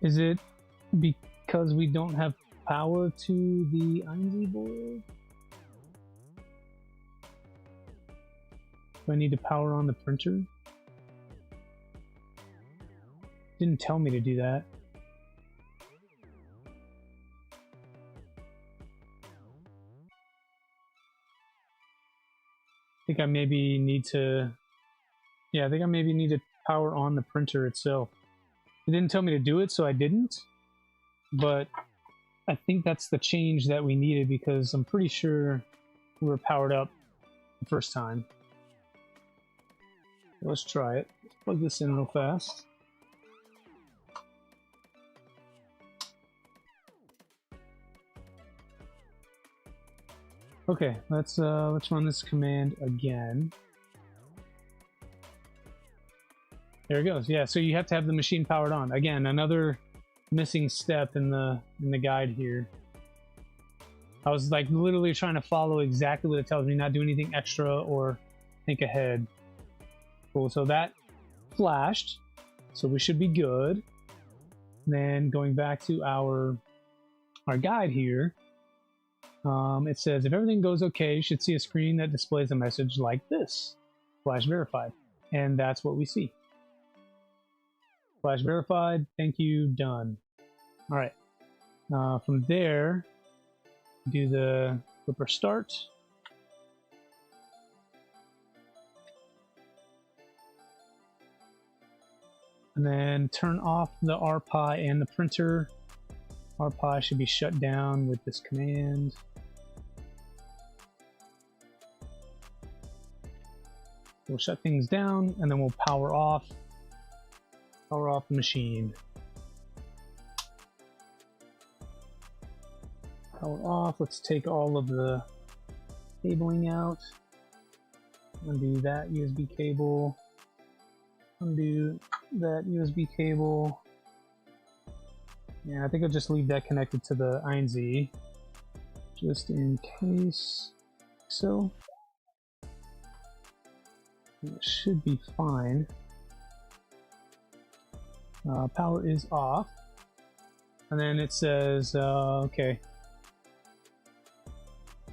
Is it because we don't have power to the INZ board? Do I need to power on the printer? Didn't tell me to do that. I think I maybe need to... Yeah, I think I maybe need to power on the printer itself. It didn't tell me to do it, so I didn't. But I think that's the change that we needed because I'm pretty sure we were powered up the first time. Let's try it. Let's plug this in real fast. Okay, let's run this command again. There it goes. Yeah, so you have to have the machine powered on. Again, another missing step in the guide here. I was like literally trying to follow exactly what it tells me, not do anything extra or think ahead. Cool, so that flashed, so we should be good. Then going back to our guide here, it says if everything goes okay, you should see a screen that displays a message like this: flash verified, and that's what we see. Flash verified, thank you, done. All right, from there, do the Clipper start. And then turn off the RPi and the printer. RPi should be shut down with this command. We'll shut things down and then we'll power off the machine. Power off. Let's take all of the cabling out. Undo that USB cable. Undo that USB cable. Yeah, I think I'll just leave that connected to the INZ, just in case. So it should be fine. Power is off, and then it says, okay.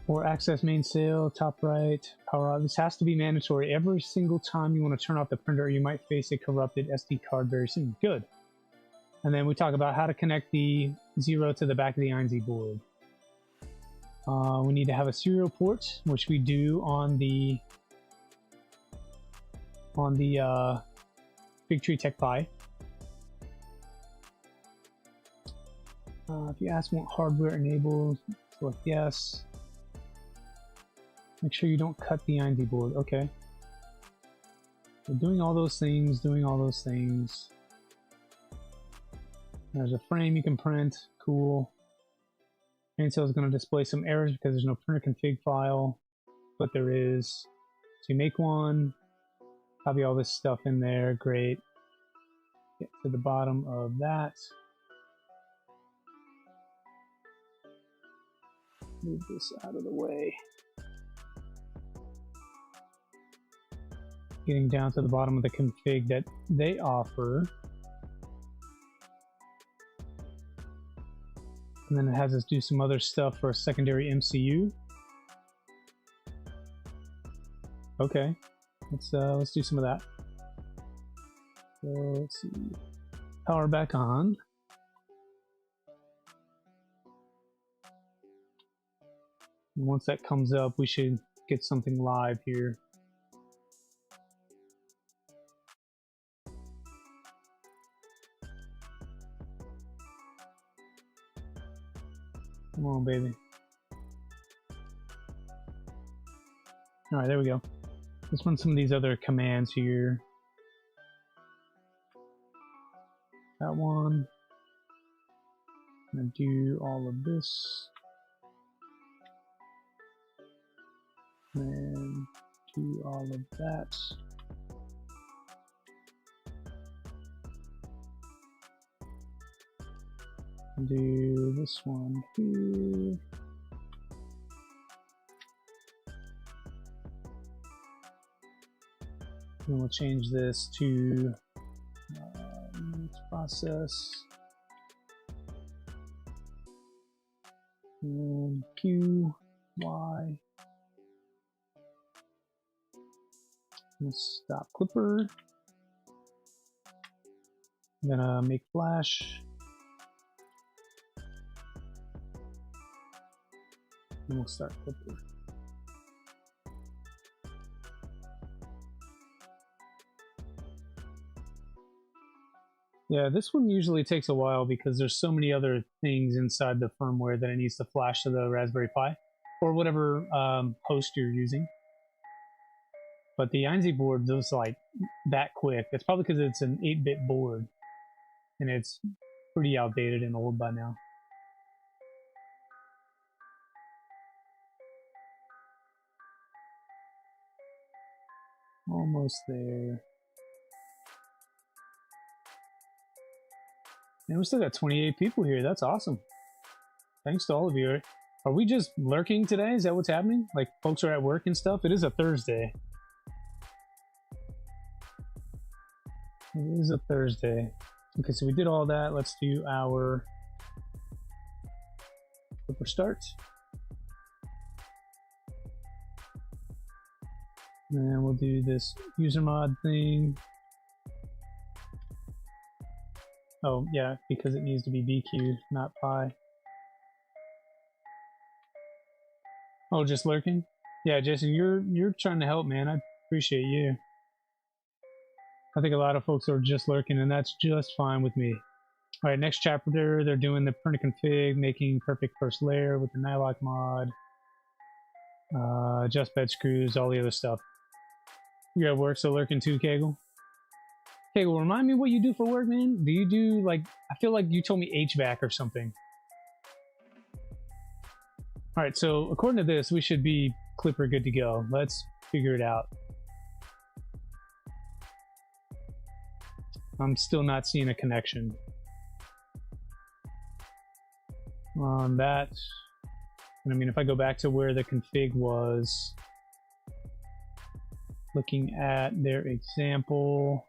Or access main sail, top right, power off. This has to be mandatory. Every single time you want to turn off the printer, you might face a corrupted SD card very soon. Good. And then we talk about how to connect the 0 to the back of the INZ board. We need to have a serial port, which we do on the Big Tree Tech Pi. If you ask what hardware enabled, select yes. Make sure you don't cut the INZ board. Okay. So doing all those things, There's a frame you can print. Cool. Mainsail is going to display some errors because there's no printer config file, but there is. So you make one, copy all this stuff in there. Great. Get to the bottom of that. Move this out of the way. Getting down to the bottom of the config that they offer. And then it has us do some other stuff for a secondary MCU. Okay, let's do some of that. So let's see. Power back on. And once that comes up, we should get something live here. Come on, baby. All right, there we go. Let's run some of these other commands here. That one. I'm gonna do all of this. And do all of that. Do this one here. And we'll change this to process and Q, Y. We'll stop clipper. I'm gonna make flash. And we'll start clipper. Yeah, this one usually takes a while because there's so many other things inside the firmware that it needs to flash to the Raspberry Pi or whatever host you're using. But the INZ board goes like that quick. It's probably because it's an 8-bit board and it's pretty outdated and old by now. Almost there. And we still got 28 people here. That's awesome. Thanks to all of you. Are we just lurking today? Is that what's happening? Like folks are at work and stuff? It is a Thursday. It is a Thursday. Okay, so we did all that. Let's do our clipper start. And we'll do this user mod thing. Oh, yeah, because it needs to be BQ, not Pi. Oh, just lurking? Yeah, Jason, you're trying to help, man. I appreciate you. I think a lot of folks are just lurking, and that's just fine with me. All right, next chapter, they're doing the printer config, making perfect first layer with the nylock mod, adjust bed screws, all the other stuff. You're at work, so lurking too, Kegel? Kegel, remind me what you do for work, man. Do you do, like, I feel like you told me HVAC or something. All right, so according to this, we should be Clipper good to go. Let's figure it out. I'm still not seeing a connection on that. And I mean, if I go back to where the config was, looking at their example,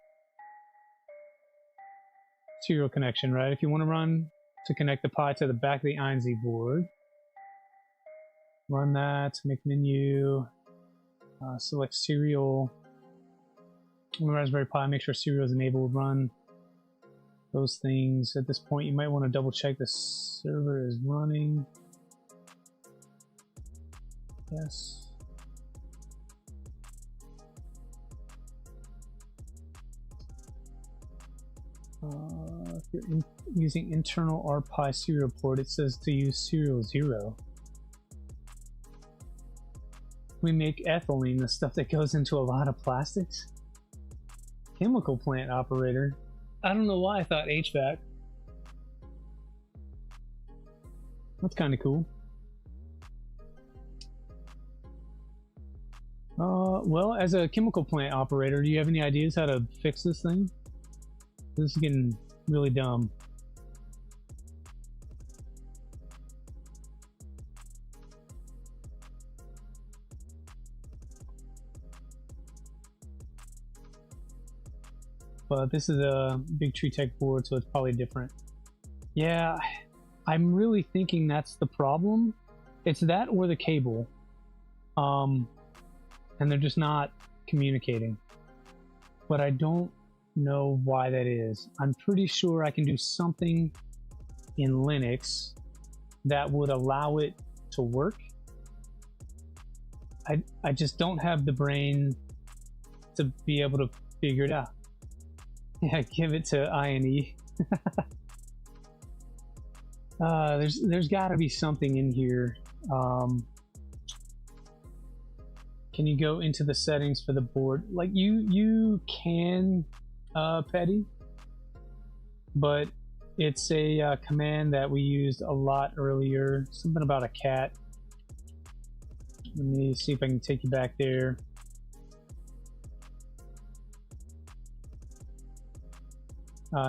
serial connection, right? If you want to run to connect the Pi to the back of the INZ board, run that, make menu, select serial on the Raspberry Pi, make sure serial is enabled, run those things. At this point, you might want to double check the server is running. Yes. If you're using internal RPi serial port, it says to use serial 0. We make ethylene, the stuff that goes into a lot of plastics. Chemical plant operator. I don't know why I thought HVAC. That's kind of cool. Well, as a chemical plant operator, do you have any ideas how to fix this thing? This is getting really dumb. But this is a Big Tree Tech board, so it's probably different. Yeah, I'm really thinking that's the problem. It's that or the cable. And they're just not communicating. But I don't know why that is. I'm pretty sure I can do something in Linux that would allow it to work. I just don't have the brain to be able to figure it out. Yeah, give it to INE. There's got to be something in here. Can you go into the settings for the board? Like you can, Petty, but it's a command that we used a lot earlier. Something about a cat. Let me see if I can take you back there.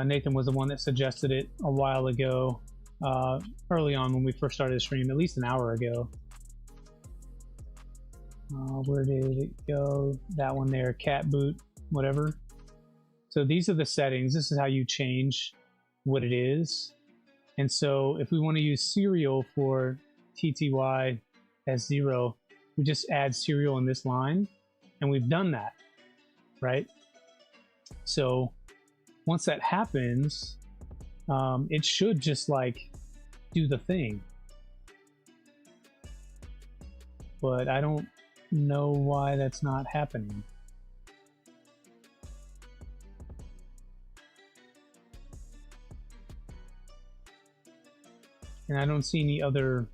Nathan was the one that suggested it a while ago, early on when we first started the stream, at least an hour ago. Where did it go? That one there, cat boot, whatever. So these are the settings. This is how you change what it is. And so if we want to use serial for TTY S0, we just add serial in this line, and we've done that, right? So once that happens, it should just like do the thing. But I don't know why that's not happening. And I don't see any other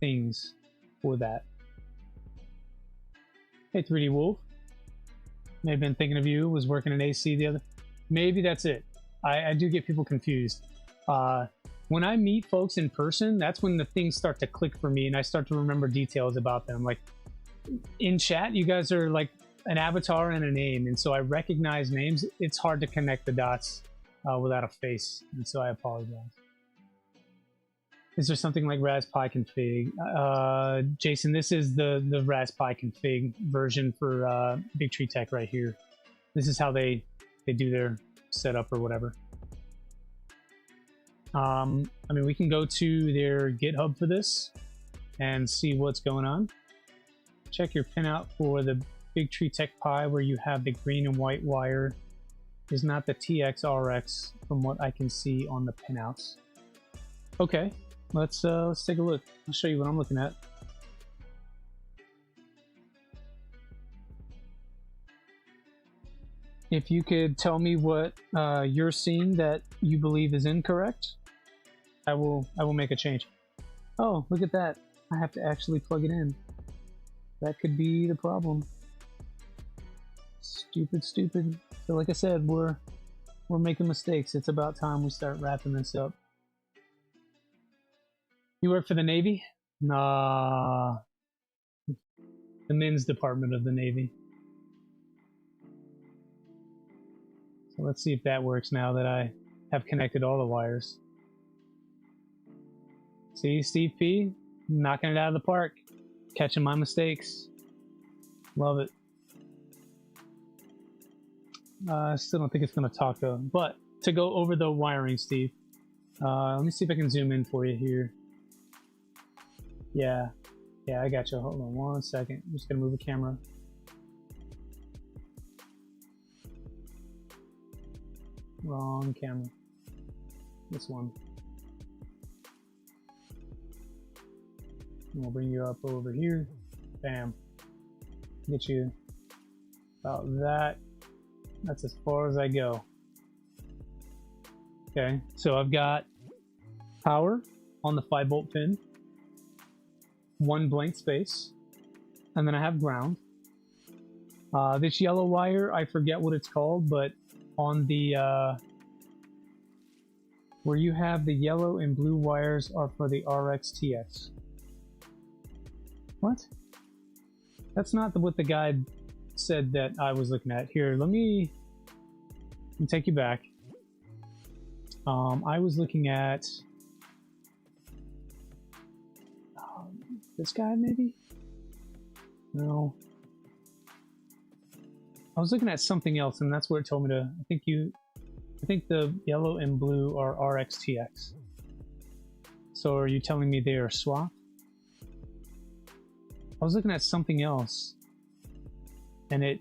things for that. Hey 3D Wolf, may have been thinking of you, was working in AC the other. Maybe that's it. I do get people confused. When I meet folks in person, that's when the things start to click for me and I start to remember details about them. Like in chat, you guys are like an avatar and a name, and so I recognize names. It's hard to connect the dots without a face, and so I apologize. Is there something like Raspberry config? Jason, this is the Raspberry config version for Big Tree Tech right here. This is how they do their setup or whatever. I mean, we can go to their GitHub for this and see what's going on. Check your pinout for the Big Tree Tech Pi where you have the green and white wire is not the TX-RX from what I can see on the pinouts. Okay, let's take a look. I'll show you what I'm looking at. If you could tell me what you're seeing that you believe is incorrect, I will make a change. Oh, look at that. I have to actually plug it in. That could be the problem. Stupid. So like I said, we're making mistakes. It's about time we start wrapping this up. You work for the Navy? Nah. The men's department of the Navy. So let's see if that works now that I have connected all the wires. See, Steve P, knocking it out of the park, catching my mistakes. Love it. I still don't think it's going to talk though. But to go over the wiring, Steve, let me see if I can zoom in for you here. Yeah, I got you. Hold on 1 second. I'm just going to move the camera. Wrong camera. This one. And we'll bring you up over here. Bam. Get you about that. That's as far as I go. Okay, so I've got power on the 5-volt pin, 1 blank space, and then I have ground. This yellow wire, I forget what it's called, but on the where you have the yellow and blue wires are for the RX-TX. What? That's not what the guide said that I was looking at. Here, let me take you back. I was looking at this guy, maybe? No. I was looking at something else, and that's where it told me to. I think the yellow and blue are RX-TX. So are you telling me they are swapped? I was looking at something else, and it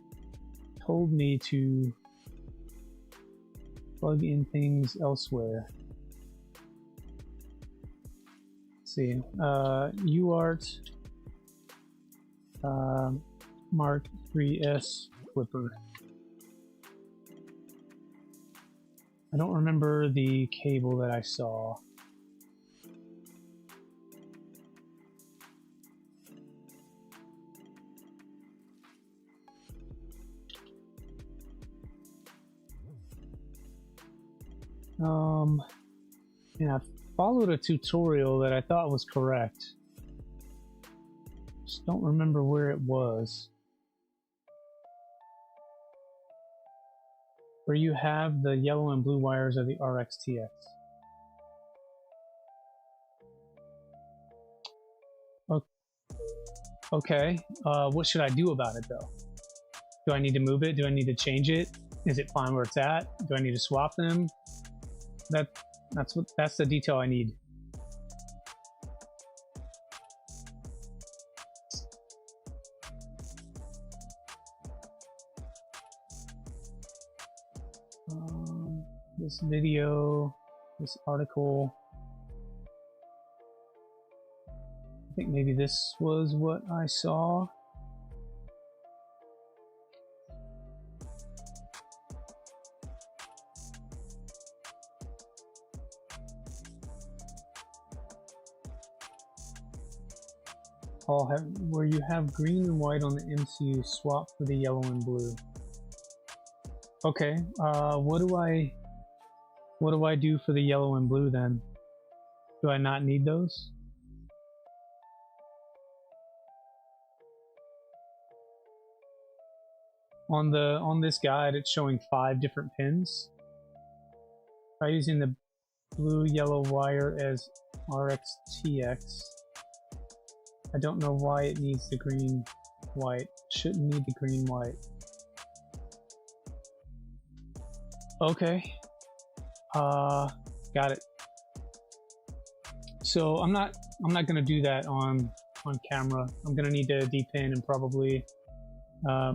told me to plug in things elsewhere. Let's see, UART Mark 3S Flipper. I don't remember the cable that I saw. Yeah, I followed a tutorial that I thought was correct. Just don't remember where it was. Where you have the yellow and blue wires of the RX-TX. Okay, what should I do about it though? Do I need to move it? Do I need to change it? Is it fine where it's at? Do I need to swap them? That's the detail I need. This video, this article. I think maybe this was what I saw. Where you have green and white on the MCU, swap for the yellow and blue. Okay, what do I do for the yellow and blue then? Do I not need those? On this guide, it's showing 5 different pins. Try using the blue yellow wire as RX-TX. I don't know why it needs the green white. Shouldn't need the green white. Okay. Got it. So I'm not gonna do that on camera. I'm gonna need to depin and probably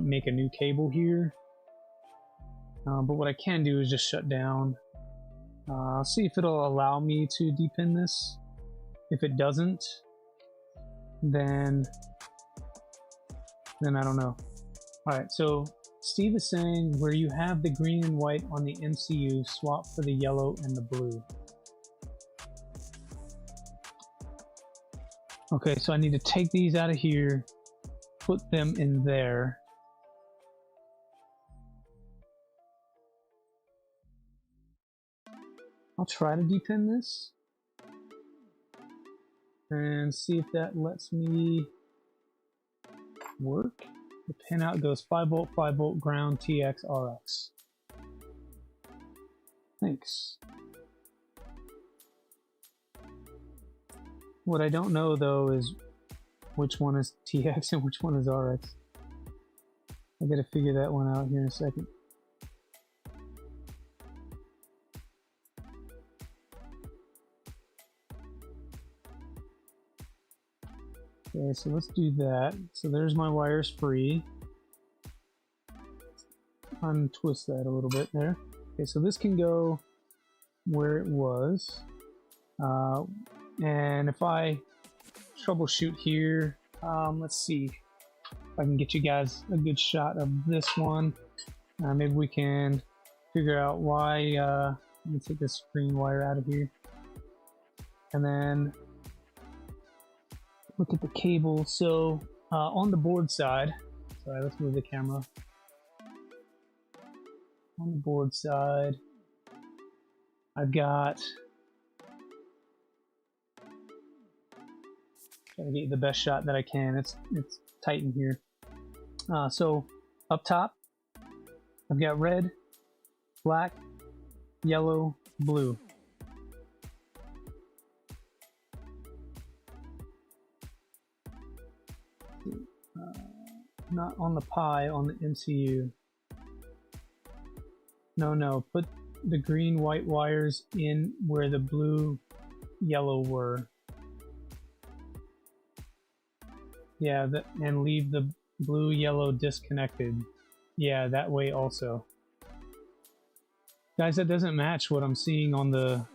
make a new cable here. But what I can do is just shut down. I'll see if it'll allow me to depin this. If it doesn't, then I don't know. All right, so Steve is saying where you have the green and white on the MCU, swap for the yellow and the blue. Okay, so I need to take these out of here, put them in there. I'll try to depin this and see if that lets me work. The pinout goes 5 volt, ground, TX, RX. Thanks. What I don't know though is which one is TX and which one is RX. I gotta figure that one out here in a second. Okay, so let's do that. So there's my wires free. Untwist that a little bit there. Okay, so this can go where it was. And if I troubleshoot here, let's see if I can get you guys a good shot of this one. Maybe we can figure out why. Let me take this screen wire out of here. And then look at the cable. So on the board side, sorry, let's move the camera. On the board side, I've got, try to get you the best shot that I can. It's tight in here. So up top, I've got red, black, yellow, blue. Not on the Pi, on the MCU. No, put the green white wires in where the blue yellow were. Yeah, and leave the blue yellow disconnected. Yeah, that way also. Guys, that doesn't match what I'm seeing on the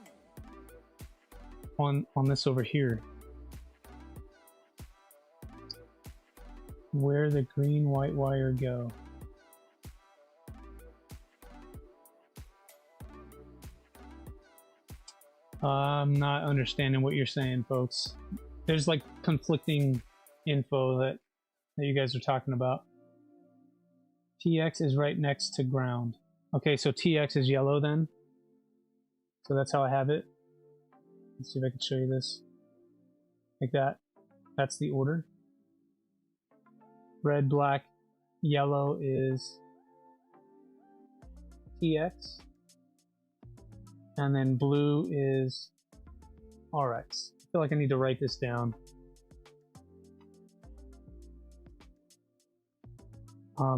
on this over here. Where the green white wire go? I'm not understanding what you're saying, folks. There's like conflicting info that you guys are talking about. TX is right next to ground. Okay, so TX is yellow then. So that's how I have it. Let's see if I can show you this. Like that. That's the order. Red, black, yellow is TX. And then blue is RX. I feel like I need to write this down.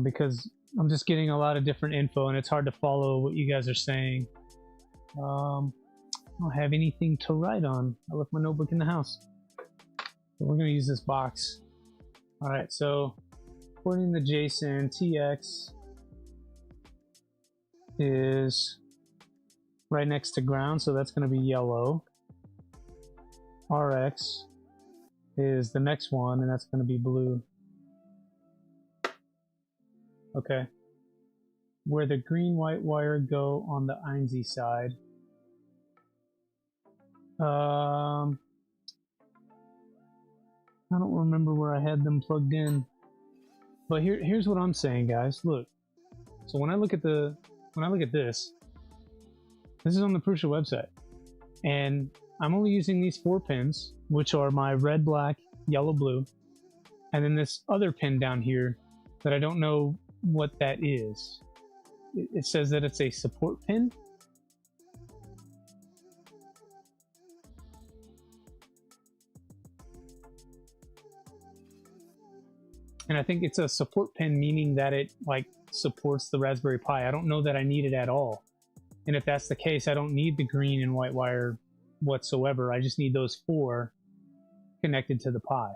Because I'm just getting a lot of different info and it's hard to follow what you guys are saying. I don't have anything to write on. I left my notebook in the house. So we're going to use this box. Alright, so according to Jason, TX is right next to ground, so that's going to be yellow. RX is the next one, and that's going to be blue. Okay. Where the green white wire go on the INZ side. I don't remember where I had them plugged in. But here's what I'm saying, guys. Look. So when I look at this is on the Prusa website. And I'm only using these 4 pins, which are my red, black, yellow, blue. And then this other pin down here that I don't know what that is. It says that it's a support pin. And I think it's a support pin, meaning that it like supports the Raspberry Pi. I don't know that I need it at all. And if that's the case, I don't need the green and white wire whatsoever. I just need those 4 connected to the Pi.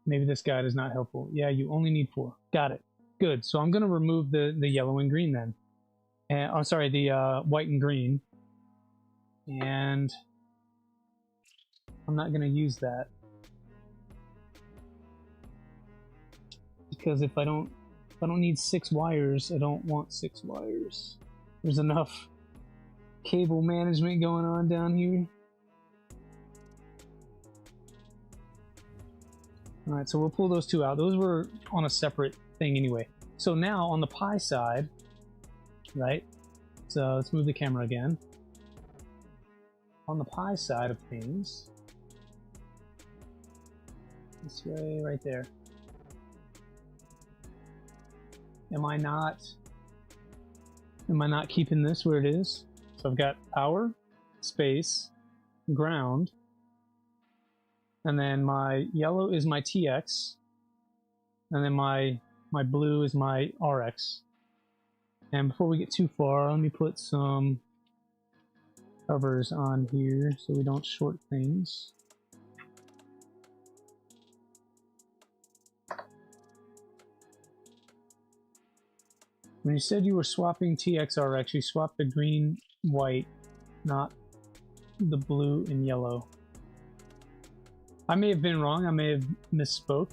Maybe this guide is not helpful. Yeah, you only need 4. Got it. Good. So I'm going to remove the yellow and green then. And I'm sorry, the white and green. And I'm not going to use that. Because if I don't need 6 wires, I don't want 6 wires. There's enough cable management going on down here. All right, so we'll pull those 2 out. Those were on a separate thing anyway. So now on the Pi side, right? So let's move the camera again. On the Pi side of things, this way, right there. Am I not keeping this where it is? So I've got power, space, ground, and then my yellow is my TX, and then my blue is my RX. And before we get too far, let me put some covers on here so we don't short things. When you said you were swapping TX RX, you swapped the green, white, not the blue and yellow. I may have been wrong, I may have misspoke.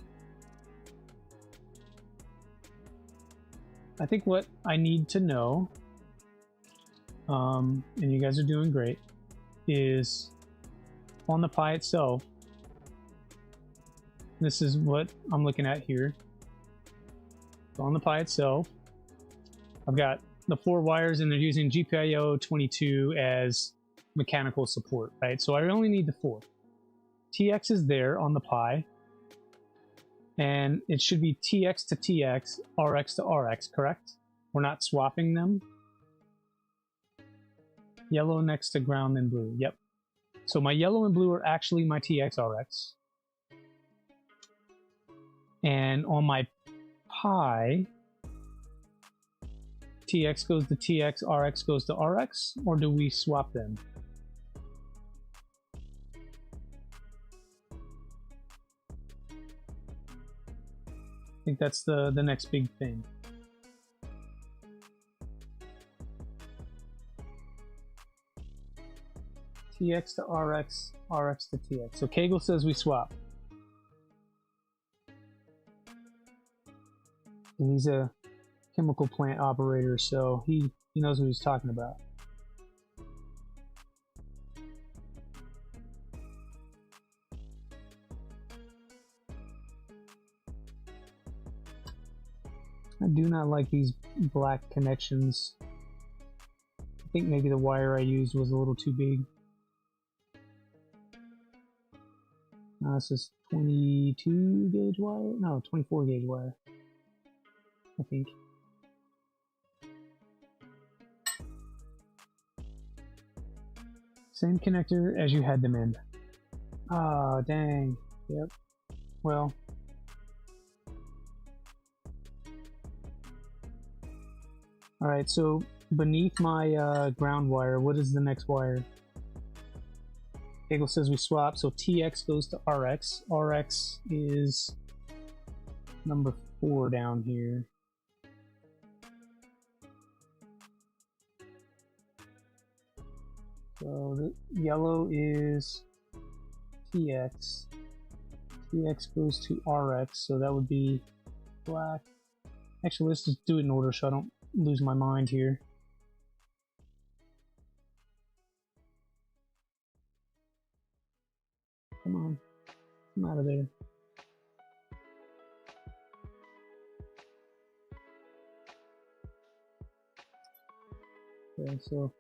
I think what I need to know, and you guys are doing great, is on the Pi itself, this is what I'm looking at here. So on the Pi itself, I've got the 4 wires and they're using GPIO 22 as mechanical support, right? So I only need the 4. TX is there on the Pi, and it should be TX to TX, RX to RX, correct? We're not swapping them. Yellow next to ground and blue, yep. So my yellow and blue are actually my TX RX. And on my Pi, TX goes to TX, RX goes to RX, or do we swap them? I think that's the next big thing. TX to RX, RX to TX. So Kegel says we swap. And he's a chemical plant operator, so he knows what he's talking about. I do not like these black connections. I think maybe the wire I used was a little too big. This is 22 gauge wire? No, 24 gauge wire, I think. Same connector as you had them in. Ah, dang. Yep. Well. Alright, so beneath my ground wire, what is the next wire? Hegel says we swap, so TX goes to RX. RX is number 4 down here. So the yellow is TX. TX goes to RX, so that would be black. Actually, let's just do it in order so I don't lose my mind here. Come on, come out of there. Okay, so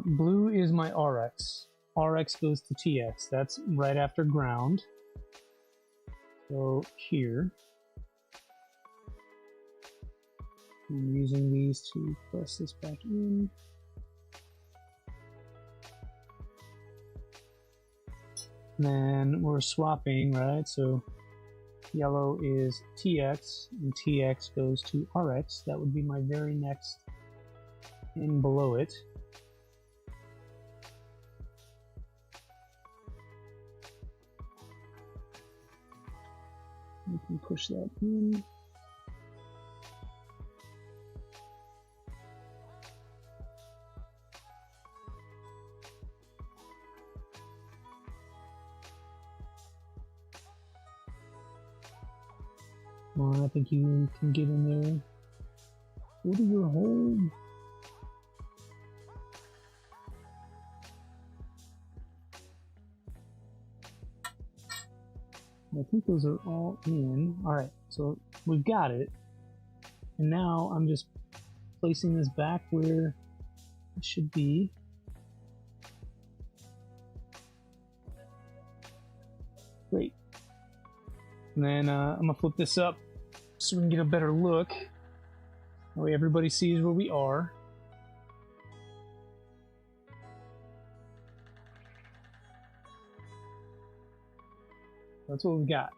blue is my RX. RX goes to TX. That's right after ground. So here, I'm using these to press this back in. Then we're swapping, right? So yellow is TX and TX goes to RX. That would be my very next in below it. We can push that in. Well, I think you can get in there. Go to your home. I think those are all in. Alright, so we've got it. And now I'm just placing this back where it should be. Great. And then I'm gonna flip this up so we can get a better look. That way everybody sees where we are. That's what we've got.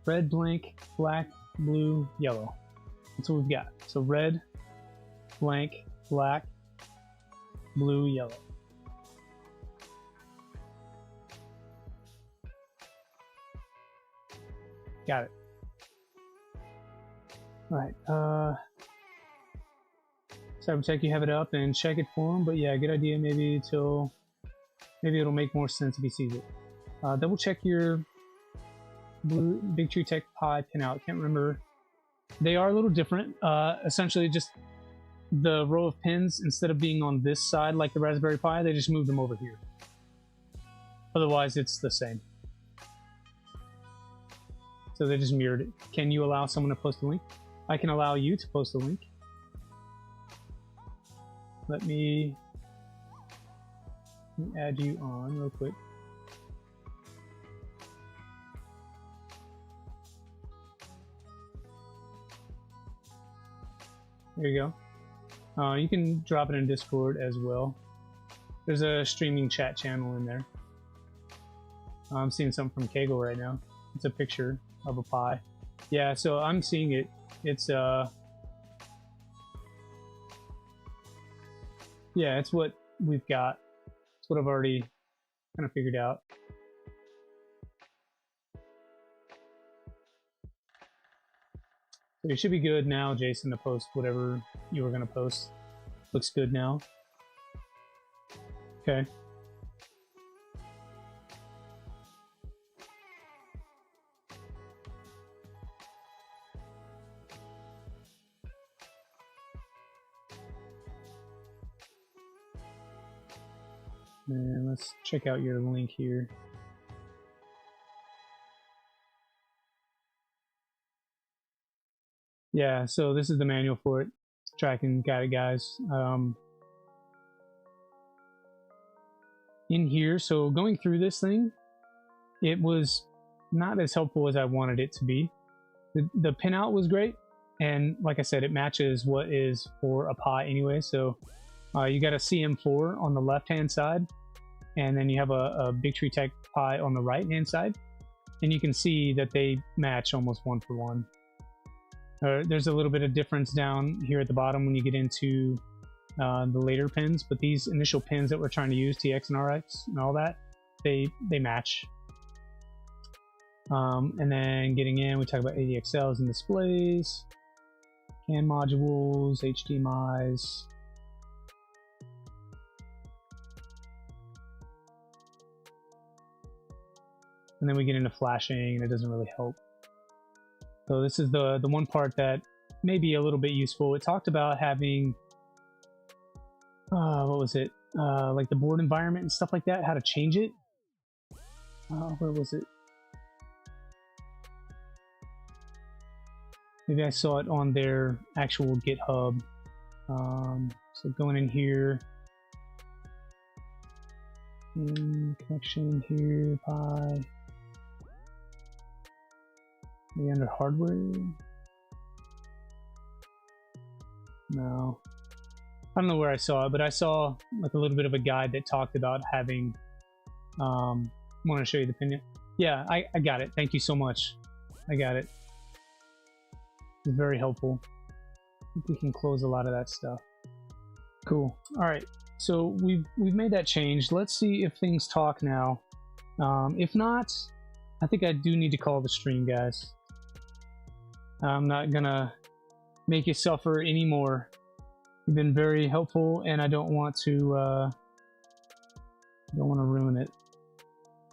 Red, blank, black, blue, yellow. That's what we've got. So red, blank, black, blue, yellow. Got it. All right. Cybertech, you have it up and check it for him. But yeah, good idea. Maybe it'll make more sense if he sees it. Double check your blue Big Tree Tech Pi pinout. Can't remember. They are a little different. Essentially, just the row of pins, instead of being on this side like the Raspberry Pi, they just moved them over here. Otherwise, it's the same. So they just mirrored it. Can you allow someone to post a link? I can allow you to post a link. Let me add you on real quick. There you go. You can drop it in Discord as well. There's a streaming chat channel in there. I'm seeing something from Kegel right now. It's a picture of a Pi. Yeah, so I'm seeing it. It's yeah, it's what we've got. It's what I've already kind of figured out. So you should be good now, Jason, to post whatever you were going to post. Looks good now. Okay. And let's check out your link here. Yeah, so this is the manual for it. Tracking, got it, guys. In here, so going through this thing, it was not as helpful as I wanted it to be. The pinout was great, and like I said, it matches what is for a Pi anyway. So you got a CM4 on the left-hand side, and then you have a Big Tree Tech Pi on the right-hand side, and you can see that they match almost one for one. There's a little bit of difference down here at the bottom when you get into the later pins, but these initial pins that we're trying to use, TX and RX and all that, they match. And then getting in, we talk about ADXLs and displays, CAN modules, HDMIs. And then we get into flashing, and it doesn't really help. So this is the one part that may be a little bit useful. It talked about having, what was it? Like the board environment and stuff like that, how to change it. Where was it? Maybe I saw it on their actual GitHub. So going in here, connection here, Pi. Maybe under hardware? No. I don't know where I saw it, but I saw like a little bit of a guide that talked about having, want to show you the pin? Yeah, I got it. Thank you so much. I got it. It's very helpful. I think we can close a lot of that stuff. Cool. All right. So we've made that change. Let's see if things talk now. If not, I think I do need to call the stream, guys. I'm not gonna make you suffer anymore. You've been very helpful, and I don't want to ruin it.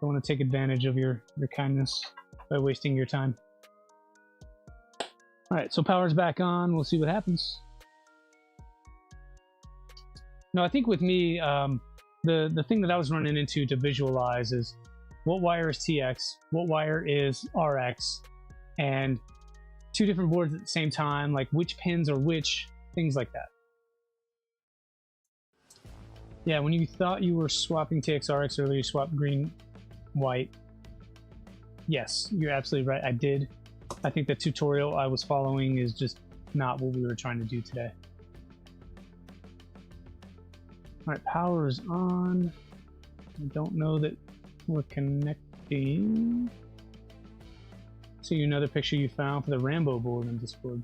I want to take advantage of your kindness by wasting your time. All right, so power's back on. We'll see what happens. No, I think with me, the thing that I was running into to visualize is what wire is TX, what wire is RX, and two different boards at the same time, like which pins are which, things like that. Yeah, when you thought you were swapping TXRX earlier, you swapped green, white. Yes, you're absolutely right. I did. I think the tutorial I was following is just not what we were trying to do today. All right, power is on. I don't know that we're connecting. See another picture you found for the Rambo board in Discord.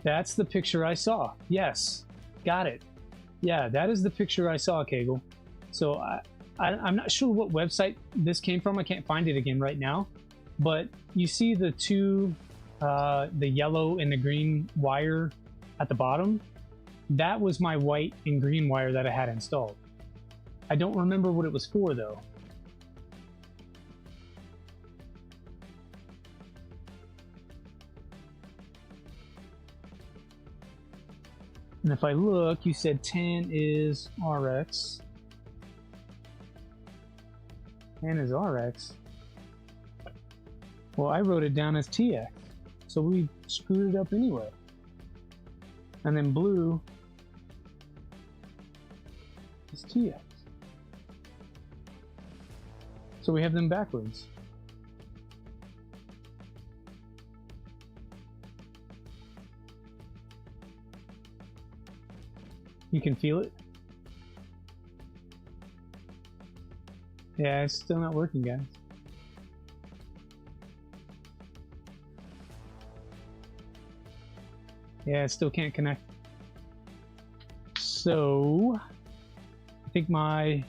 That's the picture I saw. Yes, got it. Yeah, that is the picture I saw, Kegel. So I'm not sure what website this came from. I can't find it again right now. But you see the two, the yellow and the green wire at the bottom? That was my white and green wire that I had installed. I don't remember what it was for, though. And if I look, you said 10 is RX. 10 is RX. Well, I wrote it down as TX, so we screwed it up anyway. And then blue is TX. So we have them backwards. You can feel it? Yeah, it's still not working, guys. Yeah, it still can't connect. So, I think my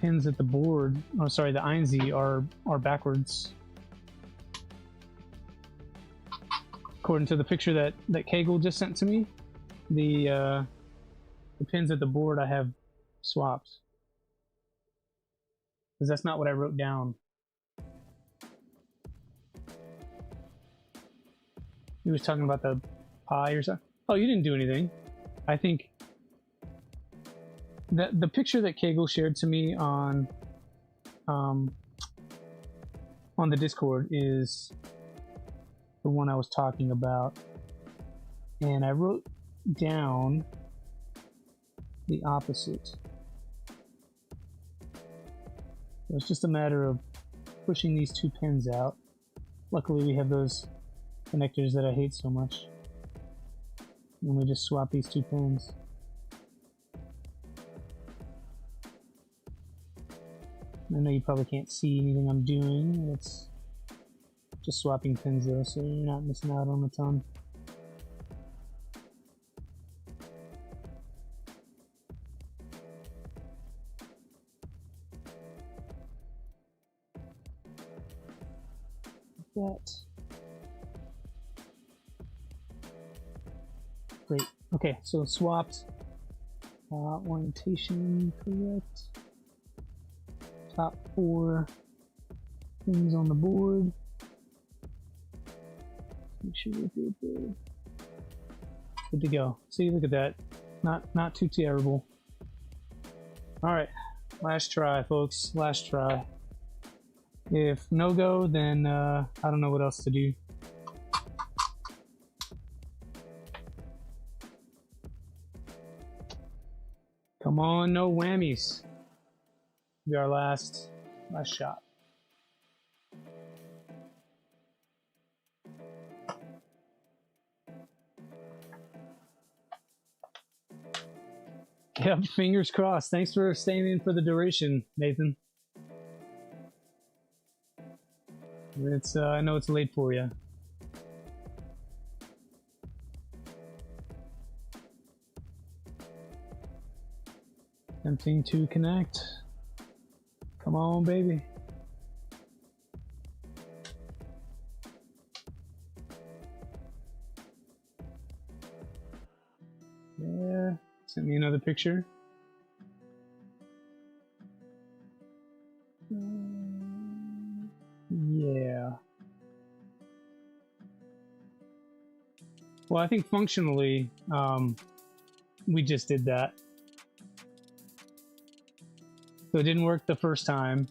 pins at the board, oh sorry, the INZ are backwards. According to the picture that Kegel just sent to me, the pins at the board I have swapped. Because that's not what I wrote down. He was talking about the pie or something. Oh, you didn't do anything. I think that the picture that Kegel shared to me on the Discord is the one I was talking about, and I wrote down the opposite. It's just a matter of pushing these two pins out. Luckily we have those connectors that I hate so much. And we just swap these two pins. I know you probably can't see anything I'm doing. It's just swapping pins though, so you're not missing out on a ton. That. Great. Okay, so swapped. Orientation correct. Top 4 things on the board. Make sure we're good there. Good to go. See, look at that. Not too terrible. All right, last try, folks. Last try. If no go, then I don't know what else to do. Come on, no whammies. Be our last shot. Yep, fingers crossed. Thanks for staying in for the duration, Nathan. It's I know it's late for you. Attempting to connect. Come on, baby. Yeah, sent me another picture. Yeah. Well, I think functionally, we just did that. So it didn't work the first time.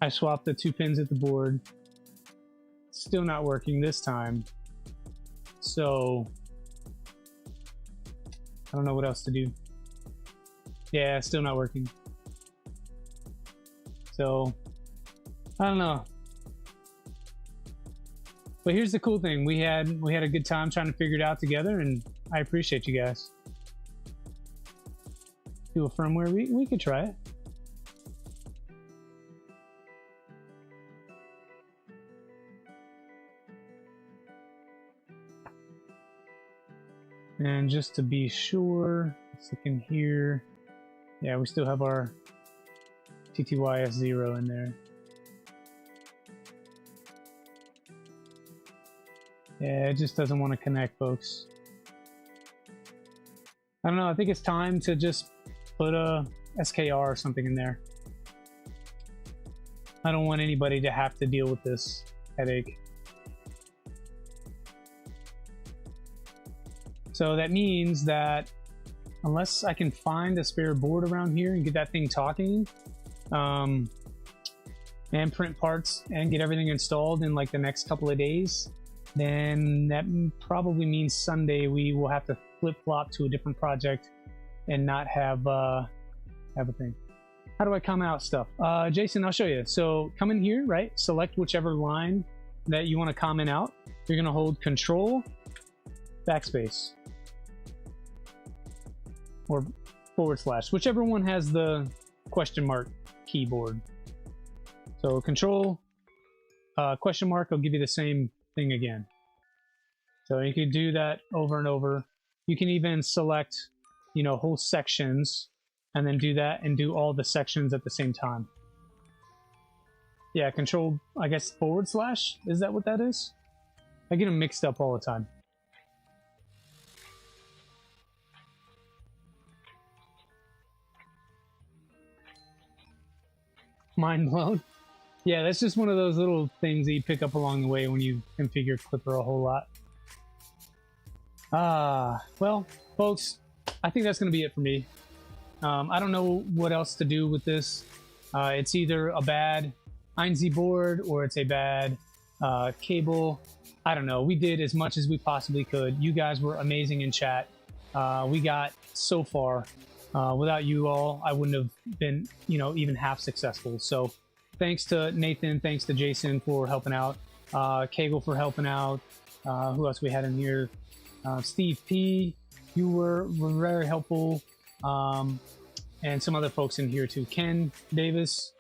I swapped the 2 pins at the board. Still not working this time. So I don't know what else to do. Yeah, still not working. So I don't know. But here's the cool thing. We had a good time trying to figure it out together, and I appreciate you guys. Do a firmware. We could try it. And just to be sure, let's look in here. Yeah, we still have our TTYS0 in there. Yeah, it just doesn't want to connect, folks. I don't know, I think it's time to just put a SKR or something in there. I don't want anybody to have to deal with this headache. So that means that unless I can find a spare board around here and get that thing talking, and print parts and get everything installed in like the next couple of days, then that probably means Sunday we will have to flip-flop to a different project and not have a thing. How do I come out stuff? Jason, I'll show you. So come in here, right? Select whichever line that you want to comment out. You're going to hold Control, backspace, or /, whichever one has the question mark keyboard. So Control, question mark will give you the same thing again. So you can do that over and over. You can even select, you know, whole sections and then do that and do all the sections at the same time. Yeah, Control, I guess, /, is that what that is? I get them mixed up all the time. Mind blown. Yeah, that's just one of those little things that you pick up along the way when you configure Clipper a whole lot. Well, folks, I think that's going to be it for me. I don't know what else to do with this. It's either a bad INZ board or it's a bad cable. I don't know. We did as much as we possibly could. You guys were amazing in chat. We got so far. Without you all, I wouldn't have been, you know, even half successful. So thanks to Nathan, thanks to Jason for helping out, Kegel for helping out. Who else we had in here? Steve P, you were very helpful. And some other folks in here too. Ken Davis,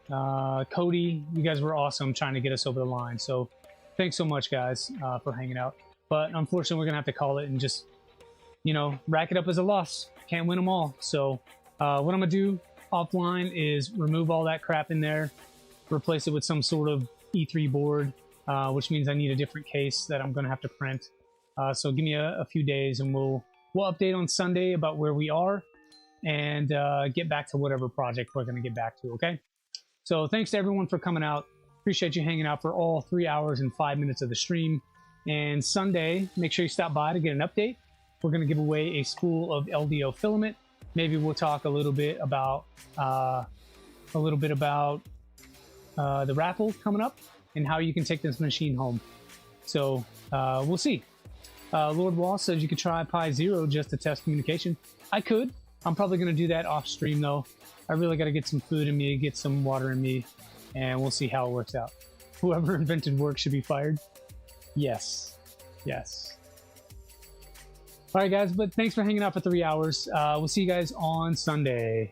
Cody, you guys were awesome trying to get us over the line. So thanks so much, guys, for hanging out. But unfortunately, we're going to have to call it and just, you know, rack it up as a loss. Can't win them all. So what I'm going to do offline is remove all that crap in there, replace it with some sort of E3 board, which means I need a different case that I'm going to have to print. So give me a few days and we'll update on Sunday about where we are and get back to whatever project we're going to get back to, okay? So thanks to everyone for coming out. Appreciate you hanging out for all 3 hours and 5 minutes of the stream. And Sunday, make sure you stop by to get an update. We're going to give away a spool of LDO filament. Maybe we'll talk a little bit about the raffle coming up and how you can take this machine home. So we'll see. Lord Wall says you could try Pi 0 just to test communication. I could. I'm probably going to do that off stream though. I really got to get some food in me, get some water in me, and we'll see how it works out. Whoever invented work should be fired. Yes. Yes. All right, guys, but thanks for hanging out for 3 hours. We'll see you guys on Sunday.